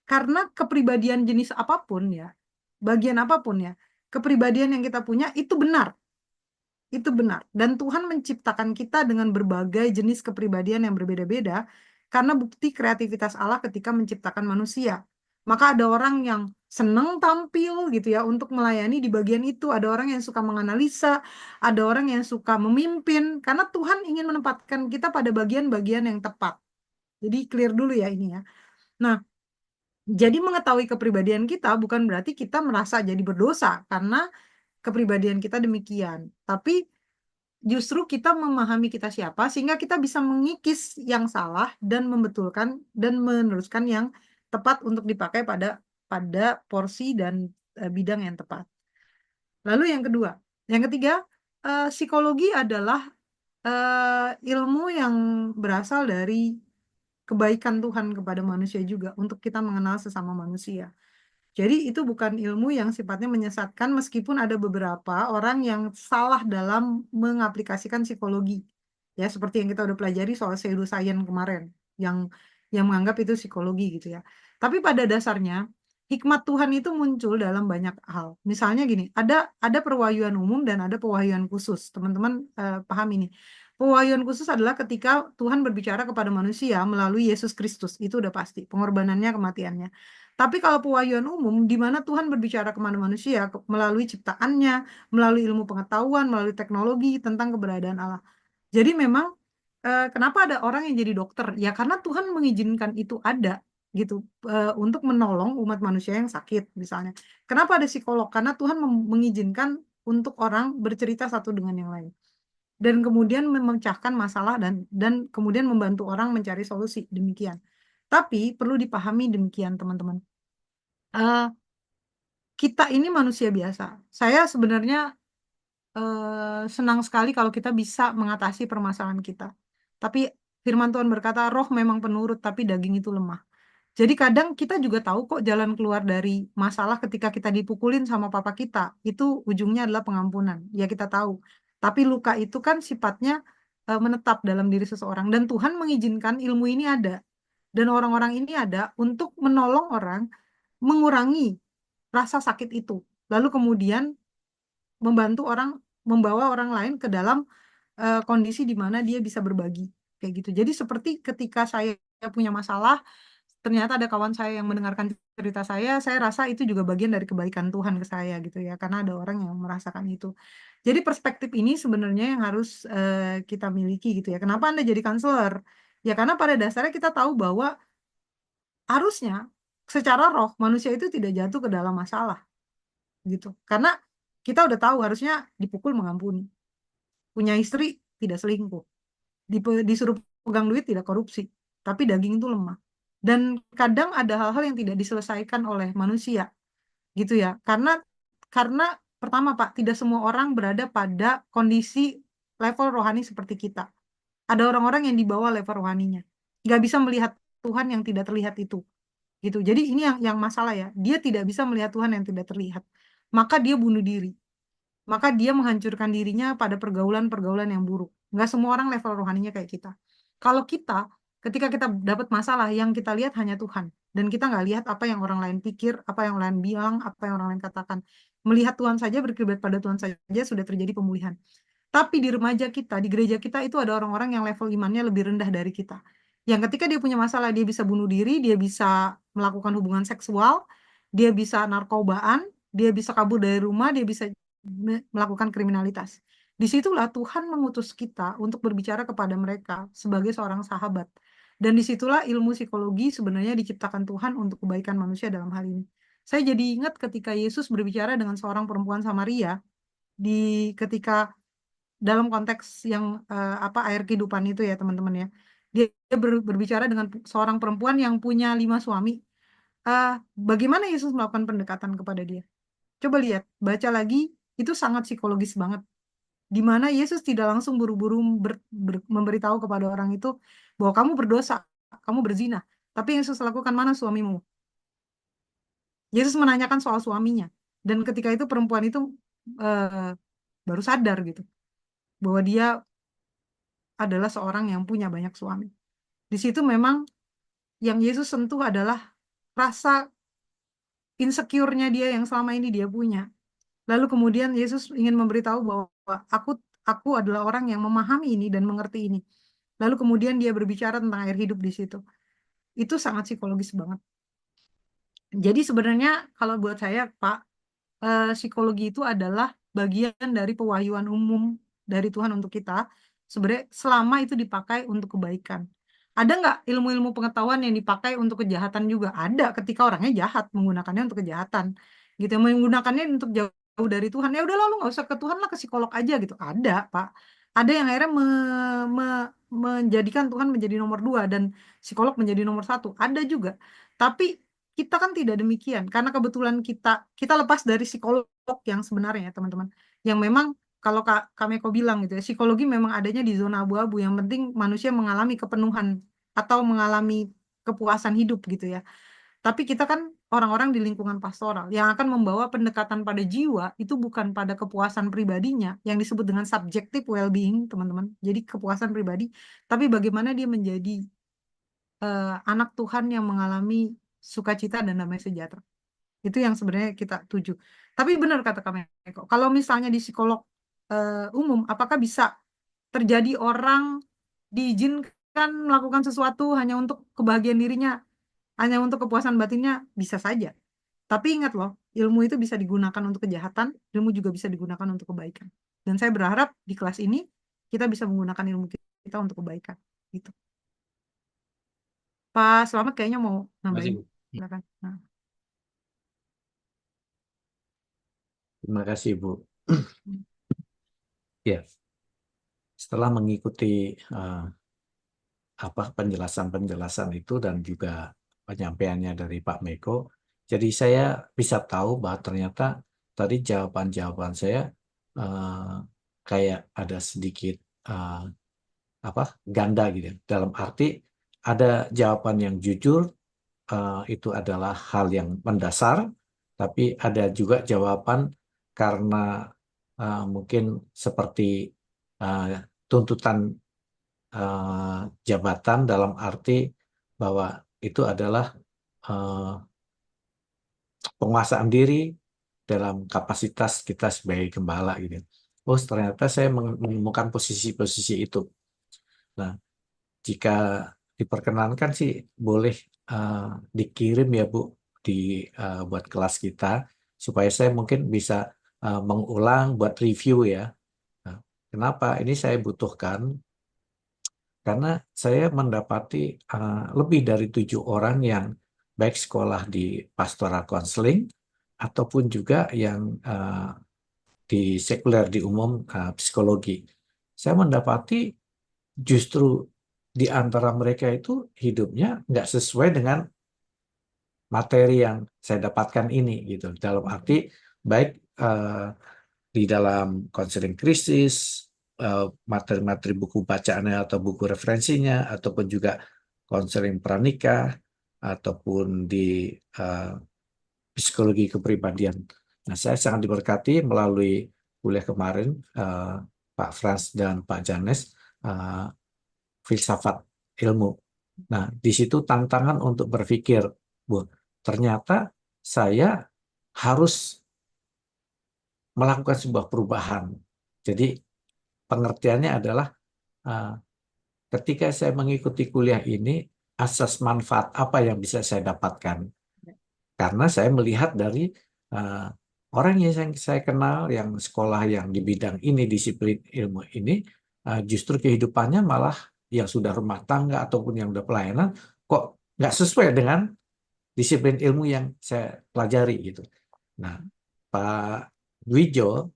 Karena kepribadian jenis apapun ya, bagian apapun ya, kepribadian yang kita punya itu benar. Itu benar. Dan Tuhan menciptakan kita dengan berbagai jenis kepribadian yang berbeda-beda karena bukti kreativitas Allah ketika menciptakan manusia. Maka ada orang yang senang tampil gitu ya untuk melayani di bagian itu, ada orang yang suka menganalisa, ada orang yang suka memimpin karena Tuhan ingin menempatkan kita pada bagian-bagian yang tepat. Jadi clear dulu ya ini ya. Nah, jadi mengetahui kepribadian kita bukan berarti kita merasa jadi berdosa karena kepribadian kita demikian. Tapi justru kita memahami kita siapa sehingga kita bisa mengikis yang salah dan membetulkan dan meneruskan yang tepat untuk dipakai pada porsi dan bidang yang tepat. Lalu yang kedua, yang ketiga, psikologi adalah ilmu yang berasal dari kebaikan Tuhan kepada manusia juga untuk kita mengenal sesama manusia. Jadi itu bukan ilmu yang sifatnya menyesatkan meskipun ada beberapa orang yang salah dalam mengaplikasikan psikologi. Ya, seperti yang kita udah pelajari soal pseudoscience kemarin yang menganggap itu psikologi gitu ya. Tapi pada dasarnya hikmat Tuhan itu muncul dalam banyak hal. Misalnya gini, ada perwahyuan umum dan ada pewahyuan khusus. Teman-teman paham ini. Pewahyuan khusus adalah ketika Tuhan berbicara kepada manusia melalui Yesus Kristus. Itu udah pasti, pengorbanannya, kematiannya. Tapi kalau pewahyuan umum, di mana Tuhan berbicara kepada manusia melalui ciptaannya, melalui ilmu pengetahuan, melalui teknologi tentang keberadaan Allah. Jadi memang kenapa ada orang yang jadi dokter? Ya karena Tuhan mengizinkan itu ada gitu untuk menolong umat manusia yang sakit misalnya. Kenapa ada psikolog? Karena Tuhan mengizinkan untuk orang bercerita satu dengan yang lain. Dan kemudian memecahkan masalah dan kemudian membantu orang mencari solusi demikian. Tapi perlu dipahami demikian teman-teman. Kita ini manusia biasa. Saya sebenarnya senang sekali kalau kita bisa mengatasi permasalahan kita. Tapi firman Tuhan berkata, roh memang penurut, tapi daging itu lemah. Jadi kadang kita juga tahu kok jalan keluar dari masalah ketika kita dipukulin sama papa kita. Itu ujungnya adalah pengampunan. Ya kita tahu. Tapi luka itu kan sifatnya menetap dalam diri seseorang. Dan Tuhan mengizinkan ilmu ini ada. Dan orang-orang ini ada untuk menolong orang mengurangi rasa sakit itu. Lalu kemudian membawa orang lain ke dalam kondisi di mana dia bisa berbagi kayak gitu. Jadi seperti ketika saya punya masalah, ternyata ada kawan saya yang mendengarkan cerita saya rasa itu juga bagian dari kebaikan Tuhan ke saya gitu ya, karena ada orang yang merasakan itu. Jadi perspektif ini sebenarnya yang harus kita miliki gitu ya. Kenapa Anda jadi konselor? Ya karena pada dasarnya kita tahu bahwa harusnya secara roh manusia itu tidak jatuh ke dalam masalah gitu. Karena kita udah tahu harusnya dipukul mengampuni, punya istri tidak selingkuh, disuruh pegang duit tidak korupsi, tapi daging itu lemah. Dan kadang ada hal-hal yang tidak diselesaikan oleh manusia, gitu ya. Karena pertama Pak, tidak semua orang berada pada kondisi level rohani seperti kita. Ada orang-orang yang di bawah level rohaninya, nggak bisa melihat Tuhan yang tidak terlihat itu, gitu. Jadi ini yang masalah ya. Dia tidak bisa melihat Tuhan yang tidak terlihat, maka dia bunuh diri. Maka dia menghancurkan dirinya pada pergaulan-pergaulan yang buruk. Nggak semua orang level rohaninya kayak kita. Kalau kita, ketika kita dapat masalah, yang kita lihat hanya Tuhan. Dan kita nggak lihat apa yang orang lain pikir, apa yang orang lain bilang, apa yang orang lain katakan. Melihat Tuhan saja, berkiblat pada Tuhan saja, sudah terjadi pemulihan. Tapi di remaja kita, di gereja kita itu ada orang-orang yang level imannya lebih rendah dari kita. Yang ketika dia punya masalah, dia bisa bunuh diri, dia bisa melakukan hubungan seksual, dia bisa narkobaan, dia bisa kabur dari rumah, dia bisa melakukan kriminalitas. Disitulah Tuhan mengutus kita untuk berbicara kepada mereka sebagai seorang sahabat. Dan disitulah ilmu psikologi sebenarnya diciptakan Tuhan untuk kebaikan manusia dalam hal ini. Saya jadi ingat ketika Yesus berbicara dengan seorang perempuan Samaria ketika dalam konteks yang air kehidupan itu ya teman-teman ya. Dia berbicara dengan seorang perempuan yang punya 5 suami. Bagaimana Yesus melakukan pendekatan kepada dia? Coba lihat, baca lagi, itu sangat psikologis banget. Di mana Yesus tidak langsung buru-buru memberitahu kepada orang itu bahwa kamu berdosa, kamu berzina. Tapi Yesus lakukan, mana suamimu? Yesus menanyakan soal suaminya. Dan ketika itu perempuan itu baru sadar gitu, bahwa dia adalah seorang yang punya banyak suami. Di situ memang yang Yesus sentuh adalah rasa insecure-nya dia yang selama ini dia punya. Lalu kemudian Yesus ingin memberitahu bahwa aku adalah orang yang memahami ini dan mengerti ini. Lalu kemudian dia berbicara tentang air hidup di situ. Itu sangat psikologis banget. Jadi sebenarnya kalau buat saya, Pak, psikologi itu adalah bagian dari pewahyuan umum dari Tuhan untuk kita. Sebenarnya selama itu dipakai untuk kebaikan. Ada nggak ilmu-ilmu pengetahuan yang dipakai untuk kejahatan juga? Ada, ketika orangnya jahat, menggunakannya untuk kejahatan. Gitu, menggunakannya untuk jauh dari Tuhan. Ya udah lalu nggak usah ke Tuhan lah, ke psikolog aja gitu. Ada, Pak. Ada yang akhirnya menjadikan Tuhan menjadi nomor 2 dan psikolog menjadi nomor 1. Ada juga. Tapi kita kan tidak demikian, karena kebetulan kita lepas dari psikolog yang sebenarnya ya teman-teman, yang memang kalau Kak Meko bilang gitu ya, psikologi memang adanya di zona abu-abu, yang penting manusia mengalami kepenuhan atau mengalami kepuasan hidup gitu ya. Tapi kita kan orang-orang di lingkungan pastoral yang akan membawa pendekatan pada jiwa, itu bukan pada kepuasan pribadinya yang disebut dengan subjective well-being teman-teman, jadi kepuasan pribadi, tapi bagaimana dia menjadi anak Tuhan yang mengalami sukacita dan damai sejahtera. Itu yang sebenarnya kita tuju. Tapi benar kata kami, kalau misalnya di psikolog umum, apakah bisa terjadi orang diizinkan melakukan sesuatu hanya untuk kebahagiaan dirinya, hanya untuk kepuasan batinnya? Bisa saja. Tapi ingat loh, ilmu itu bisa digunakan untuk kejahatan, ilmu juga bisa digunakan untuk kebaikan. Dan saya berharap di kelas ini kita bisa menggunakan ilmu kita untuk kebaikan. Gitu. Pak Selamat kayaknya mau nambahin. Bu. Silakan. Nah. Terima kasih, Bu. Ya, setelah mengikuti penjelasan-penjelasan itu dan juga penyampaiannya dari Pak Meko, jadi saya bisa tahu bahwa ternyata tadi jawaban-jawaban saya kayak ada sedikit ganda gitu. Dalam arti ada jawaban yang jujur, itu adalah hal yang mendasar, tapi ada juga jawaban karena mungkin seperti tuntutan jabatan, dalam arti bahwa itu adalah penguasaan diri dalam kapasitas kita sebagai gembala gitu. Oh, ternyata saya menemukan posisi-posisi itu. Nah, jika diperkenankan sih boleh dikirim ya Bu buat kelas kita supaya saya mungkin bisa mengulang buat review ya. Nah, kenapa? Ini saya butuhkan karena saya mendapati lebih dari 7 orang yang baik sekolah di pastoral counseling ataupun juga yang di sekuler di umum psikologi. Saya mendapati justru di antara mereka itu hidupnya nggak sesuai dengan materi yang saya dapatkan ini gitu. Dalam arti baik di dalam konseling krisis, materi-materi buku bacaannya atau buku referensinya, ataupun juga konseling pranikah, ataupun di psikologi kepribadian. Nah, saya sangat diberkati melalui kuliah kemarin Pak Frans dan Pak Janes, filsafat ilmu. Nah, di situ tantangan untuk berpikir, Bu, ternyata saya harus melakukan sebuah perubahan. Jadi pengertiannya adalah ketika saya mengikuti kuliah ini, asas manfaat apa yang bisa saya dapatkan? Karena saya melihat dari orang yang saya kenal, yang sekolah yang di bidang ini, disiplin ilmu ini, justru kehidupannya malah yang sudah rumah tangga ataupun yang udah pelayanan, kok nggak sesuai dengan disiplin ilmu yang saya pelajari gitu. Nah, Pak Dwijo,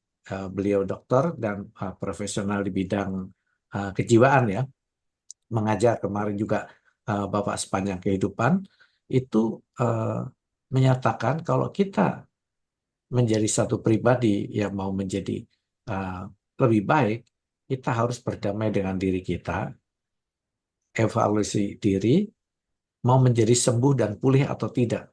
beliau dokter dan profesional di bidang kejiwaan ya, mengajar kemarin juga Bapak sepanjang kehidupan, itu menyatakan kalau kita menjadi satu pribadi yang mau menjadi lebih baik, kita harus berdamai dengan diri kita, evaluasi diri, mau menjadi sembuh dan pulih atau tidak.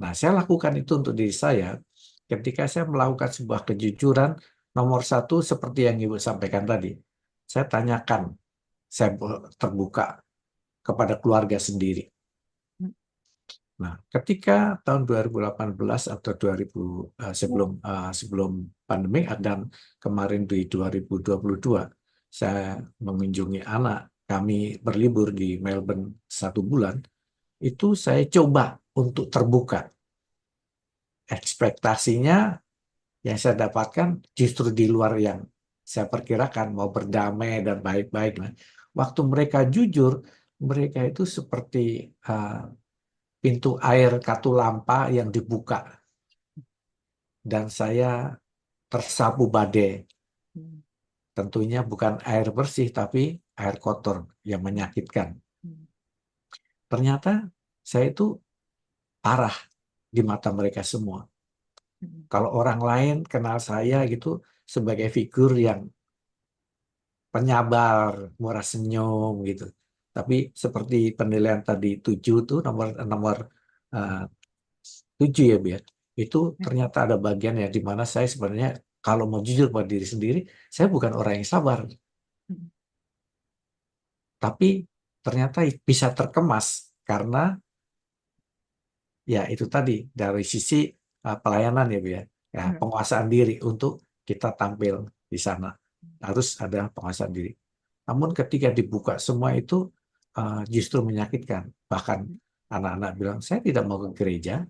Nah, saya lakukan itu untuk diri saya ketika saya melakukan sebuah kejujuran. Nomor satu, seperti yang Ibu sampaikan tadi, saya tanyakan, saya terbuka kepada keluarga sendiri. Nah, ketika tahun 2018 atau 2000 sebelum pandemi dan kemarin di 2022, saya mengunjungi anak kami berlibur di Melbourne 1 bulan, itu saya coba untuk terbuka. Ekspektasinya yang saya dapatkan justru di luar yang saya perkirakan, mau berdamai dan baik-baik. Waktu mereka jujur, mereka itu seperti pintu air katulampa yang dibuka. Dan saya tersapu badai. Tentunya bukan air bersih, tapi air kotor yang menyakitkan. Ternyata saya itu parah di mata mereka semua. Kalau orang lain kenal saya gitu sebagai figur yang penyabar, murah senyum gitu. Tapi seperti penilaian tadi 7 tuh nomor 7 ya biar itu ternyata ada bagian ya di mana saya sebenarnya kalau mau jujur pada diri sendiri, saya bukan orang yang sabar. Tapi ternyata bisa terkemas karena ya itu tadi dari sisi pelayanan ya Bu ya. Ya, penguasaan diri untuk kita tampil di sana. Harus ada penguasaan diri. Namun ketika dibuka semua itu justru menyakitkan. Bahkan anak-anak bilang, saya tidak mau ke gereja,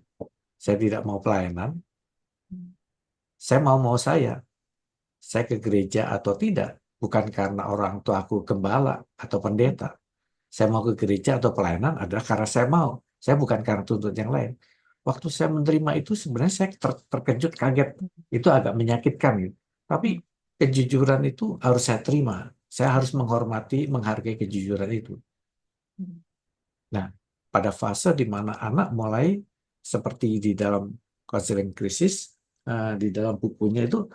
saya tidak mau pelayanan, saya mau saya. Saya ke gereja atau tidak, bukan karena orang tua aku gembala atau pendeta. Saya mau ke gereja atau pelayanan adalah karena saya mau. Saya bukan karena tuntut yang lain. Waktu saya menerima itu sebenarnya saya terkejut, kaget. Itu agak menyakitkan. Gitu. Tapi kejujuran itu harus saya terima. Saya harus menghormati, menghargai kejujuran itu. Nah, pada fase di mana anak mulai seperti di dalam konseling krisis, di dalam bukunya itu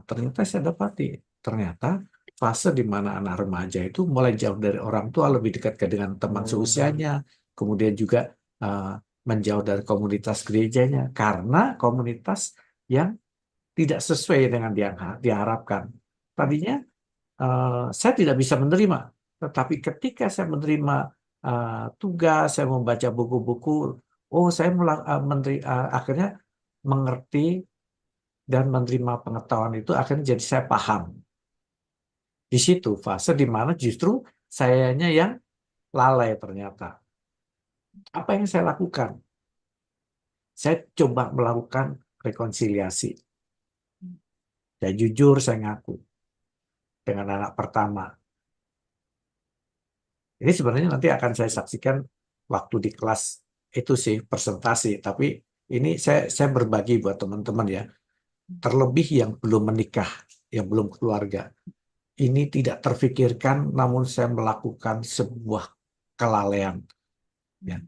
ternyata saya dapati. Ternyata fase di mana anak remaja itu mulai jauh dari orang tua, lebih dekat dengan teman seusianya, kemudian juga menjauh dari komunitas gerejanya karena komunitas yang tidak sesuai dengan yang diharapkan. Tadinya saya tidak bisa menerima, tetapi ketika saya menerima tugas, saya membaca buku-buku, Oh, saya akhirnya mengerti dan menerima pengetahuan itu, akhirnya jadi saya paham. Di situ fase di mana justru sayanya yang lalai ternyata. Apa yang saya lakukan? Saya coba melakukan rekonsiliasi. Saya jujur, saya ngaku dengan anak pertama. Ini sebenarnya nanti akan saya saksikan waktu di kelas itu sih, presentasi. Tapi ini saya berbagi buat teman-teman ya. Terlebih yang belum menikah, yang belum keluarga. Ini tidak terfikirkan, namun saya melakukan sebuah kelalaian. Ya.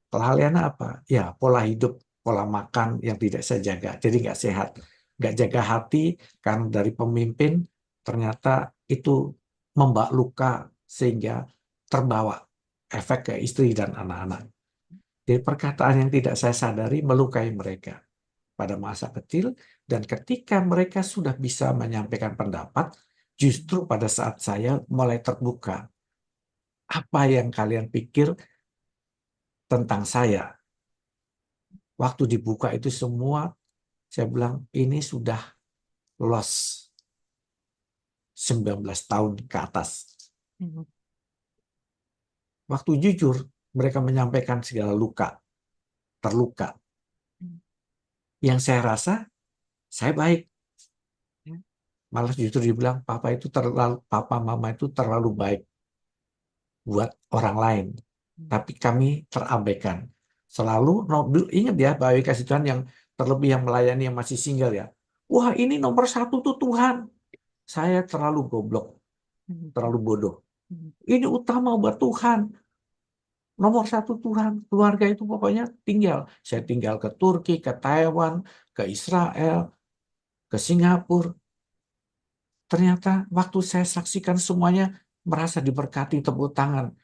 Kelalaian apa? Ya, pola hidup, pola makan yang tidak saya jaga. Jadi nggak sehat. Nggak jaga hati, karena dari pemimpin ternyata itu membawa luka sehingga terbawa efek ke istri dan anak-anak. Jadi perkataan yang tidak saya sadari melukai mereka pada masa kecil, dan ketika mereka sudah bisa menyampaikan pendapat, justru pada saat saya mulai terbuka, apa yang kalian pikir tentang saya? Waktu dibuka itu semua, saya bilang ini sudah lost 19 tahun ke atas. Waktu jujur, mereka menyampaikan segala luka, terluka. Yang saya rasa, saya baik. Malah justru dibilang, papa mama itu terlalu baik buat orang lain. Tapi kami terabaikan. Selalu, ingat ya, Bapak kasih Tuhan yang terlebih yang melayani yang masih single ya. Wah, ini nomor satu tuh Tuhan. Saya terlalu goblok, terlalu bodoh. Ini utama buat Tuhan. Nomor satu Tuhan. Keluarga itu pokoknya tinggal. Saya tinggal ke Turki, ke Taiwan, ke Israel, ke Singapura. Ternyata waktu saya saksikan semuanya, merasa diberkati, tepuk tangan.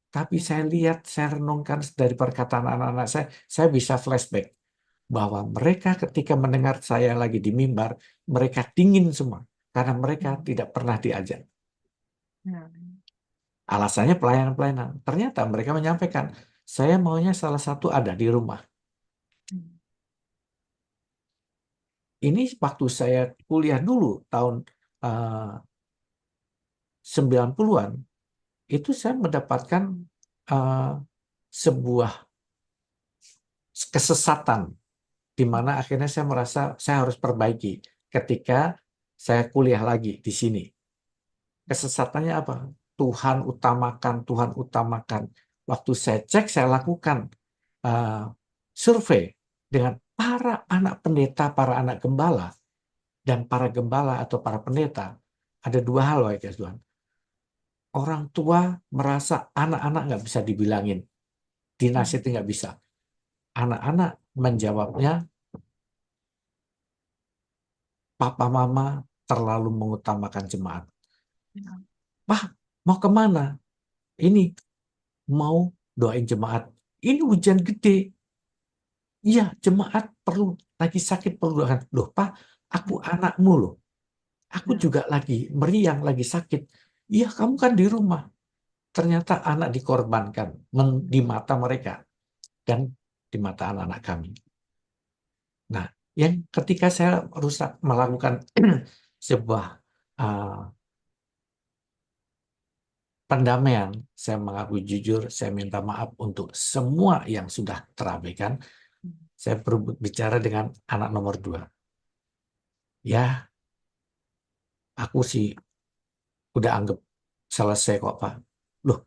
Tapi saya lihat, saya renungkan dari perkataan anak-anak saya bisa flashback. Bahwa mereka ketika mendengar saya lagi di mimbar, mereka dingin semua. Karena mereka tidak pernah diajak. Alasannya pelayanan-pelayanan. Ternyata mereka menyampaikan, saya maunya salah satu ada di rumah. Ini waktu saya kuliah dulu, tahun 90-an, itu saya mendapatkan sebuah kesesatan, di mana akhirnya saya merasa saya harus perbaiki ketika saya kuliah lagi di sini. Kesesatannya apa? Tuhan utamakan, Tuhan utamakan. Waktu saya cek, saya lakukan survei dengan para anak pendeta, para anak gembala, dan para gembala atau para pendeta. Ada dua hal, guys Tuhan. Orang tua merasa anak-anak nggak bisa dibilangin. Dinasihati nggak bisa. Anak-anak menjawabnya, papa mama terlalu mengutamakan jemaat. Pak, mau kemana? Ini, mau doain jemaat. Ini hujan gede. Iya, jemaat perlu, lagi sakit perlu doakan. Loh, Pak, aku anakmu loh. Aku juga lagi meriang, lagi sakit. Iya, kamu kan di rumah. Ternyata anak dikorbankan di mata mereka dan di mata anak-anak kami. Nah, yang ketika saya melakukan sebuah pendamaian, saya mengaku jujur, saya minta maaf untuk semua yang sudah terabaikan. Saya berbicara dengan anak nomor 2. Ya, aku sih udah anggap selesai kok, Pak. Loh,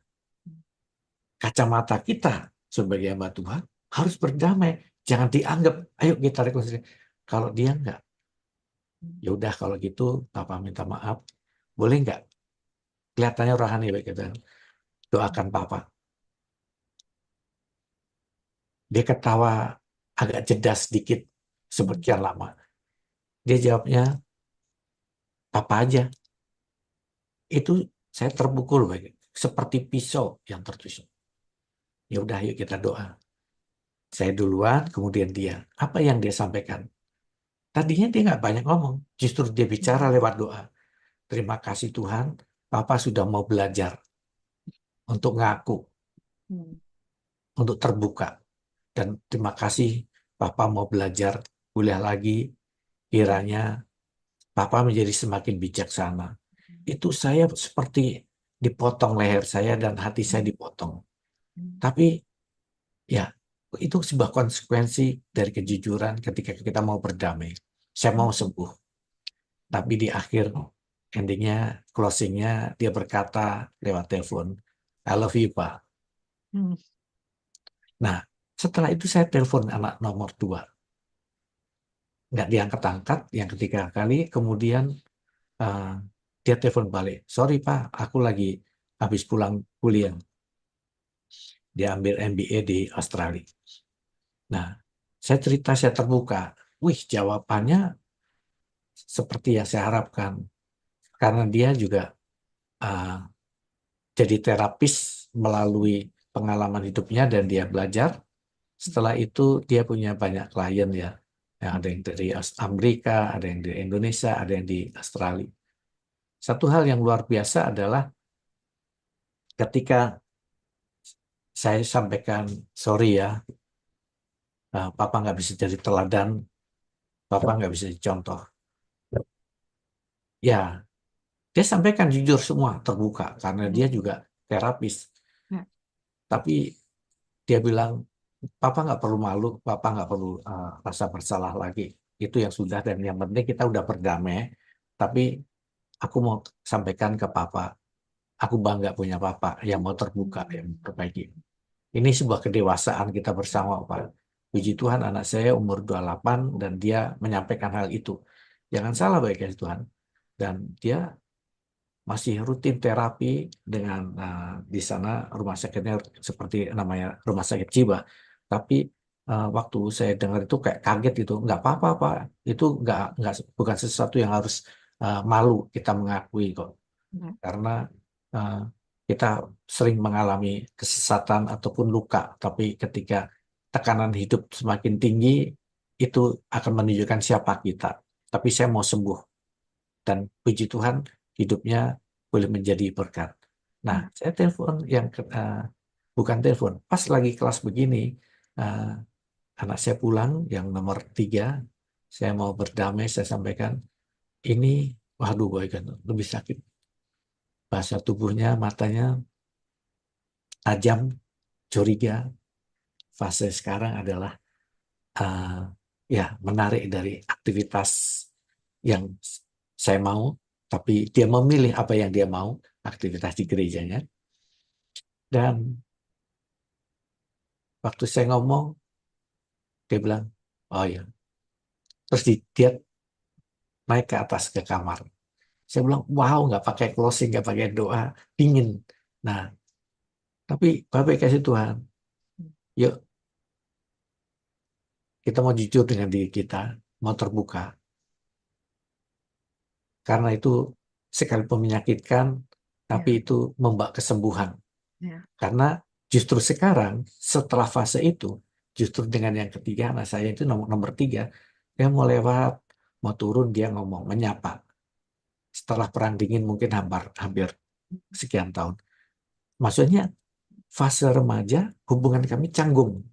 kacamata kita sebagai hamba Tuhan harus berdamai. Jangan dianggap, ayo kita rekonsiliasi. Kalau dia enggak, ya udah kalau gitu, Papa minta maaf. Boleh enggak? Kelihatannya rohani, baik kita doakan Papa. Dia ketawa agak jeda sedikit, sepertian lama. Dia jawabnya, Papa aja. Itu saya terpukul, baik. Seperti pisau yang tertusuk. Ya udah, yuk kita doa. Saya duluan, kemudian dia. Apa yang dia sampaikan? Tadinya dia nggak banyak ngomong, justru dia bicara lewat doa. Terima kasih Tuhan, Papa sudah mau belajar untuk ngaku, untuk terbuka. dan terima kasih Papa mau belajar kuliah lagi, kiranya Papa menjadi semakin bijaksana. Itu saya seperti dipotong leher saya dan hati saya dipotong. Tapi ya, itu sebuah konsekuensi dari kejujuran ketika kita mau berdamai. Saya mau sembuh. Tapi di akhir endingnya, closingnya, dia berkata lewat telepon, I love you, Pak. Hmm. Nah, setelah itu saya telepon anak nomor 2. Nggak diangkat-angkat, yang ketiga kali, kemudian eh, dia telepon balik. Sorry, Pak, aku lagi habis pulang kuliah. Dia ambil MBA di Australia. Nah, saya cerita, saya terbuka. Wih, jawabannya seperti yang saya harapkan. Karena dia juga uh, jadi terapis melalui pengalaman hidupnya dan dia belajar. Setelah itu dia punya banyak klien ya. Yang ada yang dari Amerika, ada yang dari Indonesia, ada yang di Australia. Satu hal yang luar biasa adalah ketika saya sampaikan, sorry ya, Papa nggak bisa jadi teladan, Papa nggak bisa jadi contoh. Ya, dia sampaikan jujur semua, terbuka, karena dia juga terapis. Ya. Tapi dia bilang, Papa nggak perlu malu, Papa nggak perlu rasa bersalah lagi. Itu yang sudah, dan yang penting kita udah berdamai. Tapi aku mau sampaikan ke Papa, aku bangga punya Papa yang mau terbuka, yang memperbaiki. Ini sebuah kedewasaan kita bersama, Pak. Puji Tuhan, anak saya umur 28 dan dia menyampaikan hal itu. Jangan salah, baik ya Tuhan. Dan dia masih rutin terapi dengan di sana rumah sakitnya seperti namanya rumah sakit jiwa. Tapi waktu saya dengar itu kayak kaget itu, nggak apa-apa Pak, itu nggak bukan sesuatu yang harus malu kita mengakui kok, karena uh, kita sering mengalami kesesatan ataupun luka, tapi ketika tekanan hidup semakin tinggi itu akan menunjukkan siapa kita. Tapi saya mau sembuh dan puji Tuhan hidupnya boleh menjadi berkat. Nah, saya telepon bukan telepon, pas lagi kelas begini, uh, anak saya pulang yang nomor 3, saya mau berdamai, saya sampaikan, ini, waduh, boy, kan lebih sakit. Bahasa tubuhnya, matanya tajam, curiga. Fase sekarang adalah ya menarik dari aktivitas yang saya mau, tapi dia memilih apa yang dia mau, aktivitas di gerejanya. Dan waktu saya ngomong, dia bilang, oh ya. Terus dia naik ke atas ke kamar. Saya bilang, wow, nggak pakai closing, nggak pakai doa, dingin. Nah, tapi Bapak kasih Tuhan, yuk kita mau jujur dengan diri kita, mau terbuka. Karena itu sekalipun menyakitkan, tapi itu membawa kesembuhan. Ya. Karena justru sekarang, setelah fase itu, justru dengan yang ketiga, anak saya itu nomor 3, dia mau lewat, mau turun, dia ngomong, menyapa. Setelah perang dingin mungkin hampir sekian tahun. Maksudnya, fase remaja, hubungan kami canggung.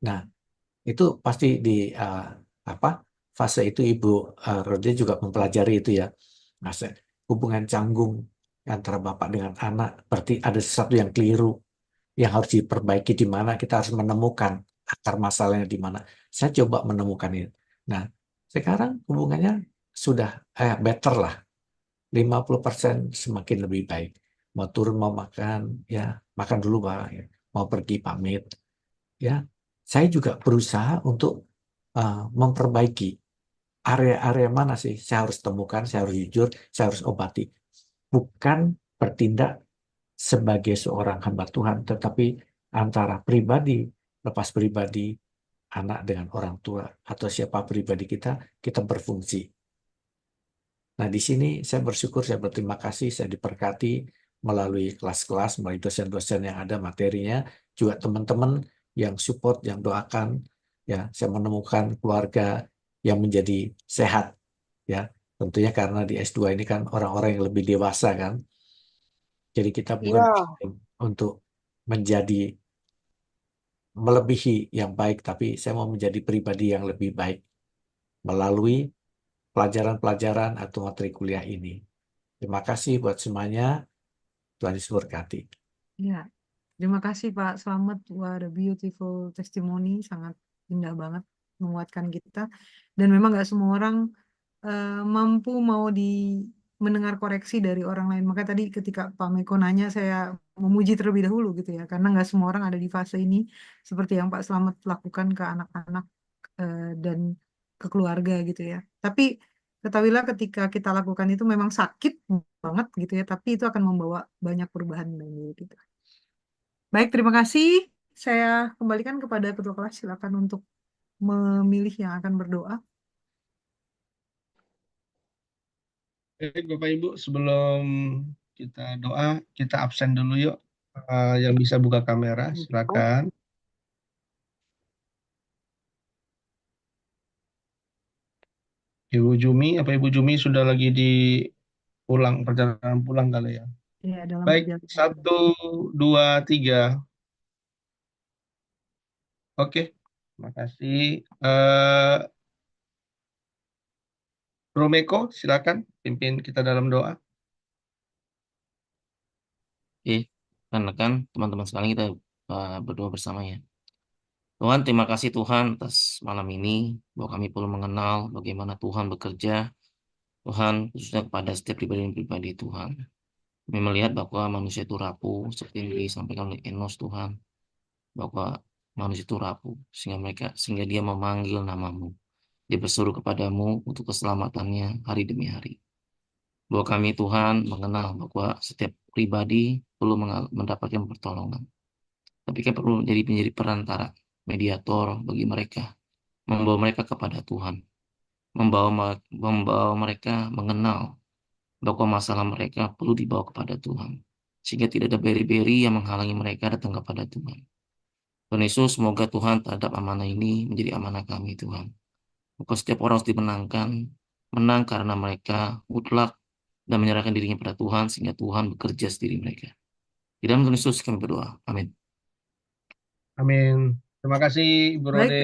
Nah, itu pasti di fase itu Ibu Rode juga mempelajari itu ya. Masa hubungan canggung antara bapak dengan anak, berarti ada sesuatu yang keliru yang harus diperbaiki, di mana kita harus menemukan akar masalahnya di mana. Saya coba menemukan itu. Nah, sekarang hubungannya sudah better lah. 50% semakin lebih baik. Mau turun, mau makan, ya makan dulu Pak. Ya. Mau pergi pamit. Ya, saya juga berusaha untuk memperbaiki area-area mana sih saya harus temukan, saya harus jujur, saya harus obati. Bukan bertindak sebagai seorang hamba Tuhan, tetapi antara pribadi, lepas pribadi, anak dengan orang tua, atau siapa pribadi kita, kita berfungsi. Nah, di sini saya bersyukur, saya berterima kasih, saya diberkati melalui kelas-kelas, melalui dosen-dosen yang ada materinya, juga teman-teman yang support, yang doakan, ya, saya menemukan keluarga yang menjadi sehat, ya, tentunya karena di S2 ini kan orang-orang yang lebih dewasa kan, jadi kita bukan Iya. untuk menjadi melebihi yang baik, tapi saya mau menjadi pribadi yang lebih baik melalui pelajaran-pelajaran atau materi kuliah ini. Terima kasih buat semuanya. Tuhan Yesus berkati. Ya, terima kasih Pak Slamet. What a beautiful testimony, sangat indah banget, menguatkan kita. Dan memang nggak semua orang mampu mau mendengar koreksi dari orang lain. Maka tadi ketika Pak Meko nanya, saya memuji terlebih dahulu gitu ya, karena nggak semua orang ada di fase ini seperti yang Pak Slamet lakukan ke anak-anak dan ke keluarga gitu ya. Tapi ketahuilah ketika kita lakukan itu memang sakit banget gitu ya, tapi itu akan membawa banyak perubahan dalam diri kita. Baik, terima kasih. Saya kembalikan kepada ketua kelas, silakan untuk memilih yang akan berdoa. Baik, Bapak Ibu, sebelum kita doa, kita absen dulu yuk. Yang bisa buka kamera, silakan. Ibu Jumi, apa Ibu Jumi sudah lagi di perjalanan pulang kali ya? Ya, dalam Baik, perjalanan. 1, 2, 3. Oke, terima kasih. Bro Meko, silakan pimpin kita dalam doa. Oke, rekan-rekan, teman-teman sekalian, kita berdoa bersama ya. Tuhan, terima kasih Tuhan atas malam ini, bahwa kami perlu mengenal bagaimana Tuhan bekerja, Tuhan, khususnya kepada setiap pribadi-pribadi Tuhan. Kami melihat bahwa manusia itu rapuh, seperti yang disampaikan oleh Enos Tuhan, bahwa manusia itu rapuh, sehingga dia memanggil namamu. Dia berseru kepadamu untuk keselamatannya hari demi hari. Bahwa kami Tuhan mengenal bahwa setiap pribadi perlu mendapatkan pertolongan. Tapi kan perlu menjadi perantara, mediator bagi mereka, membawa mereka kepada Tuhan, membawa mereka mengenal bahwa masalah mereka perlu dibawa kepada Tuhan, sehingga tidak ada beri-beri yang menghalangi mereka datang kepada Tuhan. Tuhan Yesus, semoga Tuhan terhadap amanah ini menjadi amanah kami Tuhan. Maka setiap orang harus dimenangkan, menang karena mereka mutlak dan menyerahkan dirinya pada Tuhan, sehingga Tuhan bekerja sendiri mereka. Di dalam Tuhan Yesus kami berdoa. Amin. Amin. Terima kasih, Bro Baik, Rode.